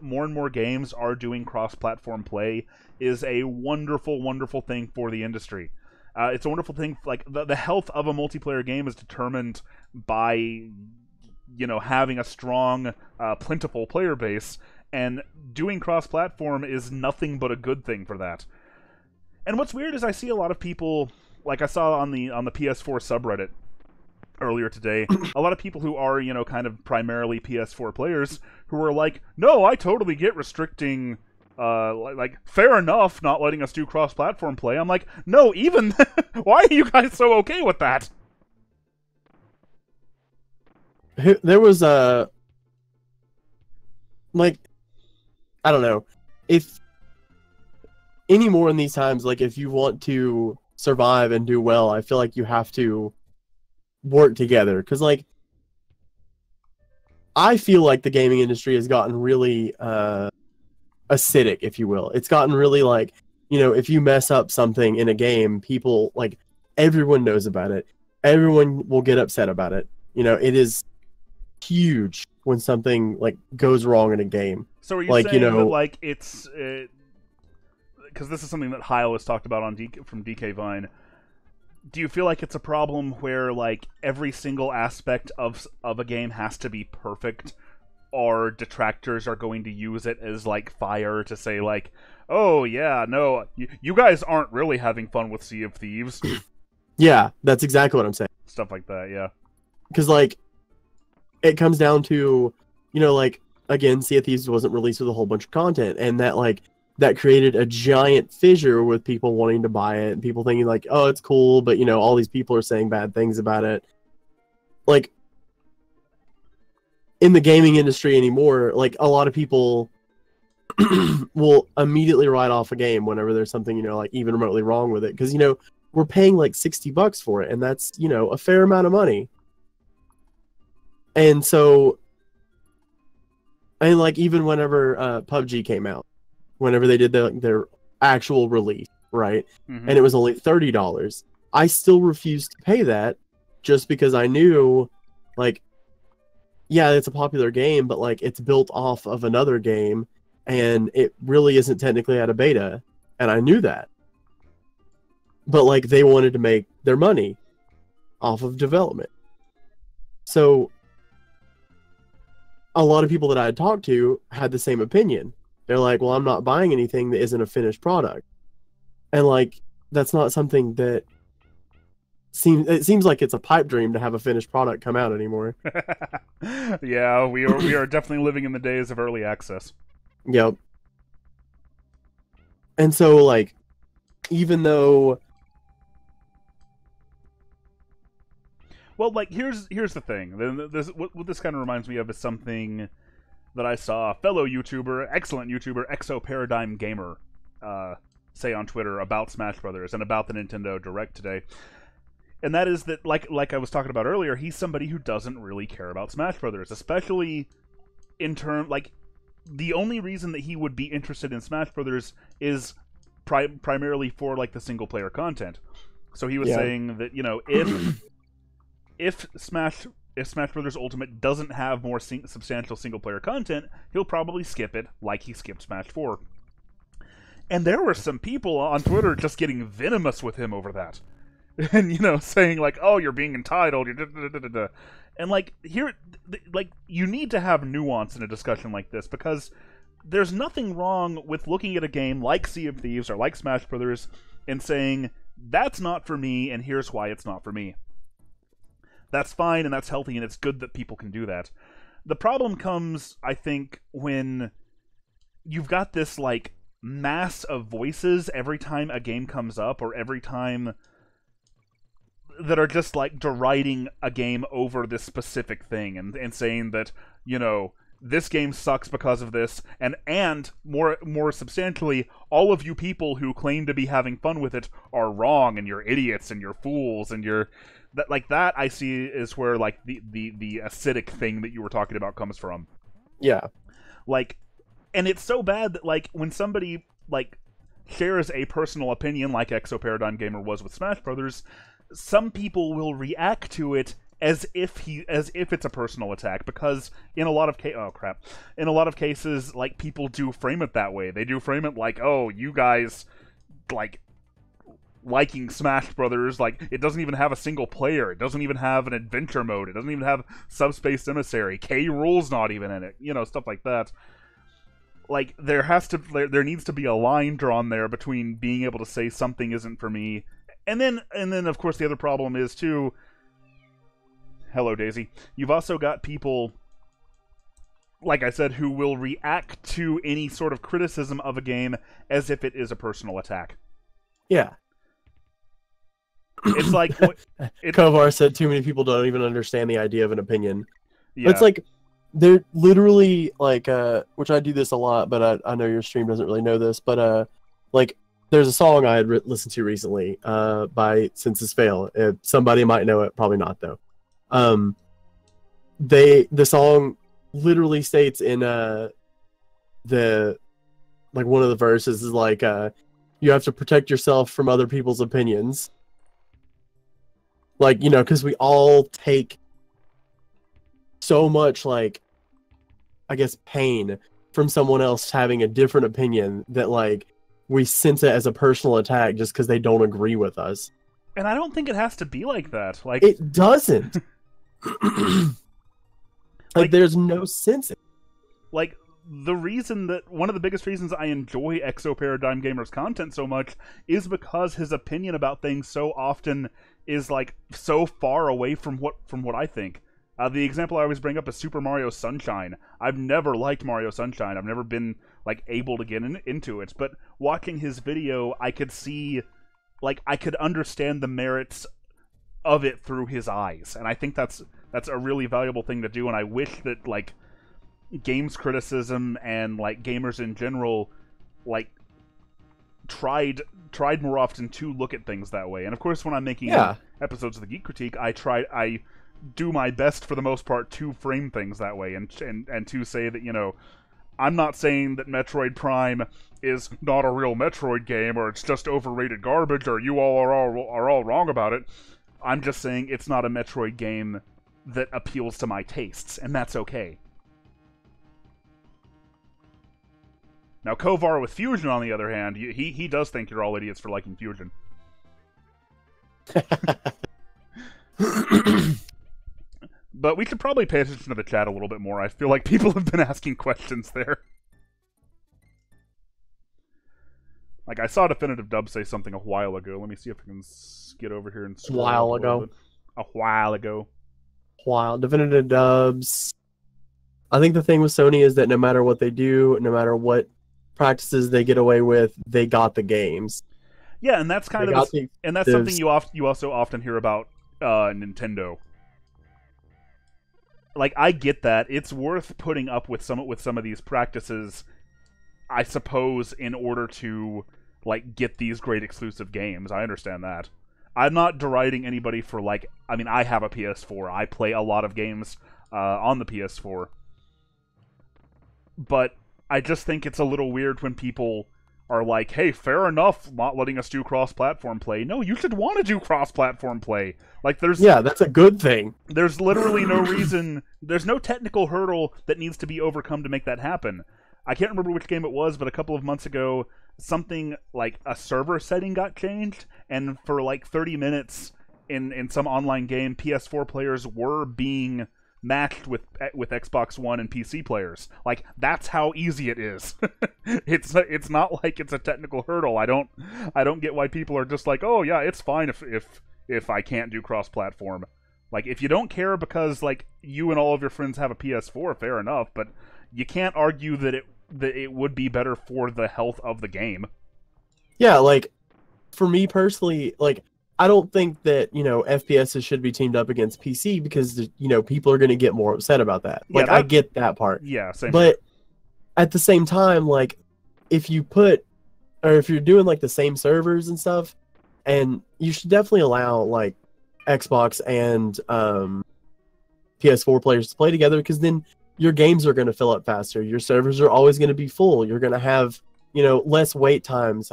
more and more games are doing cross-platform play is a wonderful, wonderful thing for the industry. It's a wonderful thing. Like the health of a multiplayer game is determined by, you know, having a strong, plentiful player base, and doing cross-platform is nothing but a good thing for that. And what's weird is I see a lot of people, like I saw on the PS4 subreddit earlier today, a lot of people who are, you know, kind of primarily PS4 players who are like, no, I totally get restricting, like, fair enough not letting us do cross-platform play. I'm like, no, even, why are you guys so okay with that? There was a, like, I don't know, if anymore in these times, like, if you want to survive and do well, I feel like you have to work together. Because, like, I feel like the gaming industry has gotten really acidic, if you will. It's gotten really, like, you know, if you mess up something in a game, people, like, everyone knows about it. Everyone will get upset about it. You know, it is huge when something, like, goes wrong in a game. So are you like, saying you know, that, like, it's... because this is something that Heil has talked about from DK Vine. Do you feel like it's a problem where, like, every single aspect of a game has to be perfect, or detractors are going to use it as, like, fire to say, like, oh, yeah, no, you guys aren't really having fun with Sea of Thieves? Yeah, that's exactly what I'm saying. Stuff like that, yeah. Because, like, it comes down to, you know, like, again, Sea of Thieves wasn't released with a whole bunch of content, and that, like, that created a giant fissure with people wanting to buy it, and people thinking, like, oh, it's cool, but, you know, all these people are saying bad things about it. Like, in the gaming industry anymore, like, a lot of people will immediately write off a game whenever there's something, you know, like, even remotely wrong with it. Because, you know, we're paying like $60 for it, and that's, you know, a fair amount of money. And so, and like even whenever PUBG came out, whenever they did their actual release, right, and it was only $30, I still refused to pay that, just because I knew, like, yeah, it's a popular game, but like it's built off of another game, and it really isn't technically out of beta, and I knew that. But like they wanted to make their money off of development. So a lot of people that I had talked to had the same opinion. They're like, well, I'm not buying anything that isn't a finished product. And like, that's not something that it seems like it's a pipe dream to have a finished product come out anymore. Yeah, we are definitely living in the days of early access. Yep. And so like, even though, well, like here's the thing. What this kind of reminds me of is something that I saw a fellow YouTuber, excellent YouTuber, Exo Paradigm Gamer, say on Twitter about Smash Brothers and about the Nintendo Direct today. And that is that, like I was talking about earlier, he's somebody who doesn't really care about Smash Brothers, especially in like the only reason that he would be interested in Smash Brothers is primarily for like the single player content. So he was saying that, you know, if Smash Brothers Ultimate doesn't have more substantial single player content, he'll probably skip it, like he skipped Smash 4. And there were some people on Twitter just getting venomous with him over that. And, you know, saying like, oh, you're being entitled, you're and like here, like, you need to have nuance in a discussion like this, because there's nothing wrong with looking at a game like Sea of Thieves or like Smash Brothers and saying, that's not for me, and here's why it's not for me. That's fine, and that's healthy, and it's good that people can do that. The problem comes, I think, when you've got this, like, mass of voices every time a game comes up, or every time that are just, like, deriding a game over this specific thing, and saying that, you know, this game sucks because of this, and more substantially, all of you people who claim to be having fun with it are wrong, and you're idiots, and you're fools, and you're... That, like, that I see is where, like, the acidic thing that you were talking about comes from. Yeah. Like, and it's so bad that, like, when somebody, like, shares a personal opinion, like Exo Paradigm Gamer was with Smash Brothers, some people will react to it as if it's a personal attack, because in a lot of in a lot of cases, like, people do frame it that way. They do frame it like, oh, you guys, like, liking Smash Brothers, like, it doesn't even have a single player, it doesn't even have an adventure mode, it doesn't even have Subspace Emissary, K. Rool's not even in it, you know, stuff like that. Like, there needs to be a line drawn there between being able to say something isn't for me, and then of course the other problem is too, hello Daisy, you've also got people, like I said, who will react to any sort of criticism of a game as if it is a personal attack. Yeah. It's like... Kovar said too many people don't even understand the idea of an opinion. Yeah. It's like, they're literally, like, which I do this a lot, but I know your stream doesn't really know this, but, like, there's a song I had listened to recently, by Census Fail. Somebody might know it, probably not, though. The song literally states in, one of the verses is like, you have to protect yourself from other people's opinions. Like, you know, because we all take so much, like, I guess, pain from someone else having a different opinion that, like, we sense it as a personal attack just because they don't agree with us. And I don't think it has to be like that. Like, it doesn't. Like, there's no sense in it. Like, one of the biggest reasons I enjoy Exo Paradigm Gamer's content so much is because his opinion about things so often is, like, so far away from what I think. The example I always bring up is Super Mario Sunshine. I've never liked Mario Sunshine. I've never been, like, able to get into it. But watching his video, I could see, like, I could understand the merits of it through his eyes. And I think that's a really valuable thing to do. And I wish that, like, games criticism and, like, gamers in general, like, tried more often to look at things that way. And of course, when I'm making episodes of the Geek Critique, I do my best for the most part to frame things that way, and to say that, you know, I'm not saying that Metroid Prime is not a real Metroid game, or it's just overrated garbage, or you all are all wrong about it. I'm just saying it's not a Metroid game that appeals to my tastes, and that's okay. Now, Kovar with Fusion, on the other hand, he does think you're all idiots for liking Fusion. But we should probably pay attention to the chat a little bit more. I feel like people have been asking questions there. Like, I saw Definitive Dub say something a while ago. Let me see if I can get over here and scroll while up ago. A while ago. While Definitive Dubs. I think the thing with Sony is that no matter what they do, no matter what practices they get away with, they got the games. Yeah, and that's kind of and that's something you also often hear about Nintendo. Like, I get that. It's worth putting up with some of these practices, I suppose, in order to, like, get these great exclusive games. I understand that. I'm not deriding anybody for, like, I mean, I have a PS4. I play a lot of games on the PS4. But I just think it's a little weird when people are like, hey, fair enough not letting us do cross-platform play. No, you should want to do cross-platform play. Like, there's... Yeah, that's a good thing. There's literally no reason... There's no technical hurdle that needs to be overcome to make that happen. I can't remember which game it was, but a couple of months ago, something like a server setting got changed, and for like 30 minutes in some online game, PS4 players were being matched with Xbox One and PC players. Like, that's how easy it is. It's not like it's a technical hurdle. I don't get why people are just like, oh yeah, it's fine if I can't do cross-platform. Like, if you don't care because, like, you and all of your friends have a PS4, fair enough, but you can't argue that it would be better for the health of the game. Yeah, like, for me personally, like, I don't think that, you know, FPSs should be teamed up against PC because, you know, people are going to get more upset about that. Like, yeah, I get that part. Yeah, same. But at the same time, like, if you're doing, like, the same servers and stuff, and you should definitely allow, like, Xbox and PS4 players to play together, because then your games are going to fill up faster. Your servers are always going to be full. You're going to have, you know, less wait times.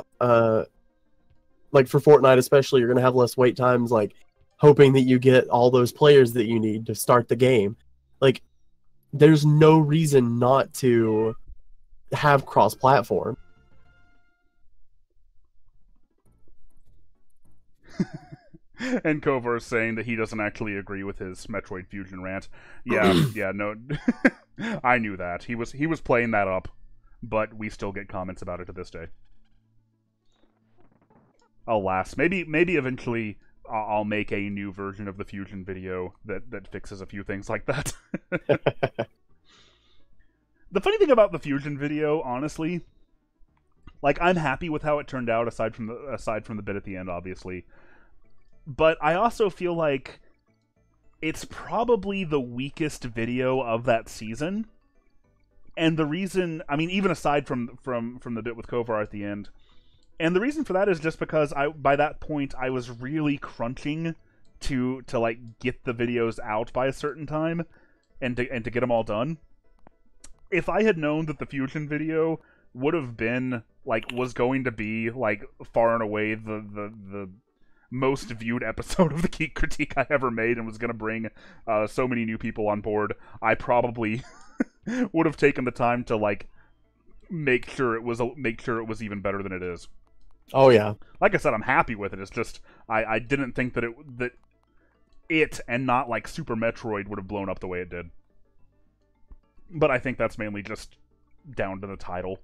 Like for Fortnite especially, you're going to have less wait times, like hoping that you get all those players that you need to start the game. Like, there's no reason not to have cross-platform. And Kovar is saying that he doesn't actually agree with his Metroid Fusion rant. Yeah, no, I knew that. He was playing that up, but we still get comments about it to this day. Alas, maybe eventually I'll make a new version of the Fusion video that fixes a few things like that. The funny thing about the Fusion video, honestly, like, I'm happy with how it turned out, aside from the bit at the end, obviously. But I also feel like it's probably the weakest video of that season. And the reason, I mean, even aside from the bit with Kovar at the end, and the reason for that is just because by that point I was really crunching to like get the videos out by a certain time and to get them all done. If I had known that the Fusion video would have been like was going to be like far and away the most viewed episode of the Geek Critique I ever made and was going to bring so many new people on board, I probably would have taken the time to like make sure it was even better than it is. Oh yeah. Like I said, I'm happy with it. It's just I didn't think that it and not like Super Metroid would have blown up the way it did. But I think that's mainly just down to the title.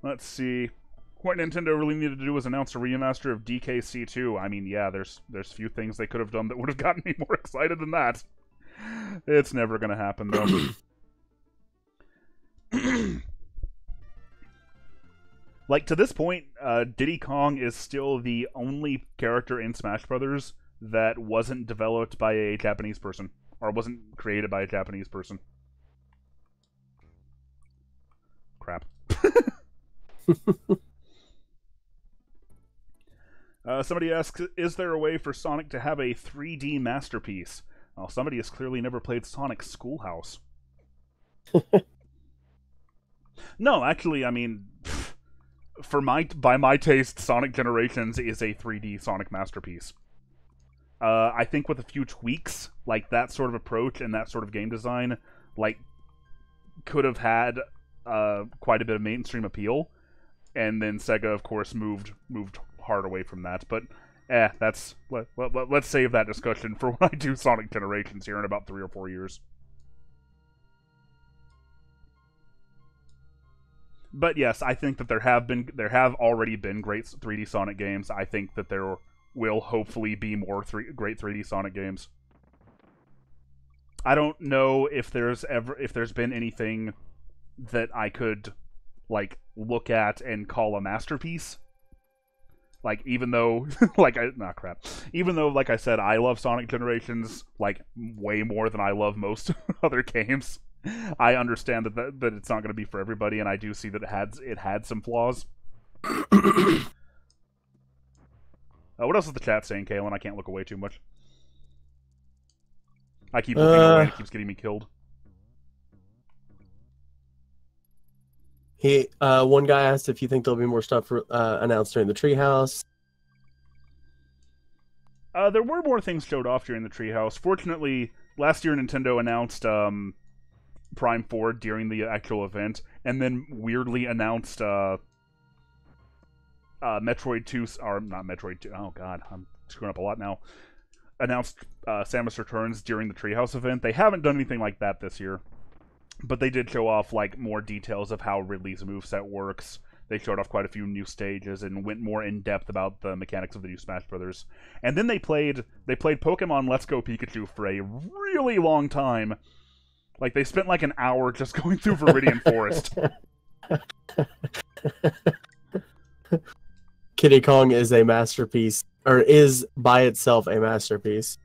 Let's see. What Nintendo really needed to do was announce a remaster of DKC 2. I mean, yeah, there's few things they could have done that would have gotten me more excited than that. It's never gonna happen, though. Like, to this point, Diddy Kong is still the only character in Smash Brothers that wasn't developed by a Japanese person, or wasn't created by a Japanese person. crap. Somebody asks, is there a way for Sonic to have a 3D masterpiece? Well, somebody has clearly never played Sonic Schoolhouse. No, actually, I mean, by my taste, Sonic Generations is a 3D Sonic masterpiece. I think with a few tweaks, like that sort of approach and that sort of game design, like, could have had quite a bit of mainstream appeal. And then Sega, of course, moved hard away from that. But, let's save that discussion for when I do Sonic Generations here in about 3 or 4 years. But yes, I think that there have already been great 3D Sonic games. I think that there will hopefully be more great 3D Sonic games. I don't know if there's been anything that I could like look at and call a masterpiece. Like, even though even though, like I said, I love Sonic Generations like way more than I love most other games, I understand that it's not going to be for everybody, and I do see that it had some flaws. What else is the chat saying, Kalen? I can't look away too much. I keep looking away and it keeps getting me killed. One guy asked if you think there'll be more stuff announced during the Treehouse. There were more things showed off during the Treehouse. Fortunately, last year Nintendo announced Prime 4 during the actual event, and then weirdly announced Metroid 2, or not Metroid 2, oh god, I'm screwing up a lot now. Announced Samus Returns during the Treehouse event. They haven't done anything like that this year, but they did show off like more details of how Ridley's moveset works. They showed off quite a few new stages and went more in depth about the mechanics of the new Smash Brothers. And then they played Pokemon Let's Go Pikachu for a really long time. Like, they spent like an hour just going through Viridian Forest. Kiddy Kong is a masterpiece, or is by itself a masterpiece.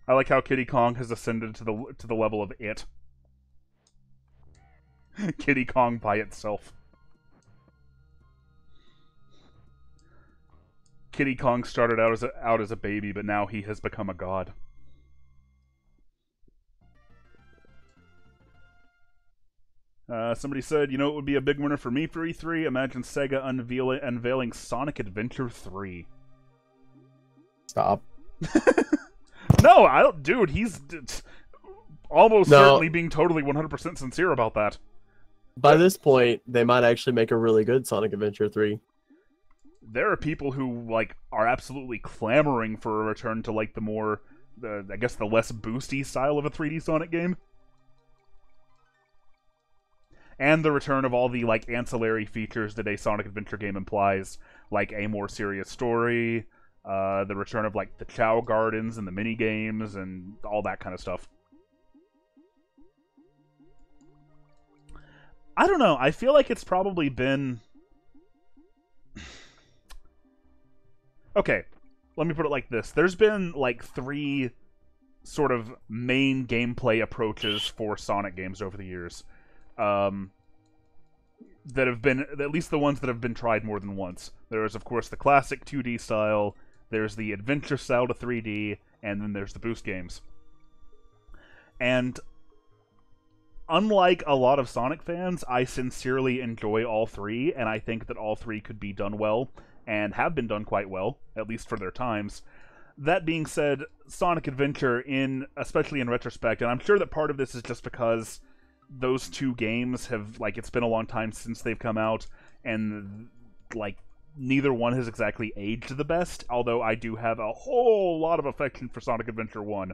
I like how Kiddy Kong has ascended to the level of it. Kiddy Kong by itself. Kiddy Kong started out as a baby, but now he has become a god. Somebody said, you know what would be a big winner for me for E3? Imagine Sega unveiling Sonic Adventure 3. Stop. No, I don't... Dude, he's almost certainly being totally 100% sincere about that. By this point, they might actually make a really good Sonic Adventure 3. There are people who, like, are absolutely clamoring for a return to, like, the more... I guess the less boosty style of a 3D Sonic game. And the return of all the, like, ancillary features that a Sonic Adventure game implies, like a more serious story, the return of, like, the Chow Gardens and the mini-games, and all that kind of stuff. I don't know, I feel like it's probably been... Okay, let me put it like this. There's been, like, 3 sort of main gameplay approaches for Sonic games over the years. That have been, at least the ones that have been tried more than once. There is, of course, the classic 2D style, there's the adventure style to 3D, and then there's the boost games. And unlike a lot of Sonic fans, I sincerely enjoy all 3, and I think that all 3 could be done well, and have been done quite well, at least for their times. That being said, Sonic Adventure, especially in retrospect, and I'm sure that part of this is just because those 2 games have, like, it's been a long time since they've come out, and, like, neither one has exactly aged the best, although I do have a whole lot of affection for Sonic Adventure 1.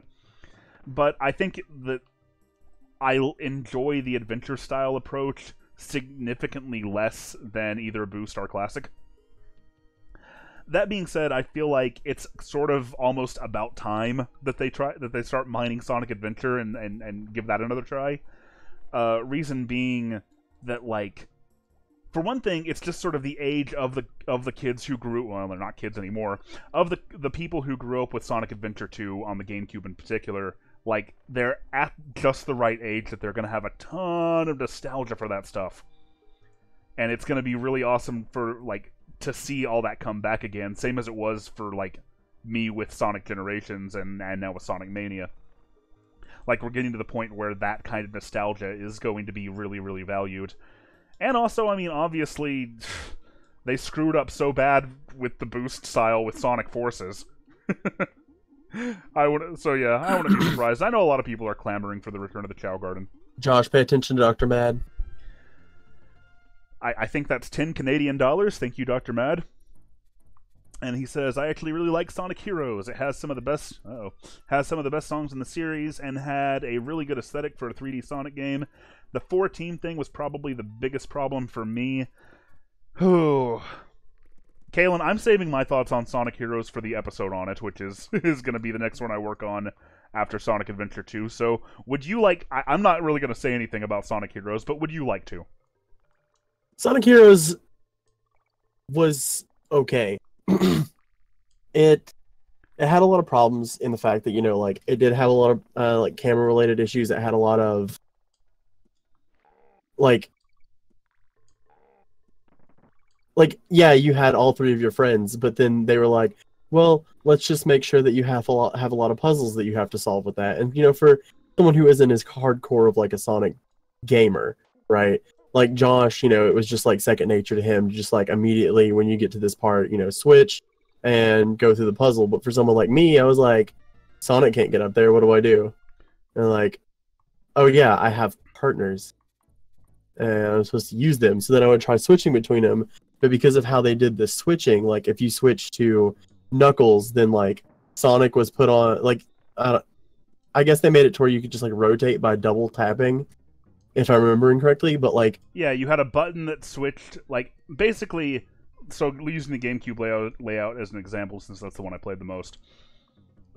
But I think that I enjoy the adventure-style approach significantly less than either Boost or Classic. That being said, I feel like it's sort of almost about time that they start mining Sonic Adventure and give that another try. Reason being that, like, for one thing, it's just sort of the age of the kids who well, they're not kids anymore, of the people who grew up with Sonic Adventure 2 on the GameCube in particular, Like, they're at just the right age that they're going to have a ton of nostalgia for that stuff. And it's going to be really awesome for, like, to see all that come back again, same as it was for, like, me with Sonic Generations and now with Sonic Mania. Like, we're getting to the point where that kind of nostalgia is going to be really, really valued. And also, I mean, obviously, they screwed up so bad with the boost style with Sonic Forces. I wouldn't be surprised. I know a lot of people are clamoring for the return of the Chow Garden. Josh, pay attention to Dr. Mad. I think that's 10 Canadian dollars. Thank you, Dr. Mad. And he says, I actually really like Sonic Heroes. It has some of the best songs in the series and had a really good aesthetic for a 3D Sonic game. The 4-team thing was probably the biggest problem for me. Kalen, I'm saving my thoughts on Sonic Heroes for the episode on it, which is going to be the next one I work on after Sonic Adventure 2. So, would you like... I'm not really going to say anything about Sonic Heroes, but would you like to? Sonic Heroes was okay. It had a lot of problems in the fact that, you know, like, it did have a lot of like camera related issues. It had a lot of like yeah, you had all three of your friends, but then they were like, well, let's just make sure that you have a lot of puzzles that you have to solve with that. And, you know, for someone who isn't as hardcore of like a Sonic gamer, right? Like Josh, you know, it was just like second nature to him, just like immediately when you get to this part, you know, switch and go through the puzzle. But for someone like me, I was like, Sonic can't get up there, what do I do? And like, oh yeah, I have partners. And I'm supposed to use them. So then I would try switching between them. But because of how they did the switching, like if you switch to Knuckles, then like Sonic was put on, like, I guess they made it to where you could just like rotate by double tapping, if I'm remembering correctly, but like... Yeah, you had a button that switched, like, basically, so using the GameCube layout as an example, since that's the one I played the most,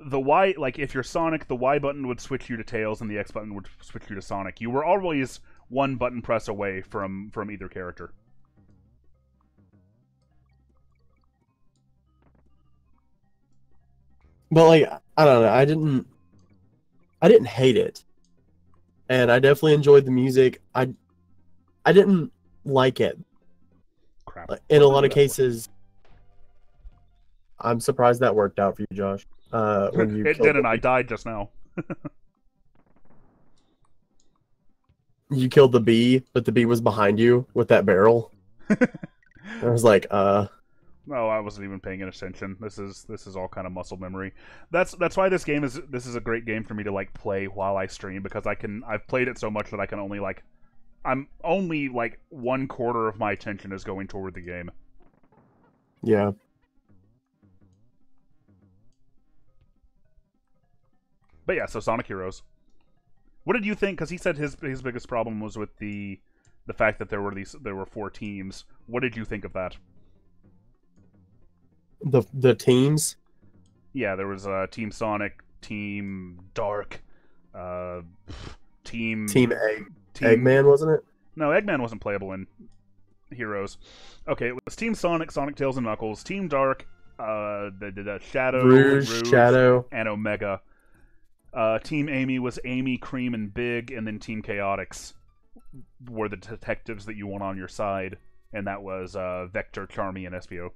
the Y, like, if you're Sonic, the Y button would switch you to Tails, and the X button would switch you to Sonic. You were always one button press away from either character. But, like, I don't know, I didn't hate it. And I definitely enjoyed the music. I didn't like it. Crap. In a lot of cases, I'm surprised that worked out for you, Josh. When you it didn't. I died just now. You killed the bee, but the bee was behind you with that barrel. I was like, No, I wasn't even paying attention. This is all kind of muscle memory. That's why this is a great game for me to like play while I stream, because I've played it so much that I can only like, I'm only like 1/4 of my attention is going toward the game. Yeah. But yeah, so Sonic Heroes. What did you think? Because he said his biggest problem was with the fact that there were 4 teams. What did you think of that? The teams? Yeah, there was Team Sonic, Team Dark, Team Eggman, wasn't it? No, Eggman wasn't playable in Heroes. Okay, it was Team Sonic, Sonic, Tails, and Knuckles, Team Dark, the Shadow, Rouge, Shadow, and Omega. Team Amy was Amy, Cream, and Big, and then Team Chaotix were the detectives that you want on your side, and that was Vector, Charmy, and Espio.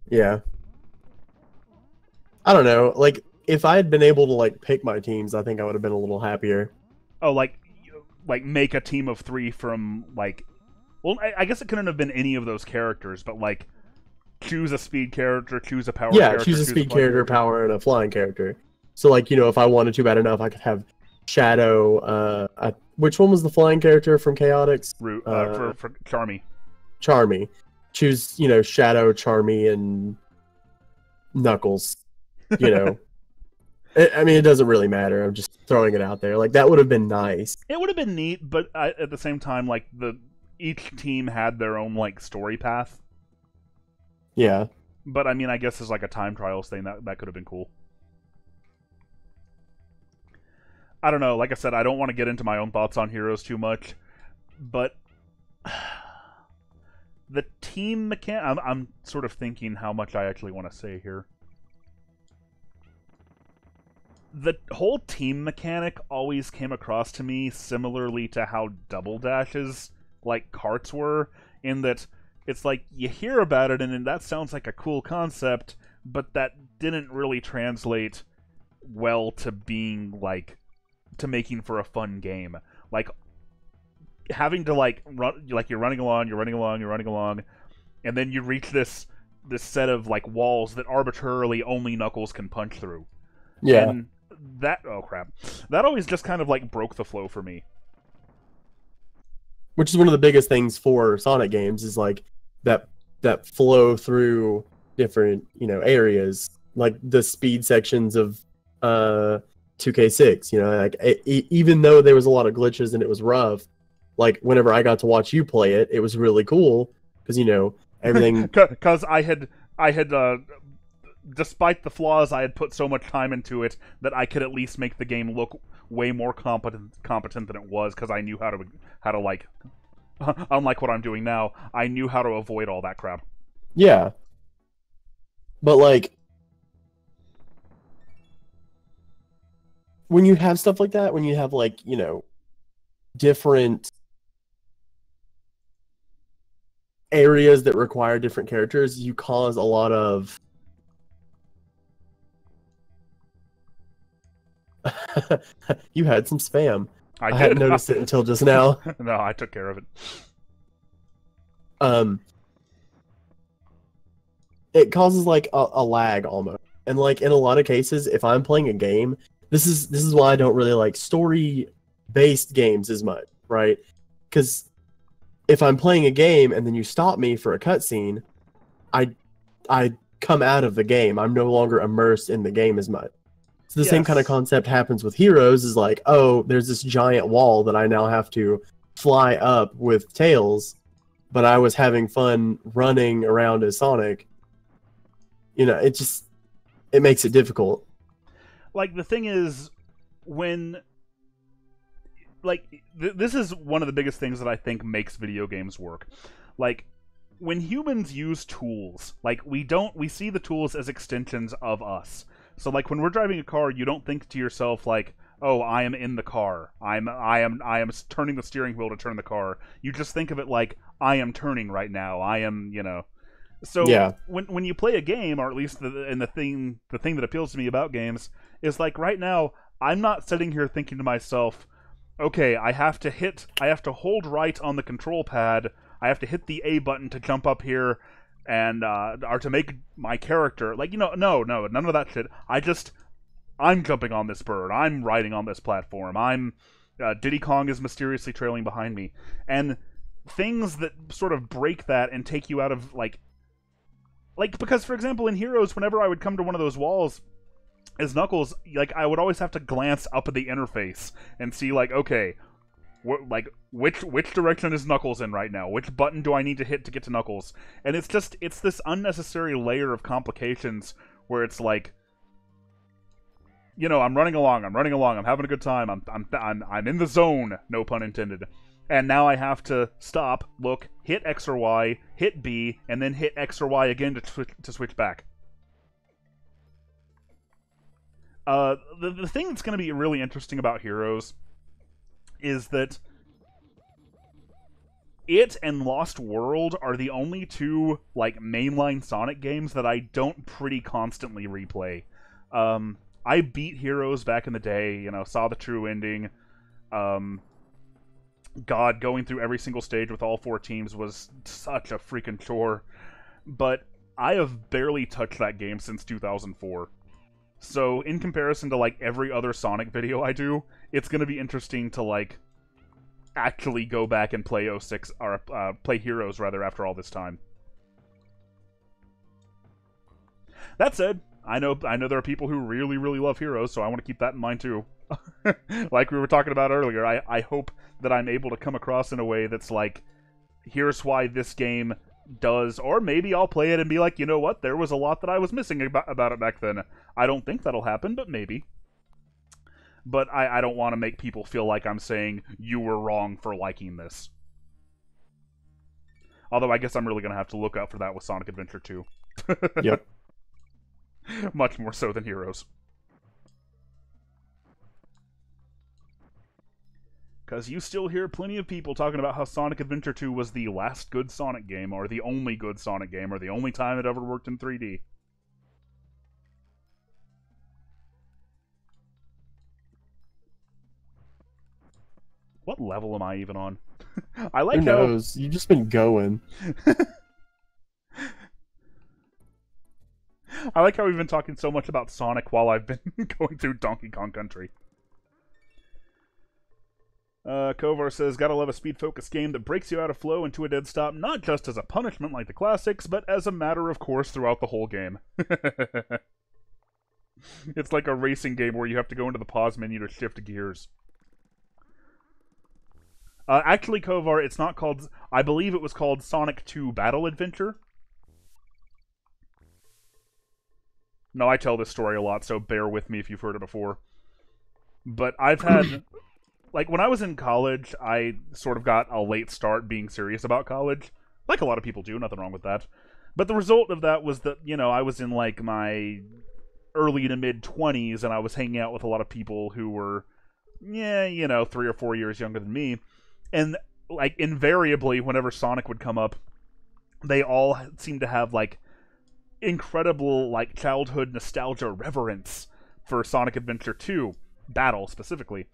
Yeah. I don't know. Like, if I had been able to like pick my teams, I think I would have been a little happier. Oh, like make a team of 3 from like, well, I guess it couldn't have been any of those characters, but like choose a speed character, choose a power character. Yeah, choose a speed character, power, and a flying character. So like, you know, if I wanted to bad enough, I could have Shadow. Which one was the flying character from Chaotix? For Charmy. Charmy. Choose, you know, Shadow, Charmy, and Knuckles. You know, I mean, it doesn't really matter. I'm just throwing it out there. Like, that would have been nice. It would have been neat, but at the same time, like, each team had their own, like, story path. Yeah. But, I mean, I guess as, like, a time trials thing, that could have been cool. I don't know. Like I said, I don't want to get into my own thoughts on Heroes too much, but the team mechanic... I'm sort of thinking how much I actually want to say here. the whole team mechanic always came across to me similarly to how Double Dashes, like, carts were, in that it's like, you hear about it and that sounds like a cool concept, but that didn't really translate well to being, like, to making for a fun game. Like, having to, like, run, like, you're running along, and then you reach this set of, like, walls that arbitrarily only Knuckles can punch through. Yeah. And that, oh crap, that always just kind of, like, broke the flow for me. Which is one of the biggest things for Sonic games, is like that flow through different, you know, areas, like the speed sections of 2K6. You know, like even though there was a lot of glitches and it was rough, like whenever I got to watch you play it, it was really cool because, you know, everything. Because I had despite the flaws, I had put so much time into it that I could at least make the game look way more competent than it was, because I knew how to like, unlike what I'm doing now, I knew how to avoid all that crap. Yeah. But, like, when you have stuff like that, when you have, like, you know, different areas that require different characters, you cause a lot of you had some spam. I hadn't noticed it until just now. No, I took care of it. It causes like a lag almost, and like in a lot of cases, if I'm playing a game, this is why I don't really like story-based games as much, right? Because if I'm playing a game and then you stop me for a cutscene, I come out of the game. I'm no longer immersed in the game as much. So the same kind of concept happens with Heroes, is like, oh, there's this giant wall that I now have to fly up with Tails, but I was having fun running around as Sonic. You know, it makes it difficult. Like, the thing is, when, like, this is one of the biggest things that I think makes video games work. Like, when humans use tools, like, we see the tools as extensions of us. So, like, when we're driving a car, you don't think to yourself, like, oh, I am in the car. I am turning the steering wheel to turn the car. You just think of it like, I am turning right now. I am, you know. So, yeah. When you play a game, or at least the thing that appeals to me about games, is like, right now, I'm not sitting here thinking to myself, okay, I have to hold right on the control pad, I have to hit the A button to jump up here, and or to make my character, like, you know, no, none of that shit. I'm jumping on this bird, I'm riding on this platform, I'm Diddy Kong is mysteriously trailing behind me, and things that sort of break that and take you out of, like, because, for example, in Heroes, whenever I would come to one of those walls as Knuckles, like, I would always have to glance up at the interface and see, like, okay, which direction is Knuckles in right now? Which button do I need to hit to get to Knuckles? And it's this unnecessary layer of complications where it's like, you know, I'm running along, I'm having a good time, I'm in the zone, no pun intended. And now I have to stop, look, hit X or Y, hit B, and then hit X or Y again to switch back. The thing that's going to be really interesting about Heroes is that it and Lost World are the only two, like, mainline Sonic games that I don't pretty constantly replay. I beat Heroes back in the day, you know, saw the true ending. God, going through every single stage with all 4 teams was such a freaking chore. But I have barely touched that game since 2004. So, in comparison to, like, every other Sonic video I do, it's gonna be interesting to, like, actually go back and play 06, or play Heroes, rather, after all this time. That said, I know there are people who really, really love Heroes, so I want to keep that in mind, too. Like we were talking about earlier, I hope that I'm able to come across in a way that's like, here's why this game does, or maybe I'll play it and be like, you know what, there was a lot that I was missing about it back then. I don't think that'll happen, but maybe. But I don't want to make people feel like I'm saying, you were wrong for liking this. Although I guess I'm really going to have to look out for that with Sonic Adventure 2. Yep. Much more so than Heroes. Because you still hear plenty of people talking about how Sonic Adventure 2 was the last good Sonic game, or the only good Sonic game, or the only time it ever worked in 3D. What level am I even on? I like Who knows? You've just been going. I like how we've been talking so much about Sonic while I've been going through Donkey Kong Country. Kovar says, gotta love a speed-focused game that breaks you out of flow into a dead stop, not just as a punishment like the classics, but as a matter of course throughout the whole game. It's like a racing game where you have to go into the pause menu to shift gears. Actually, Kovar, it's not called... I believe it was called Sonic 2 Battle Adventure. No, I tell this story a lot, so bear with me if you've heard it before. But I've had... Like, when I was in college, I sort of got a late start being serious about college. Like a lot of people do, nothing wrong with that. But the result of that was that, you know, I was in, like, my early to mid-20s, and I was hanging out with a lot of people who were, yeah, you know, 3 or 4 years younger than me. And, like, invariably, whenever Sonic would come up, they all seemed to have, like, incredible, like, childhood nostalgia reverence for Sonic Adventure 2. Battle, specifically.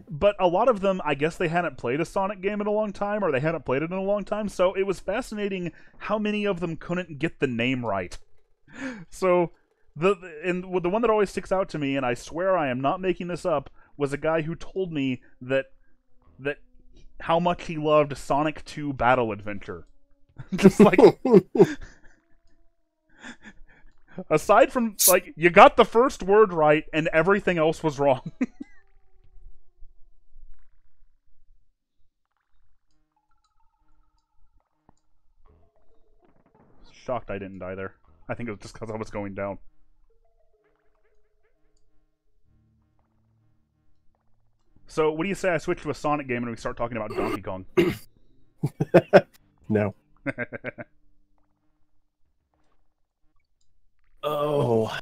But a lot of them, I guess they hadn't played a Sonic game in a long time, or they hadn't played it in a long time, so it was fascinating how many of them couldn't get the name right. So, the one that always sticks out to me, and I swear I am not making this up, was a guy who told me that how much he loved Sonic 2 Battle Adventure. Just like... Aside from, like, you got the first word right, and everything else was wrong. Shocked I didn't die there. I think it was just because I was going down. So, what do you say I switch to a Sonic game and we start talking about Donkey Kong? No. Oh.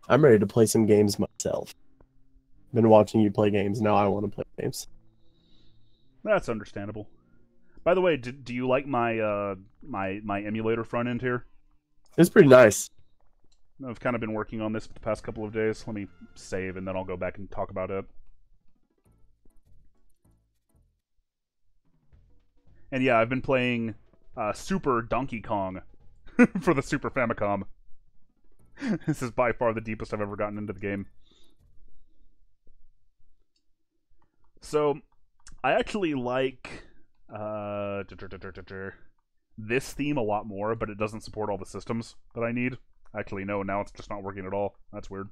I'm ready to play some games myself. Been watching you play games, now I want to play games. That's understandable. By the way, do you like my my emulator front end here? It's pretty nice. I've kind of been working on this for the past couple of days. Let me save, and then I'll go back and talk about it. And yeah, I've been playing Super Donkey Kong for the Super Famicom. This is by far the deepest I've ever gotten into the game. So, I actually like this theme a lot more, but it doesn't support all the systems that I need. Actually, no, now it's just not working at all. That's weird.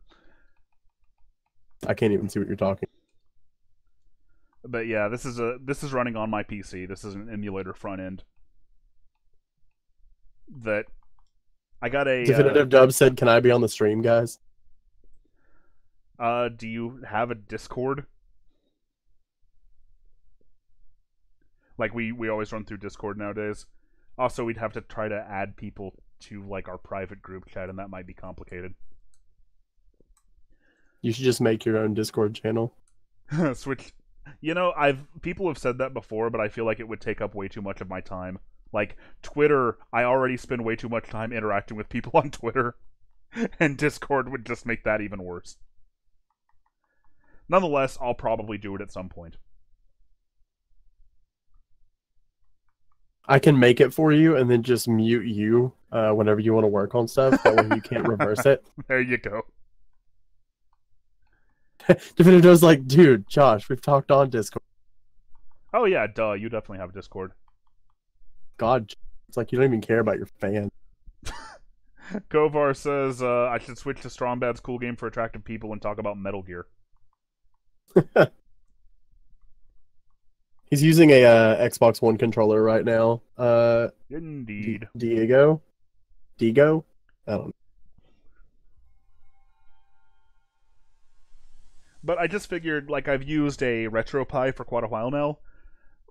I can't even see what you're talking. But yeah, this is running on my PC. This is an emulator front end. That I got a Definitive Dub said, "Can I be on the stream, guys?" Do you have a Discord? Like we always run through Discord nowadays. Also, we'd have to try to add people to like our private group chat, and that might be complicated. You should just make your own Discord channel. Switch. You know, people have said that before, but I feel like it would take up way too much of my time. Like, Twitter, I already spend way too much time interacting with people on Twitter, and Discord would just make that even worse. Nonetheless, I'll probably do it at some point. I can make it for you and then just mute you whenever you want to work on stuff. That way you can't reverse it. There you go. Definitive's like, dude, Josh, we've talked on Discord. Oh yeah, duh, you definitely have Discord. God, it's like you don't even care about your fans. Kovar says, I should switch to Strong Bad's cool game for attractive people and talk about Metal Gear. He's using a Xbox One controller right now. Indeed. Diego? I don't know. But I just figured, like, I've used a RetroPie for quite a while now,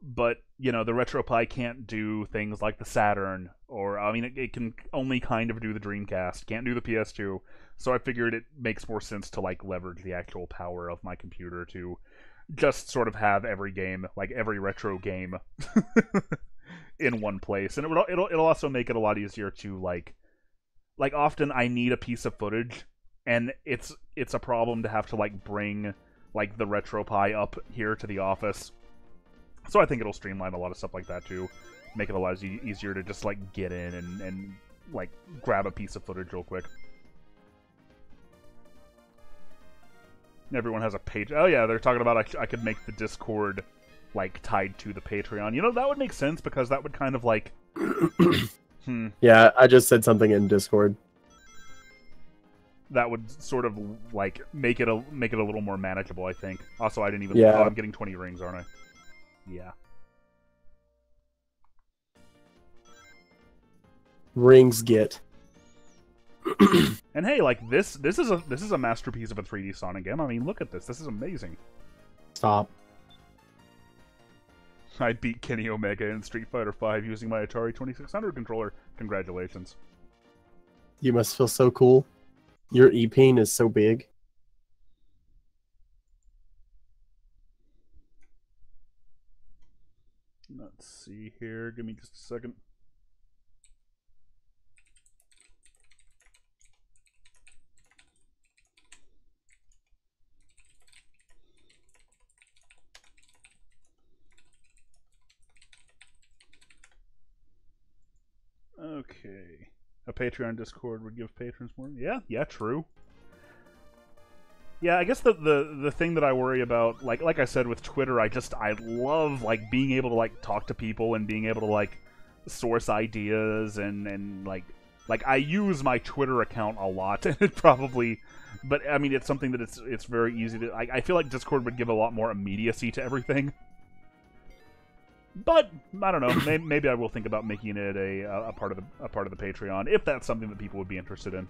but, you know, the RetroPie can't do things like the Saturn, or, I mean, it can only kind of do the Dreamcast, can't do the PS2, so I figured it makes more sense to, like, leverage the actual power of my computer to just sort of have every game, like every retro game, in one place, and it'll also make it a lot easier to like often I need a piece of footage, and it's a problem to have to like bring like the RetroPie up here to the office. So I think it'll streamline a lot of stuff like that too, make it a lot easier to just like get in and like grab a piece of footage real quick. Everyone has a page. Oh yeah, they're talking about I could make the Discord like tied to the Patreon. You know, that would make sense because that would kind of like Yeah, I just said something in Discord. That would sort of like make it a little more manageable, I think. Also, I didn't even Yeah. Oh, I'm getting 20 rings, aren't I? Yeah. Rings get. And hey, like this is a masterpiece of a 3D Sonic game. I mean, look at this. This is amazing. Stop. I beat Kenny Omega in Street Fighter V using my Atari 2600 controller. Congratulations. You must feel so cool. Your E-Pain is so big. Let's see here. Give me just a second. Okay. A Patreon Discord would give patrons more. Yeah, true. Yeah, I guess the thing that I worry about, like I said with Twitter, I love like being able to like talk to people and being able to like source ideas and like I use my Twitter account a lot and it probably, but I mean it's something that it's very easy to. I feel like Discord would give a lot more immediacy to everything. But I don't know. Maybe I will think about making it a part of the Patreon if that's something that people would be interested in.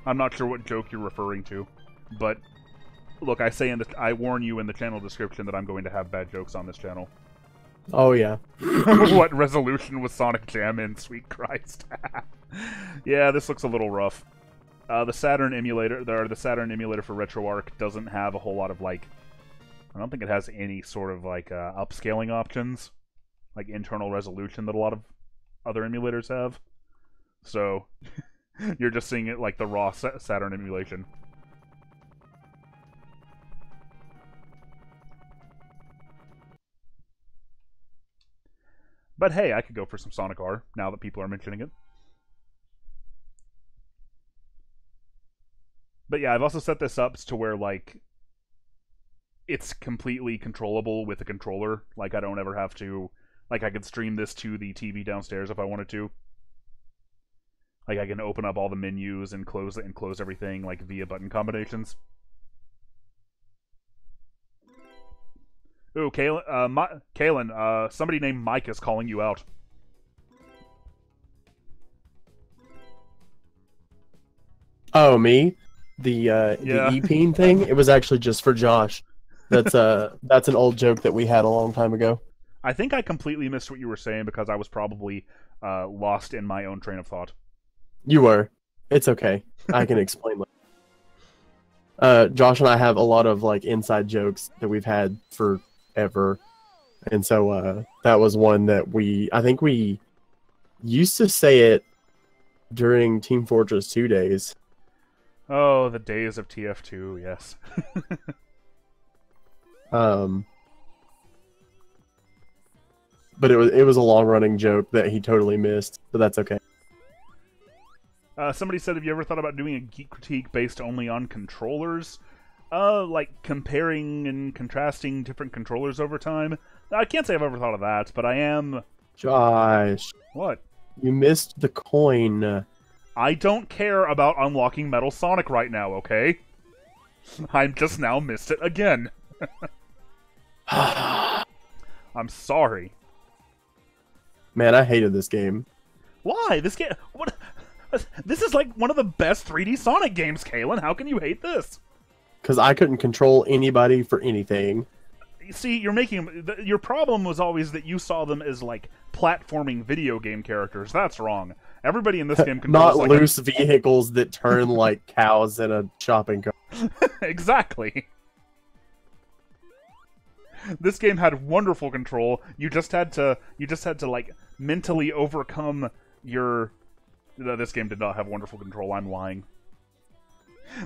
I'm not sure what joke you're referring to, but look, I warn you in the channel description that I'm going to have bad jokes on this channel. Oh yeah. What resolution was Sonic Jam in? Sweet Christ. Yeah, this looks a little rough. The Saturn emulator for RetroArch doesn't have a whole lot of like. I don't think it has any sort of like upscaling options, like internal resolution that a lot of other emulators have. So you're just seeing it like the raw Saturn emulation. But hey, I could go for some Sonic R now that people are mentioning it. But yeah, I've also set this up to where, like, it's completely controllable with a controller. Like, I don't ever have to... Like, I could stream this to the TV downstairs if I wanted to. Like, I can open up all the menus and close everything, like, via button combinations. Ooh, Kalen, somebody named Mike is calling you out. Oh, me? The E-Peen thing? It was actually just for Josh. That's an old joke that we had a long time ago. I think I completely missed what you were saying because I was probably lost in my own train of thought. You were. It's okay. I can explain later. Josh and I have a lot of like inside jokes that we've had forever. And so that was one that I think we used to say it during Team Fortress 2 days. Oh, the days of TF2, yes. But it was a long-running joke that he totally missed, but that's okay. Somebody said, have you ever thought about doing a geek critique based only on controllers? Like comparing and contrasting different controllers over time? I can't say I've ever thought of that, but I am... Josh. What? You missed the coin. I don't care about unlocking Metal Sonic right now, okay? I just now missed it again. I'm sorry. Man, I hated this game. Why? This game... What? This is like one of the best 3D Sonic games, Kalen. How can you hate this? Because I couldn't control anybody for anything. see, you're making your problem was always that you saw them as like platforming video game characters. That's wrong. Everybody in this game not controls like loose vehicles that turn like cows in a shopping cart. Exactly. This game had wonderful control. You just had to like mentally overcome your. No, this game did not have wonderful control. I'm lying.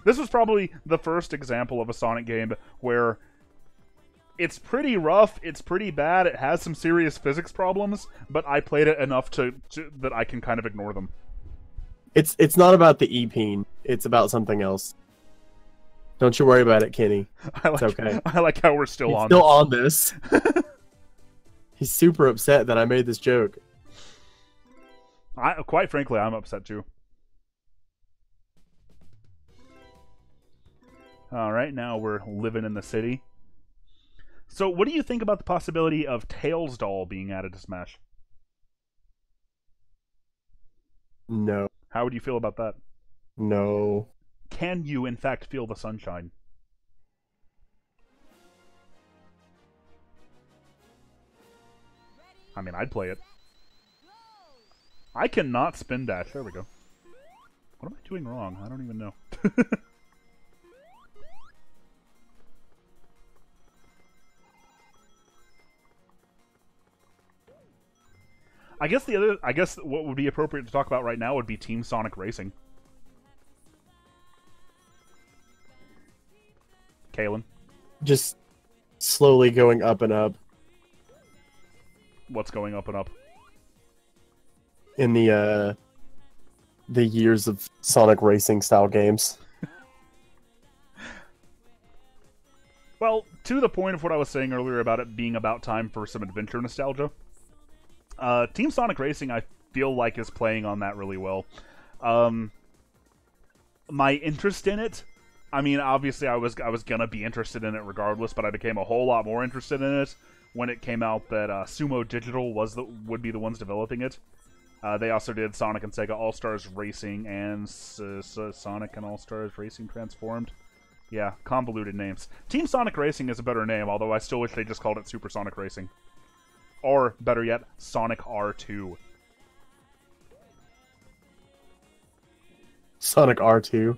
This was probably the first example of a Sonic game where it's pretty rough, it's pretty bad, it has some serious physics problems, but I played it enough to that I can kind of ignore them. It's not about the E-Peen, it's about something else. Don't you worry about it, Kenny. It's okay. I like how we're still He's on still on this. He's super upset that I made this joke. Quite frankly, I'm upset too. Alright, now we're living in the city. So, what do you think about the possibility of Tails Doll being added to Smash? No. How would you feel about that? No. Can you, in fact, feel the sunshine? I mean, I'd play it. I cannot spin dash. There we go. What am I doing wrong? I don't even know. I guess what would be appropriate to talk about right now would be Team Sonic Racing. Kalen. Just slowly going up and up. What's going up and up? In the years of Sonic Racing style games. Well, to the point of what I was saying earlier about it being about time for some adventure nostalgia, Team Sonic Racing I feel like is playing on that really well. My interest in it, I mean, obviously I was gonna be interested in it regardless, but I became a whole lot more interested in it when it came out that Sumo Digital would be the ones developing it. They also did Sonic and Sega All-Stars Racing and Sonic and All-Stars Racing Transformed. Yeah, convoluted names. Team Sonic Racing is a better name, although I still wish they just called it Super Sonic Racing. Or, better yet, Sonic R2. Sonic R2.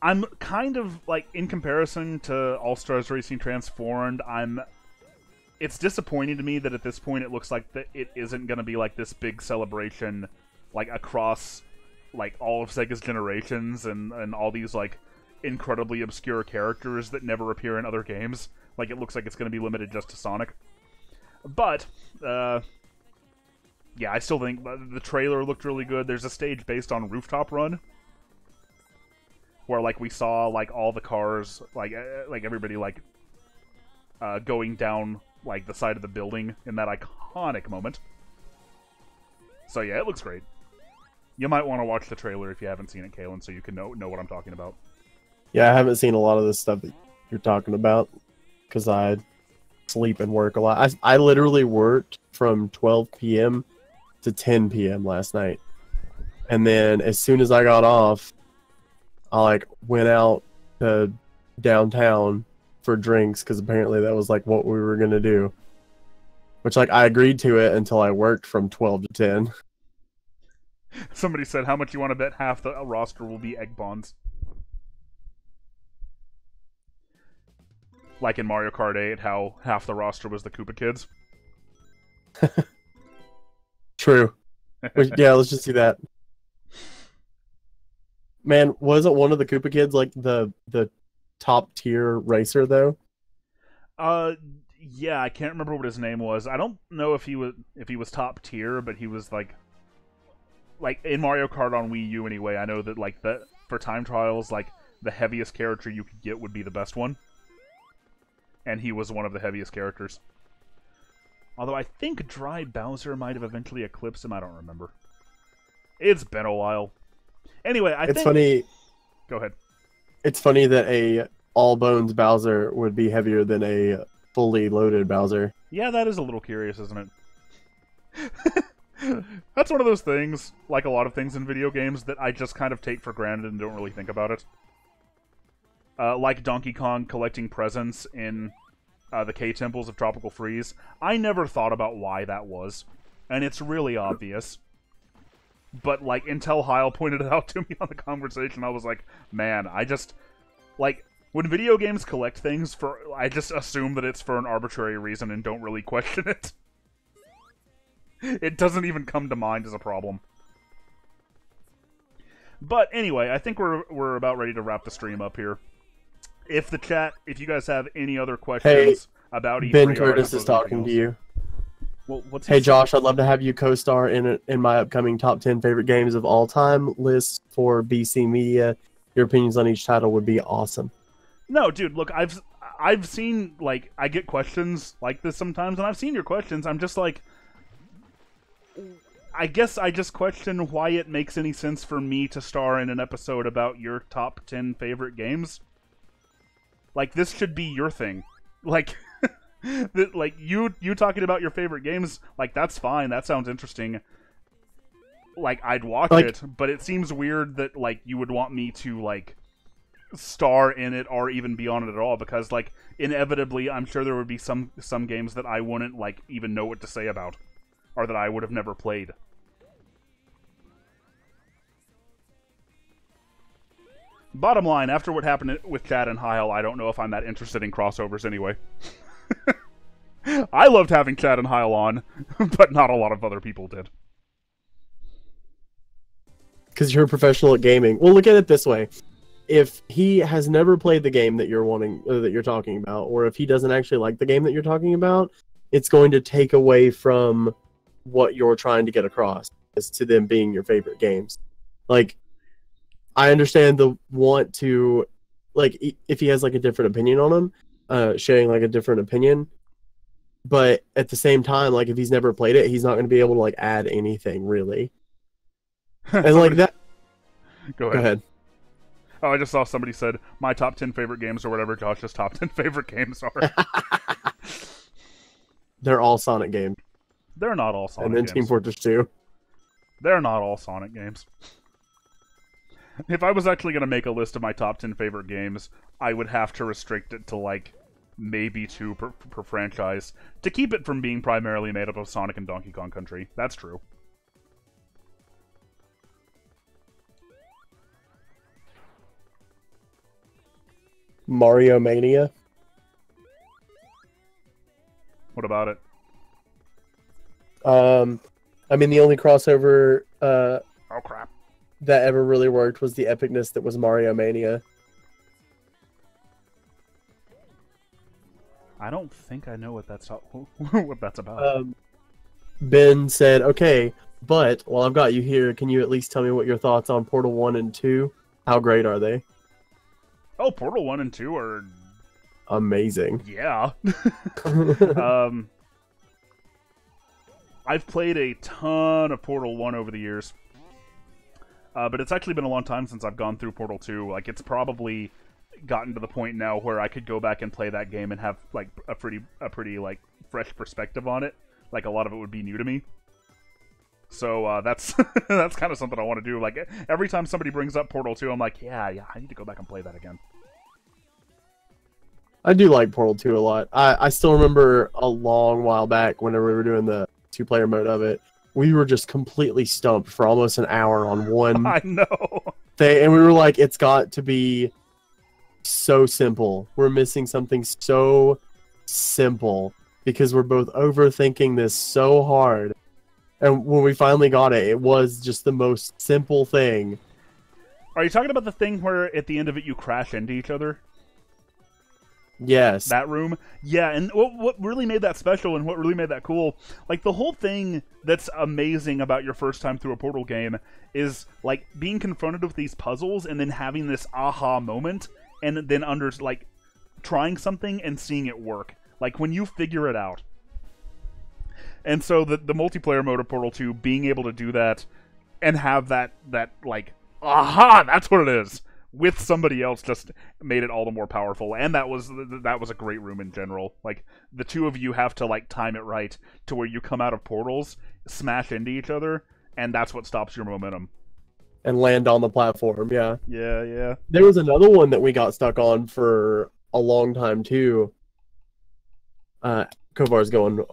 I'm kind of, like, in comparison to All-Stars Racing Transformed, it's disappointing to me that at this point it looks like that it isn't going to be, like, this big celebration, like, across, like, all of Sega's generations and all these, like, incredibly obscure characters that never appear in other games. Like, it looks like it's going to be limited just to Sonic. But, yeah, I still think the trailer looked really good. There's a stage based on Rooftop Run, where, like, we saw, like, all the cars, like everybody, like, going down, like, the side of the building in that iconic moment. So, yeah, it looks great. You might want to watch the trailer if you haven't seen it, Kalen, so you can know what I'm talking about. Yeah, I haven't seen a lot of the stuff that you're talking about, because I sleep and work a lot. I literally worked from 12 p.m. to 10 p.m. last night. And then as soon as I got off, I, like, went out to downtown for drinks, because apparently that was, like, what we were going to do. Which, like, I agreed to it until I worked from 12 to 10. Somebody said, how much you want to bet half the roster will be egg bonds? Like in Mario Kart 8, how half the roster was the Koopa Kids. True. Yeah, let's just do that. Man, wasn't one of the Koopa Kids like the top tier racer though? Yeah, I can't remember what his name was. I don't know if he was top tier, but he was like in Mario Kart on Wii U anyway. I know that like for time trials, like the heaviest character you could get would be the best one. And he was one of the heaviest characters. Although I think Dry Bowser might have eventually eclipsed him, I don't remember. It's been a while. Anyway, It's funny. Go ahead. It's funny that a all bones Bowser would be heavier than a fully loaded Bowser. Yeah, that is a little curious, isn't it? That's one of those things, like a lot of things in video games, that I just kind of take for granted and don't really think about it. Like Donkey Kong collecting presents in the K temples of Tropical Freeze. I never thought about why that was, and it's really obvious. But, like, until Heil pointed it out to me on the conversation, I was like, man, I just, like, when video games collect things, I just assume that it's for an arbitrary reason and don't really question it. It doesn't even come to mind as a problem. But anyway, I think we're about ready to wrap the stream up here. If you guys have any other questions about E3, Ben Curtis is talking to you. Well, hey Josh, I'd love to have you co-star in my upcoming top 10 favorite games of all time list for BC Media. Your opinions on each title would be awesome. No, dude, look, I've seen, like, I get questions like this sometimes, and I've seen your questions. I'm just like, I guess I just question why it makes any sense for me to star in an episode about your top 10 favorite games. Like, this should be your thing. Like, like you talking about your favorite games, like, that's fine. That sounds interesting. Like, I'd watch it, but it seems weird that, like, you would want me to, like, star in it or even be on it at all, because, like, inevitably, I'm sure there would be some games that I wouldn't, like, even know what to say about, or that I would have never played. Bottom line, after what happened with Chad and Heil, I don't know if I'm that interested in crossovers anyway. I loved having Chad and Heil on, but not a lot of other people did. Because you're a professional at gaming. Well, look at it this way. If he has never played the game that you're talking about, or if he doesn't actually like the game that you're talking about, it's going to take away from what you're trying to get across as to them being your favorite games. Like, I understand the want to, like, if he has, like, a different opinion on them, sharing, like, a different opinion, but at the same time, like, if he's never played it, he's not going to be able to, like, add anything, really. And, like, that... Go ahead. Oh, I just saw somebody said, my top 10 favorite games or whatever Josh's top 10 favorite games are. They're all Sonic games. They're not all Sonic games. And then Team Fortress 2. They're not all Sonic games. If I was actually going to make a list of my top 10 favorite games, I would have to restrict it to, like, maybe 2 per franchise, to keep it from being primarily made up of Sonic and Donkey Kong Country. That's true. Mario Mania. What about it? I mean, the only crossover oh crap, that ever really worked was the epicness that was Mario Mania. I don't think I know what that's what that's about. Ben said, "Okay, but while I've got you here, can you at least tell me what your thoughts on Portal 1 and 2? How great are they?" Oh, Portal 1 and 2 are amazing. Yeah. I've played a ton of Portal 1 over the years. But it's actually been a long time since I've gone through Portal 2. Like, it's probably gotten to the point now where I could go back and play that game and have, like, a pretty like, fresh perspective on it. Like, a lot of it would be new to me. So, that's that's kind of something I want to do. Like, every time somebody brings up Portal 2, I'm like, yeah, I need to go back and play that again. I do like Portal 2 a lot. I still remember a long while back whenever we were doing the 2-player mode of it, we were just completely stumped for almost an hour on one I know. thing, and we were like, it's got to be so simple. We're missing something so simple because we're both overthinking this so hard. And when we finally got it, it was just the most simple thing. Are you talking about the thing where at the end of it you crash into each other? Yes. That room? Yeah, and what really made that special and what really made that cool, like, the whole thing that's amazing about your first time through a Portal game is, like, being confronted with these puzzles and then having this aha moment and then like, trying something and seeing it work. Like, when you figure it out. And so the multiplayer mode of Portal 2, being able to do that and have that like, aha, that's what it is, with somebody else just made it all the more powerful. And that was a great room in general. Like, the two of you have to, like, time it right to where you come out of portals, smash into each other, and that's what stops your momentum. And land on the platform, yeah. Yeah. There was another one that we got stuck on for a long time, too. Kovar's going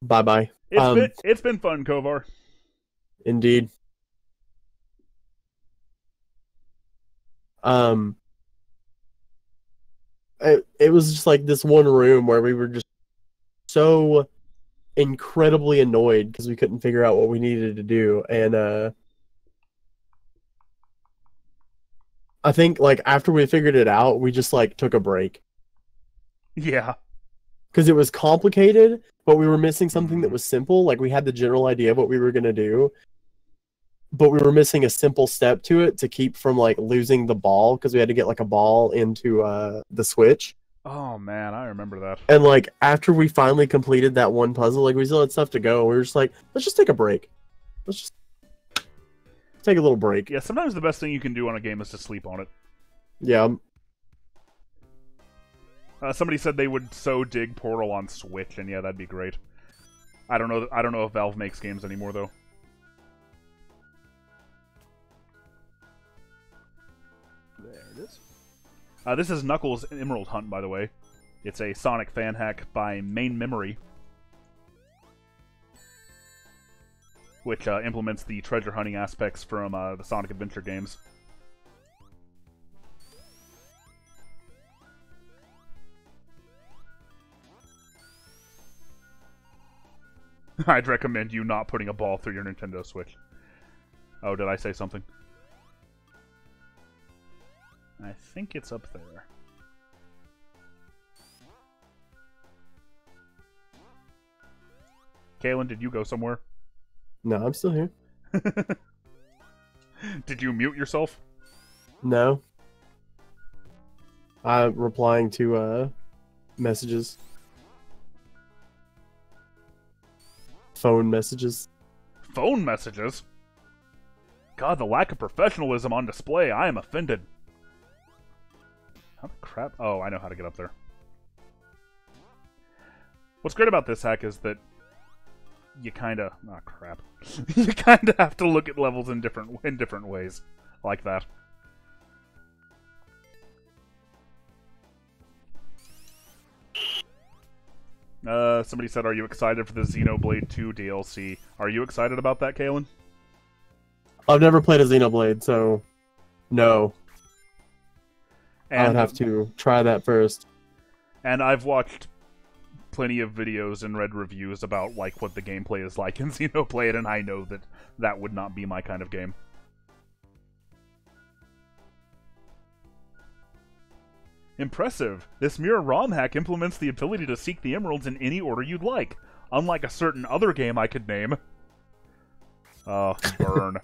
bye-bye. It's been fun, Kovar. Indeed. It was just like this one room where we were just so incredibly annoyed because we couldn't figure out what we needed to do, and I think like after we figured it out, we just like took a break. Yeah. Because it was complicated, but we were missing something that was simple. Like we had the general idea of what we were gonna do, but we were missing a simple step to it to keep from like losing the ball, because we had to get like a ball into the switch. Oh man, I remember that. And like after we finally completed that one puzzle, like we still had stuff to go. We were just like, let's just take a break. Let's just take a little break. Yeah, sometimes the best thing you can do on a game is to sleep on it. Yeah. Somebody said they would so dig Portal on Switch, and yeah, that'd be great. I don't know if Valve makes games anymore though. There it is. This is Knuckles' Emerald Hunt, by the way. It's a Sonic fan hack by Main Memory, which implements the treasure hunting aspects from the Sonic Adventure games. I'd recommend you not putting a ball through your Nintendo Switch. Oh, did I say something? I think it's up there. Kaylin, did you go somewhere? No, I'm still here. Did you mute yourself? No. I'm replying to messages. Phone messages. Phone messages? God, the lack of professionalism on display. I am offended. How the crap? Oh, I know how to get up there. What's great about this hack is that you kinda... Oh, crap. You kinda have to look at levels in different ways. Like that. Somebody said, are you excited for the Xenoblade 2 DLC? Are you excited about that, Kaylin? I've never played a Xenoblade, so no. And I would have to try that first. And I've watched plenty of videos and read reviews about like what the gameplay is like in Xenoblade, and I know that that would not be my kind of game. Impressive! This mirror ROM hack implements the ability to seek the emeralds in any order you'd like, unlike a certain other game I could name. Oh, burn.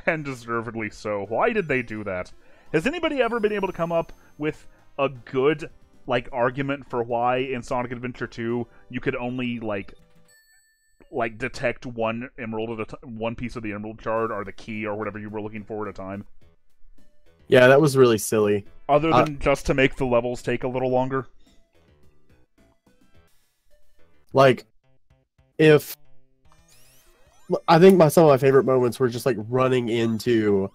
And deservedly so. Why did they do that? Has anybody ever been able to come up with a good, like, argument for why in Sonic Adventure 2 you could only, like detect one emerald at a one piece of the emerald shard, or the key, or whatever you were looking for at a time? Yeah, that was really silly. Other than just to make the levels take a little longer? Like, if... I think some of my favorite moments were just, like, running into,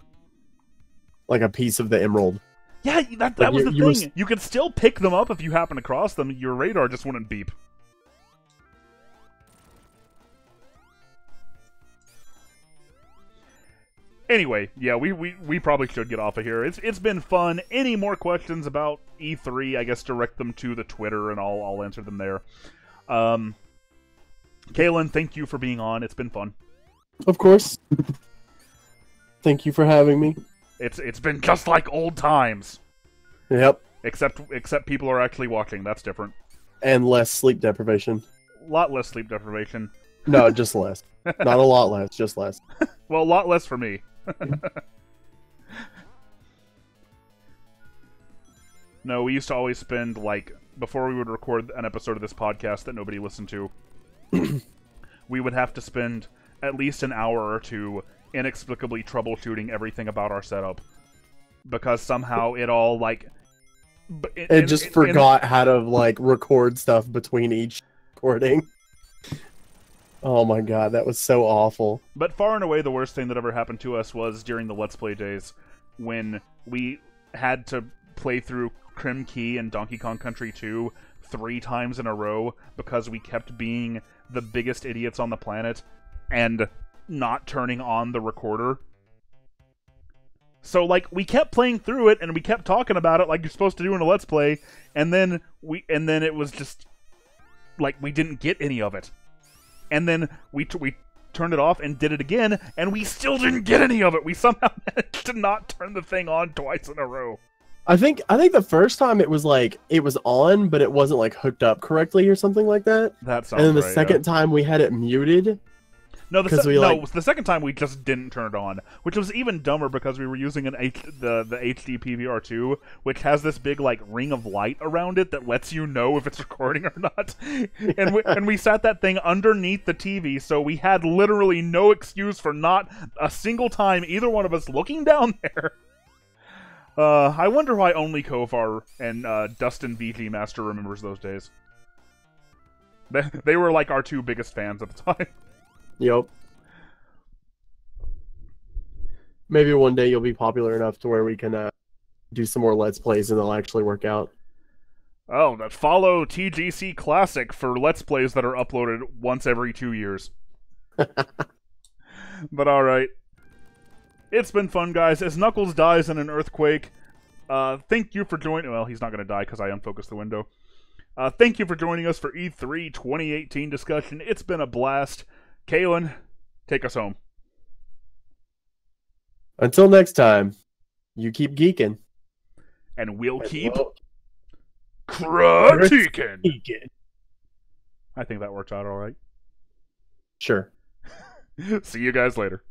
like, a piece of the emerald. Yeah, that was the thing. You could still pick them up if you happen across them. Your radar just wouldn't beep. Anyway, yeah, we probably should get off of here. It's been fun. Any more questions about E3, I guess direct them to the Twitter, and I'll answer them there. Kaylin, thank you for being on. It's been fun. Of course. Thank you for having me. It's been just like old times. Yep. Except people are actually watching. That's different. And less sleep deprivation. A lot less sleep deprivation. No, just less. Not a lot less, just less. Well, a lot less for me. No, we used to always spend, like, before we would record an episode of this podcast that nobody listened to, we would have to spend at least an hour or two inexplicably troubleshooting everything about our setup. Because somehow it all, like... It just forgot how to, like, record stuff between each recording. Oh my god, that was so awful. But far and away the worst thing that ever happened to us was during the Let's Play days, when we had to play through Crim Key and Donkey Kong Country 2 3 times in a row because we kept being the biggest idiots on the planet and not turning on the recorder. So, like, we kept playing through it, and we kept talking about it like you're supposed to do in a Let's Play, and then it was just, like, we didn't get any of it. And then we turned it off and did it again, and we still didn't get any of it! We somehow managed to not turn the thing on twice in a row. I think the first time it was like, it was on, but it wasn't, like, hooked up correctly or something like that. That sounds And then the right, second time we had it muted. No, the second time we just didn't turn it on, which was even dumber because we were using the HD PVR2, which has this big like ring of light around it that lets you know if it's recording or not. And we sat that thing underneath the TV, so we had literally no excuse for not a single time either one of us looking down there. I wonder why only Kofar and Dustin VG Master remembers those days. They were like our 2 biggest fans at the time. Yep. Maybe one day you'll be popular enough to where we can do some more Let's Plays and they'll actually work out. Oh, that follow TGC Classic for Let's Plays that are uploaded once every 2 years. But alright. It's been fun, guys. As Knuckles dies in an earthquake, thank you for joining... Well, he's not going to die because I unfocused the window. Thank you for joining us for E3 2018 discussion. It's been a blast. Kalen, take us home. Until next time, you keep geeking. And we'll keep critiquing. I think that works out all right. Sure. See you guys later.